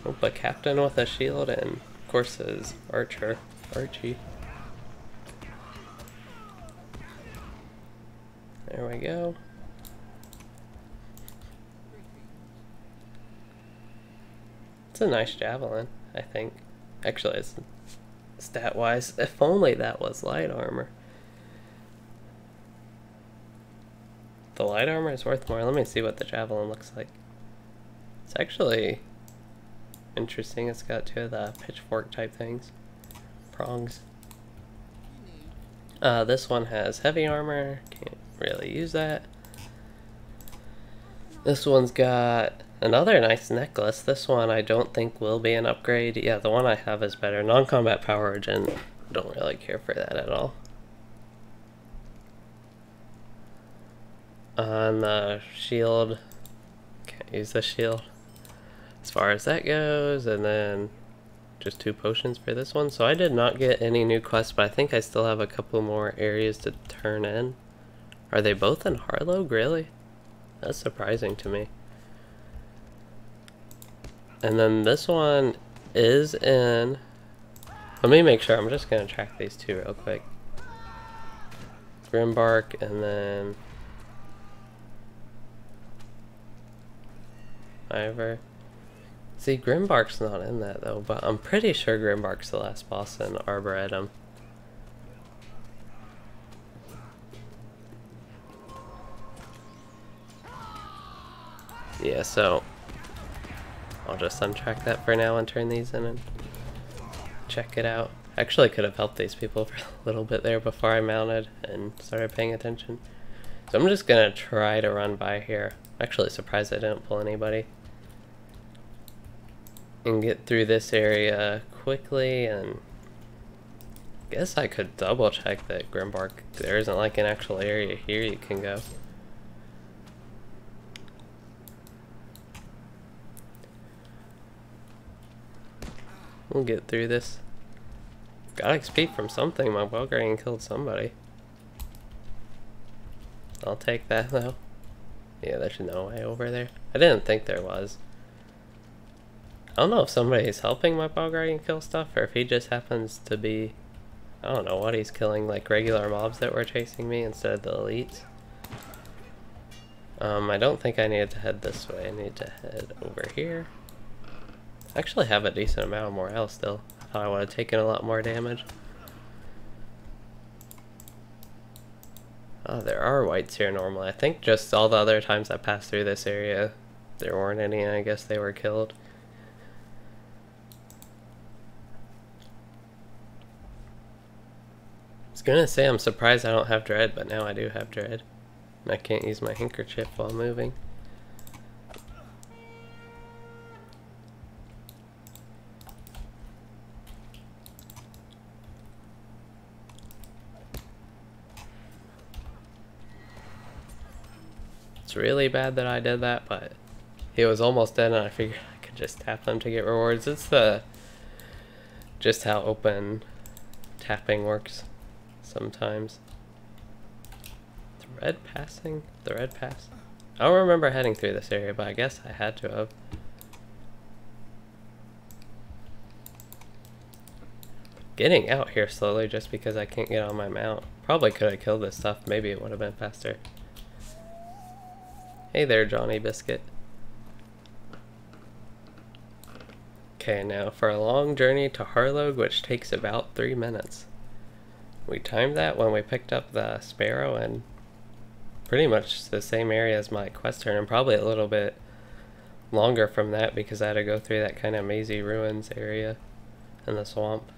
Oh, a captain with a shield and, of course, his archer, Archie. There we go. It's a nice javelin, I think. Actually, it's stat-wise. If only that was light armor. The light armor is worth more. Let me see what the javelin looks like. It's actually interesting. It's got 2 of the pitchfork type things. Prongs. This one has heavy armor. Can't really use that. This one's got another nice necklace. This one I don't think will be an upgrade. Yeah, the one I have is better. Non-combat power regen. Don't really care for that at all. On the shield, can't use the shield as far as that goes, and then just 2 potions for this one. So I did not get any new quests, but I think I still have a couple more areas to turn in. Are they both in Harloeg, really? That's surprising to me. And then this one is in... Let me make sure, I'm just going to track these 2 real quick. Grimbark, and then Ivor. See, Grimbark's not in that though, but I'm pretty sure Grimbark's the last boss in Arboretum. Yeah, so I'll just untrack that for now and turn these in and check it out. Actually could have helped these people for a little bit there before I mounted and started paying attention. So I'm just gonna try to run by here. Actually surprised I didn't pull anybody. And get through this area quickly, and guess I could double check that Grimbark, there isn't like an actual area here you can go. We'll get through this. Got XP from something. My Bog Guardian killed somebody. I'll take that though. Yeah, there's no way over there. I didn't think there was. I don't know if somebody's helping my Bog Guardian kill stuff, or if he just happens to be, I don't know what he's killing, like regular mobs that were chasing me instead of the elites. I don't think I needed to head this way. I need to head over here. I actually have a decent amount of morale still. I thought I would have taken a lot more damage. Oh, there are whites here normally. I think just all the other times I passed through this area, there weren't any, and I guess they were killed. I was gonna say I'm surprised I don't have dread, but now I do have dread. And I can't use my handkerchief while moving. It's really bad that I did that, but he was almost dead and I figured I could just tap him to get rewards. It's just how open tapping works sometimes. The red passing? The red pass? I don't remember heading through this area, but I guess I had to have. Getting out here slowly just because I can't get on my mount. Probably could have killed this stuff. Maybe it would have been faster. Hey there, Johnny Biscuit. Okay, now for a long journey to Harloeg, which takes about 3 minutes. We timed that when we picked up the Sparrow, and pretty much the same area as my quest turn, and probably a little bit longer from that because I had to go through that kind of mazy ruins area in the swamp.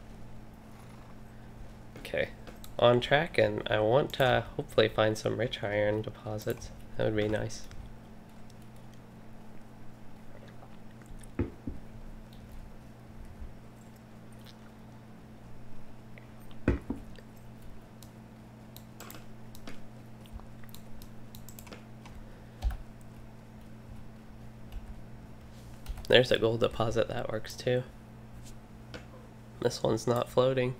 Okay, on track, and I want to hopefully find some rich iron deposits. That would be nice. There's a gold deposit, that works too. This one's not floating.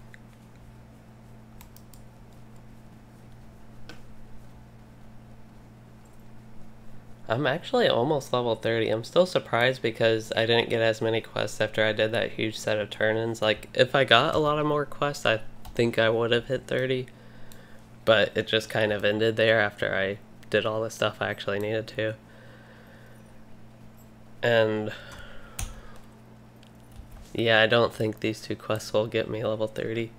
I'm actually almost level 30. I'm still surprised because I didn't get as many quests after I did that huge set of turn-ins. Like, if I got a lot of more quests, I think I would have hit 30. But it just kind of ended there after I did all the stuff I actually needed to. And yeah, I don't think these two quests will get me level 30.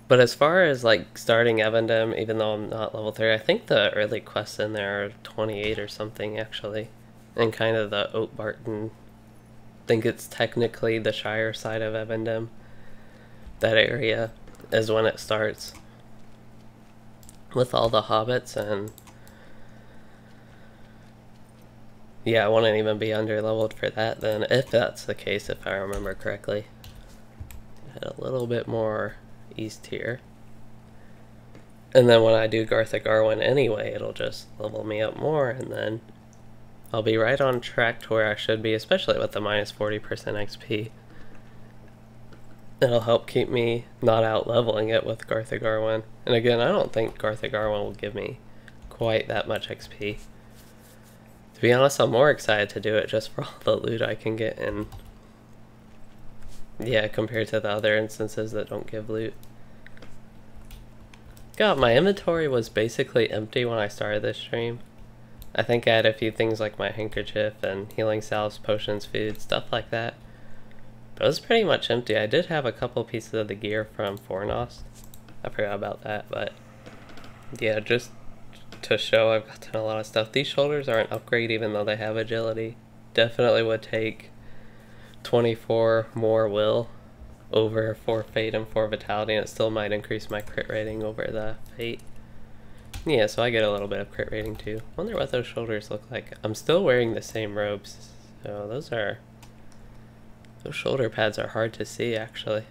But as far as like starting Evendom, even though I'm not level 30, I think the early quests in there are 28 or something actually. And kind of the Oatbarton, I think it's technically the Shire side of Evendom. That area is when it starts. With all the hobbits, and yeah, I wouldn't even be under leveled for that then, if that's the case, if I remember correctly. Head a little bit more east here. And then when I do Garth Agarwen anyway, it'll just level me up more, and then I'll be right on track to where I should be, especially with the minus 40% XP. It'll help keep me not out leveling it with Garth Agarwen. And again, I don't think Garth Agarwen will give me quite that much XP. To be honest, I'm more excited to do it just for all the loot I can get in. Yeah, compared to the other instances that don't give loot. God, my inventory was basically empty when I started this stream. I think I had a few things like my handkerchief and healing salves, potions, food, stuff like that. But it was pretty much empty. I did have a couple pieces of the gear from Fornost. I forgot about that, but yeah, just to show I've gotten a lot of stuff. These shoulders are an upgrade even though they have agility. Definitely would take 24 more will over 4 fate and 4 vitality, and it still might increase my crit rating over the fate. Yeah, so I get a little bit of crit rating too. Wonder what those shoulders look like. I'm still wearing the same robes, so those shoulder pads are hard to see actually.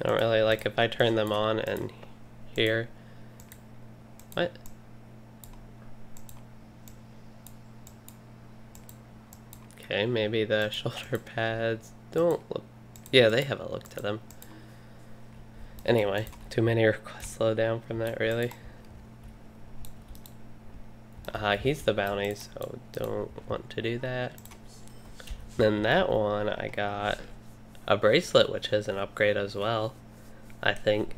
I don't really like if I turn them on and here. What? Okay, maybe the shoulder pads don't look. Yeah, they have a look to them. Anyway, too many requests slow down from that really. He's the bounty, so don't want to do that. Then that one, I got a bracelet, which is an upgrade as well, I think.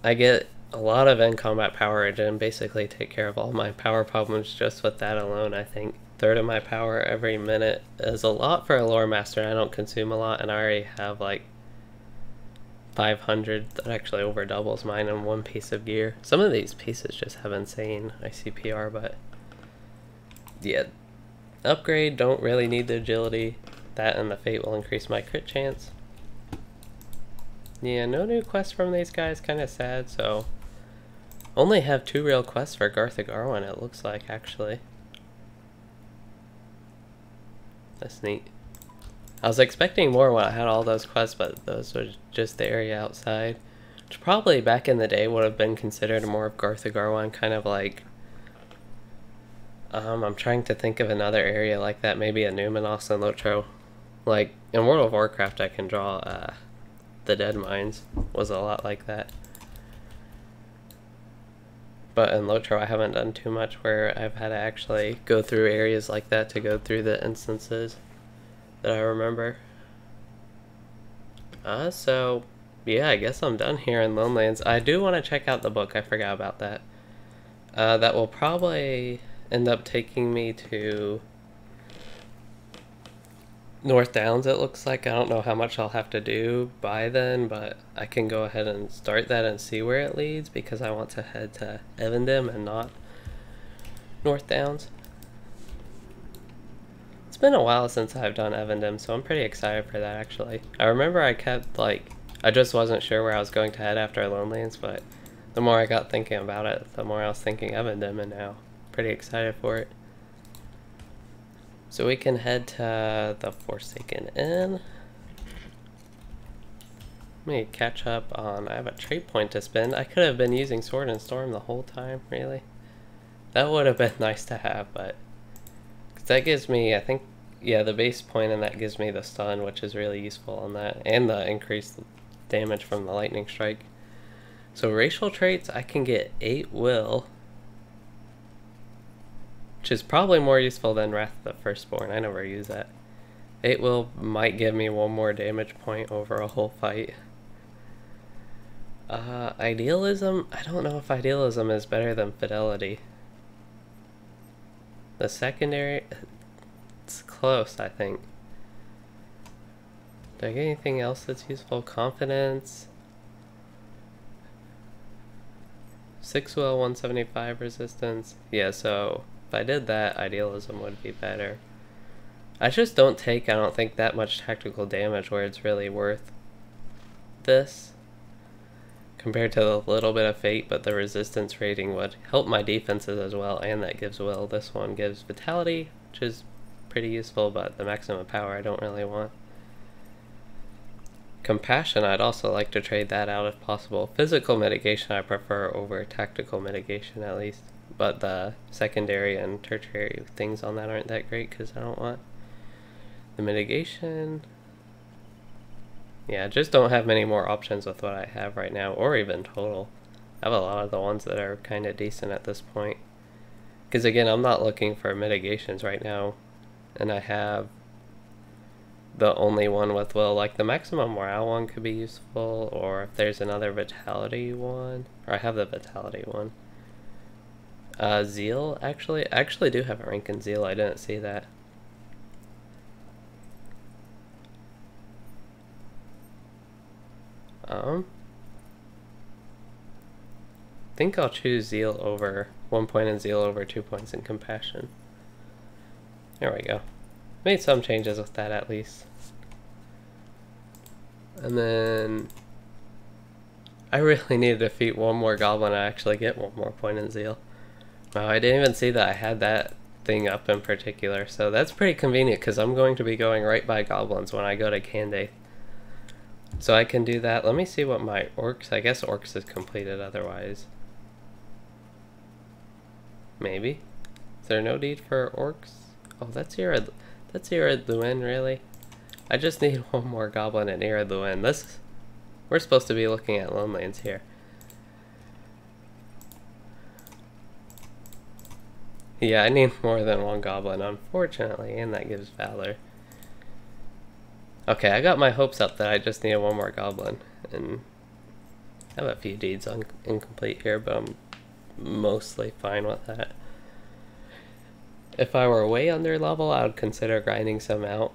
I get a lot of in-combat power and basically take care of all my power problems just with that alone, I think. Third of my power every minute is a lot for a lore master. I don't consume a lot, and I already have like 500. That actually over doubles mine in one piece of gear. Some of these pieces just have insane ICPR, but yeah, upgrade, don't really need the agility. That and the fate will increase my crit chance. Yeah, no new quests from these guys, kind of sad. So only have 2 real quests for Garth Agarwen, it looks like, actually. That's neat. I was expecting more when I had all those quests, but those were just the area outside, which probably back in the day would have been considered more of Garth Agarwen, kind of like, I'm trying to think of another area like that, maybe a Numenos and LOTRO. Like, in World of Warcraft I can draw, the Dead Mines was a lot like that. But in LOTRO I haven't done too much where I've had to actually go through areas like that to go through the instances that I remember. So yeah, I guess I'm done here in Lonelands. I do want to check out the book, I forgot about that. That will probably end up taking me to North Downs, it looks like. I don't know how much I'll have to do by then, but I can go ahead and start that and see where it leads, because I want to head to Evendom and not North Downs. It's been a while since I've done Evendom, so I'm pretty excited for that actually. I remember I kept like, I just wasn't sure where I was going to head after Lonelands, but the more I got thinking about it, the more I was thinking Evendom, and now pretty excited for it. So we can head to the Forsaken Inn. Let me catch up on, I have a trait point to spend. I could have been using Sword and Storm the whole time, really. That would have been nice to have, but that gives me, I think, yeah, the base point, and that gives me the stun, which is really useful on that, and the increased damage from the lightning strike. So racial traits, I can get 8 will, which is probably more useful than Wrath of the Firstborn. I never use that. 8 will might give me 1 more damage point over a whole fight. Idealism, I don't know if Idealism is better than Fidelity. The secondary, it's close, I think. Do I get anything else that's useful? Confidence. 6 will, 175 resistance. Yeah, so if I did that, Idealism would be better. I just don't take, I don't think, that much tactical damage where it's really worth this. Compared to the little bit of fate, but the resistance rating would help my defenses as well, and that gives will. This one gives vitality, which is pretty useful, but the maximum power I don't really want. Compassion, I'd also like to trade that out if possible. Physical mitigation I prefer over tactical mitigation, at least. But the secondary and tertiary things on that aren't that great because I don't want the mitigation. Yeah, I just don't have many more options with what I have right now, or even total. I have a lot of the ones that are kind of decent at this point. Because again, I'm not looking for mitigations right now. And I have the only one with will. Like the maximum morale one could be useful, or if there's another vitality one, or I have the vitality one. Zeal, I actually do have a rank in Zeal. I didn't see that. I think I'll choose Zeal over 1 point in Zeal over 2 points in Compassion. There we go. Made some changes with that at least. And then I really need to defeat one more goblin to actually get 1 more point in Zeal. Wow, I didn't even see that I had that thing up in particular, so that's pretty convenient because I'm going to be going right by goblins when I go to Candate. So I can do that. Let me see what my orcs, I guess orcs is completed otherwise. Maybe? Is there no need for orcs? Oh, that's Irid Luin, really? I just need 1 more goblin in Irid Luin. We're supposed to be looking at Lonelands here. Yeah, I need more than 1 goblin, unfortunately, and that gives Valor. Okay, I got my hopes up that I just need 1 more goblin, and I have a few deeds on incomplete here, but I'm mostly fine with that. If I were way under level, I would consider grinding some out,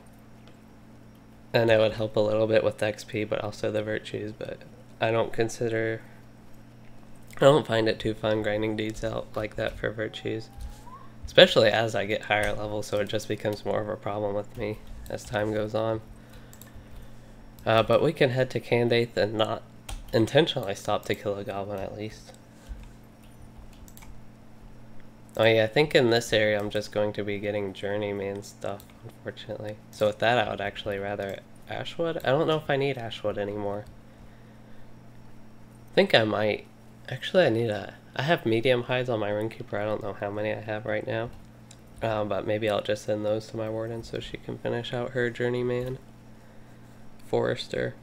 and it would help a little bit with the XP, but also the virtues, but I don't find it too fun grinding deeds out like that for virtues. Especially as I get higher level, so it just becomes more of a problem with me as time goes on. But we can head to Candate and not intentionally stop to kill a goblin at least. Oh yeah, I think in this area I'm just going to be getting journeyman stuff, unfortunately. So with that I would actually rather Ashwood. I don't know if I need Ashwood anymore. I think I might. Actually I have medium hides on my Runekeeper. I don't know how many I have right now. But maybe I'll just send those to my warden so she can finish out her journeyman. Forester.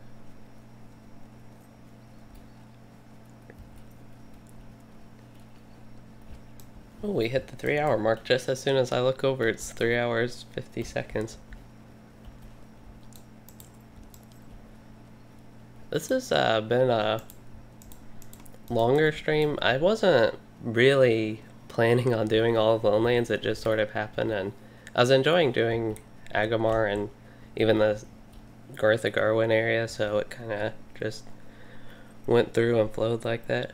Oh, we hit the 3-hour mark just as soon as I look over. It's 3 hours, 50 seconds. This has been a longer stream. I wasn't really planning on doing all of Lonelands. It just sort of happened, and I was enjoying doing Agamar and even the Garth Agarwen area, so it kind of just went through and flowed like that.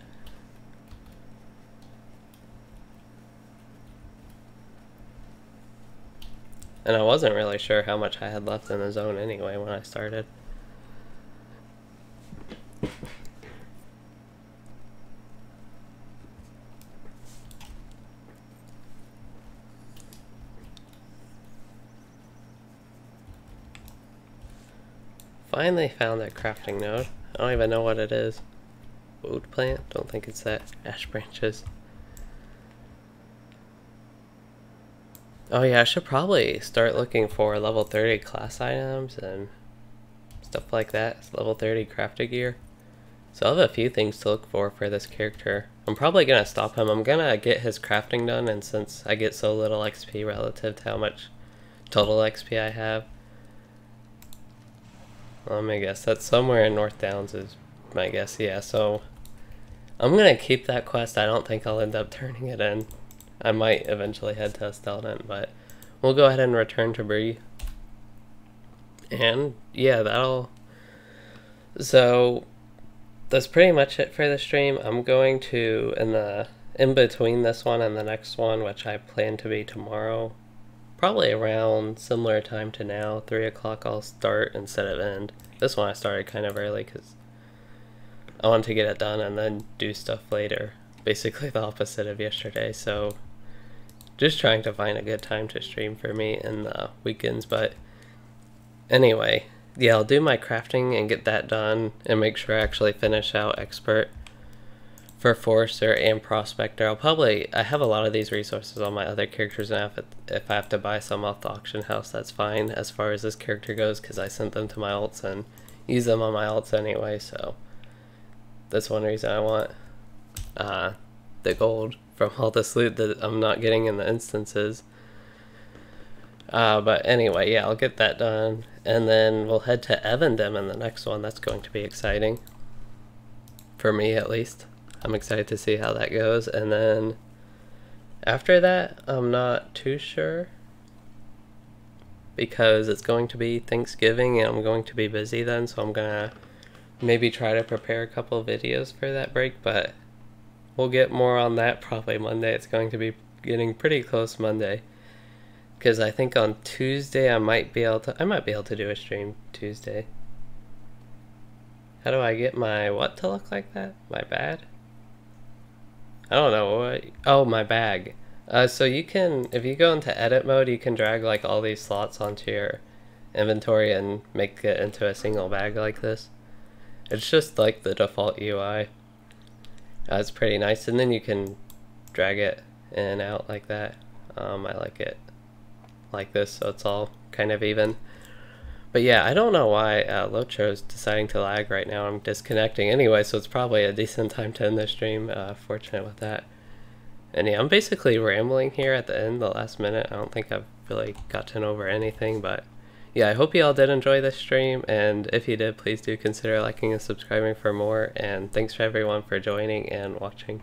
And I wasn't really sure how much I had left in the zone anyway when I started. Finally found that crafting node. I don't even know what it is. Wood plant? Don't think it's that. Ash branches. Oh yeah, I should probably start looking for level 30 class items and stuff like that. It's level 30 crafted gear. So I have a few things to look for this character. I'm probably going to stop him. I'm going to get his crafting done, and since I get so little XP relative to how much total XP I have, let me guess, that's somewhere in North Downs is my guess. Yeah, so I'm going to keep that quest. I don't think I'll end up turning it in. I might eventually head to Estelden, but we'll go ahead and return to Bree. And yeah, so that's pretty much it for the stream. I'm going to, in between this one and the next one, which I plan to be tomorrow, probably around similar time to now, 3 o'clock, I'll start instead of end. This one I started kind of early because I wanted to get it done and then do stuff later. Basically the opposite of yesterday, so just trying to find a good time to stream for me in the weekends. But anyway, yeah, I'll do my crafting and get that done and make sure I actually finish out Expert for Forester and Prospector. I have a lot of these resources on my other characters now. If I have to buy some off the auction house, that's fine as far as this character goes, because I sent them to my alts and use them on my alts anyway, so that's one reason I want the gold from all this loot that I'm not getting in the instances. But anyway, yeah, I'll get that done, And then we'll head to Evandem in the next one. That's going to be exciting. For me, at least. I'm excited to see how that goes. And then after that, I'm not too sure. Because it's going to be Thanksgiving and I'm going to be busy then. So I'm going to maybe try to prepare a couple of videos for that break. But we'll get more on that probably Monday. It's going to be getting pretty close Monday. Because I think on Tuesday I might be able to do a stream Tuesday. How do I get my what to look like that? My bad? I don't know what. Oh, my bag. So you can, if you go into edit mode, you can drag like all these slots onto your inventory and make it into a single bag like this. It's just like the default UI. It's pretty nice, and then you can drag it in and out like that. I like it like this, so it's all kind of even. But yeah, I don't know why LOTRO is deciding to lag right now. I'm disconnecting anyway, so it's probably a decent time to end the stream. Fortunate with that. And yeah, I'm basically rambling here at the end, the last minute. I don't think I've really gotten over anything, but yeah, I hope you all did enjoy this stream, and if you did, please do consider liking and subscribing for more, and thanks for everyone for joining and watching.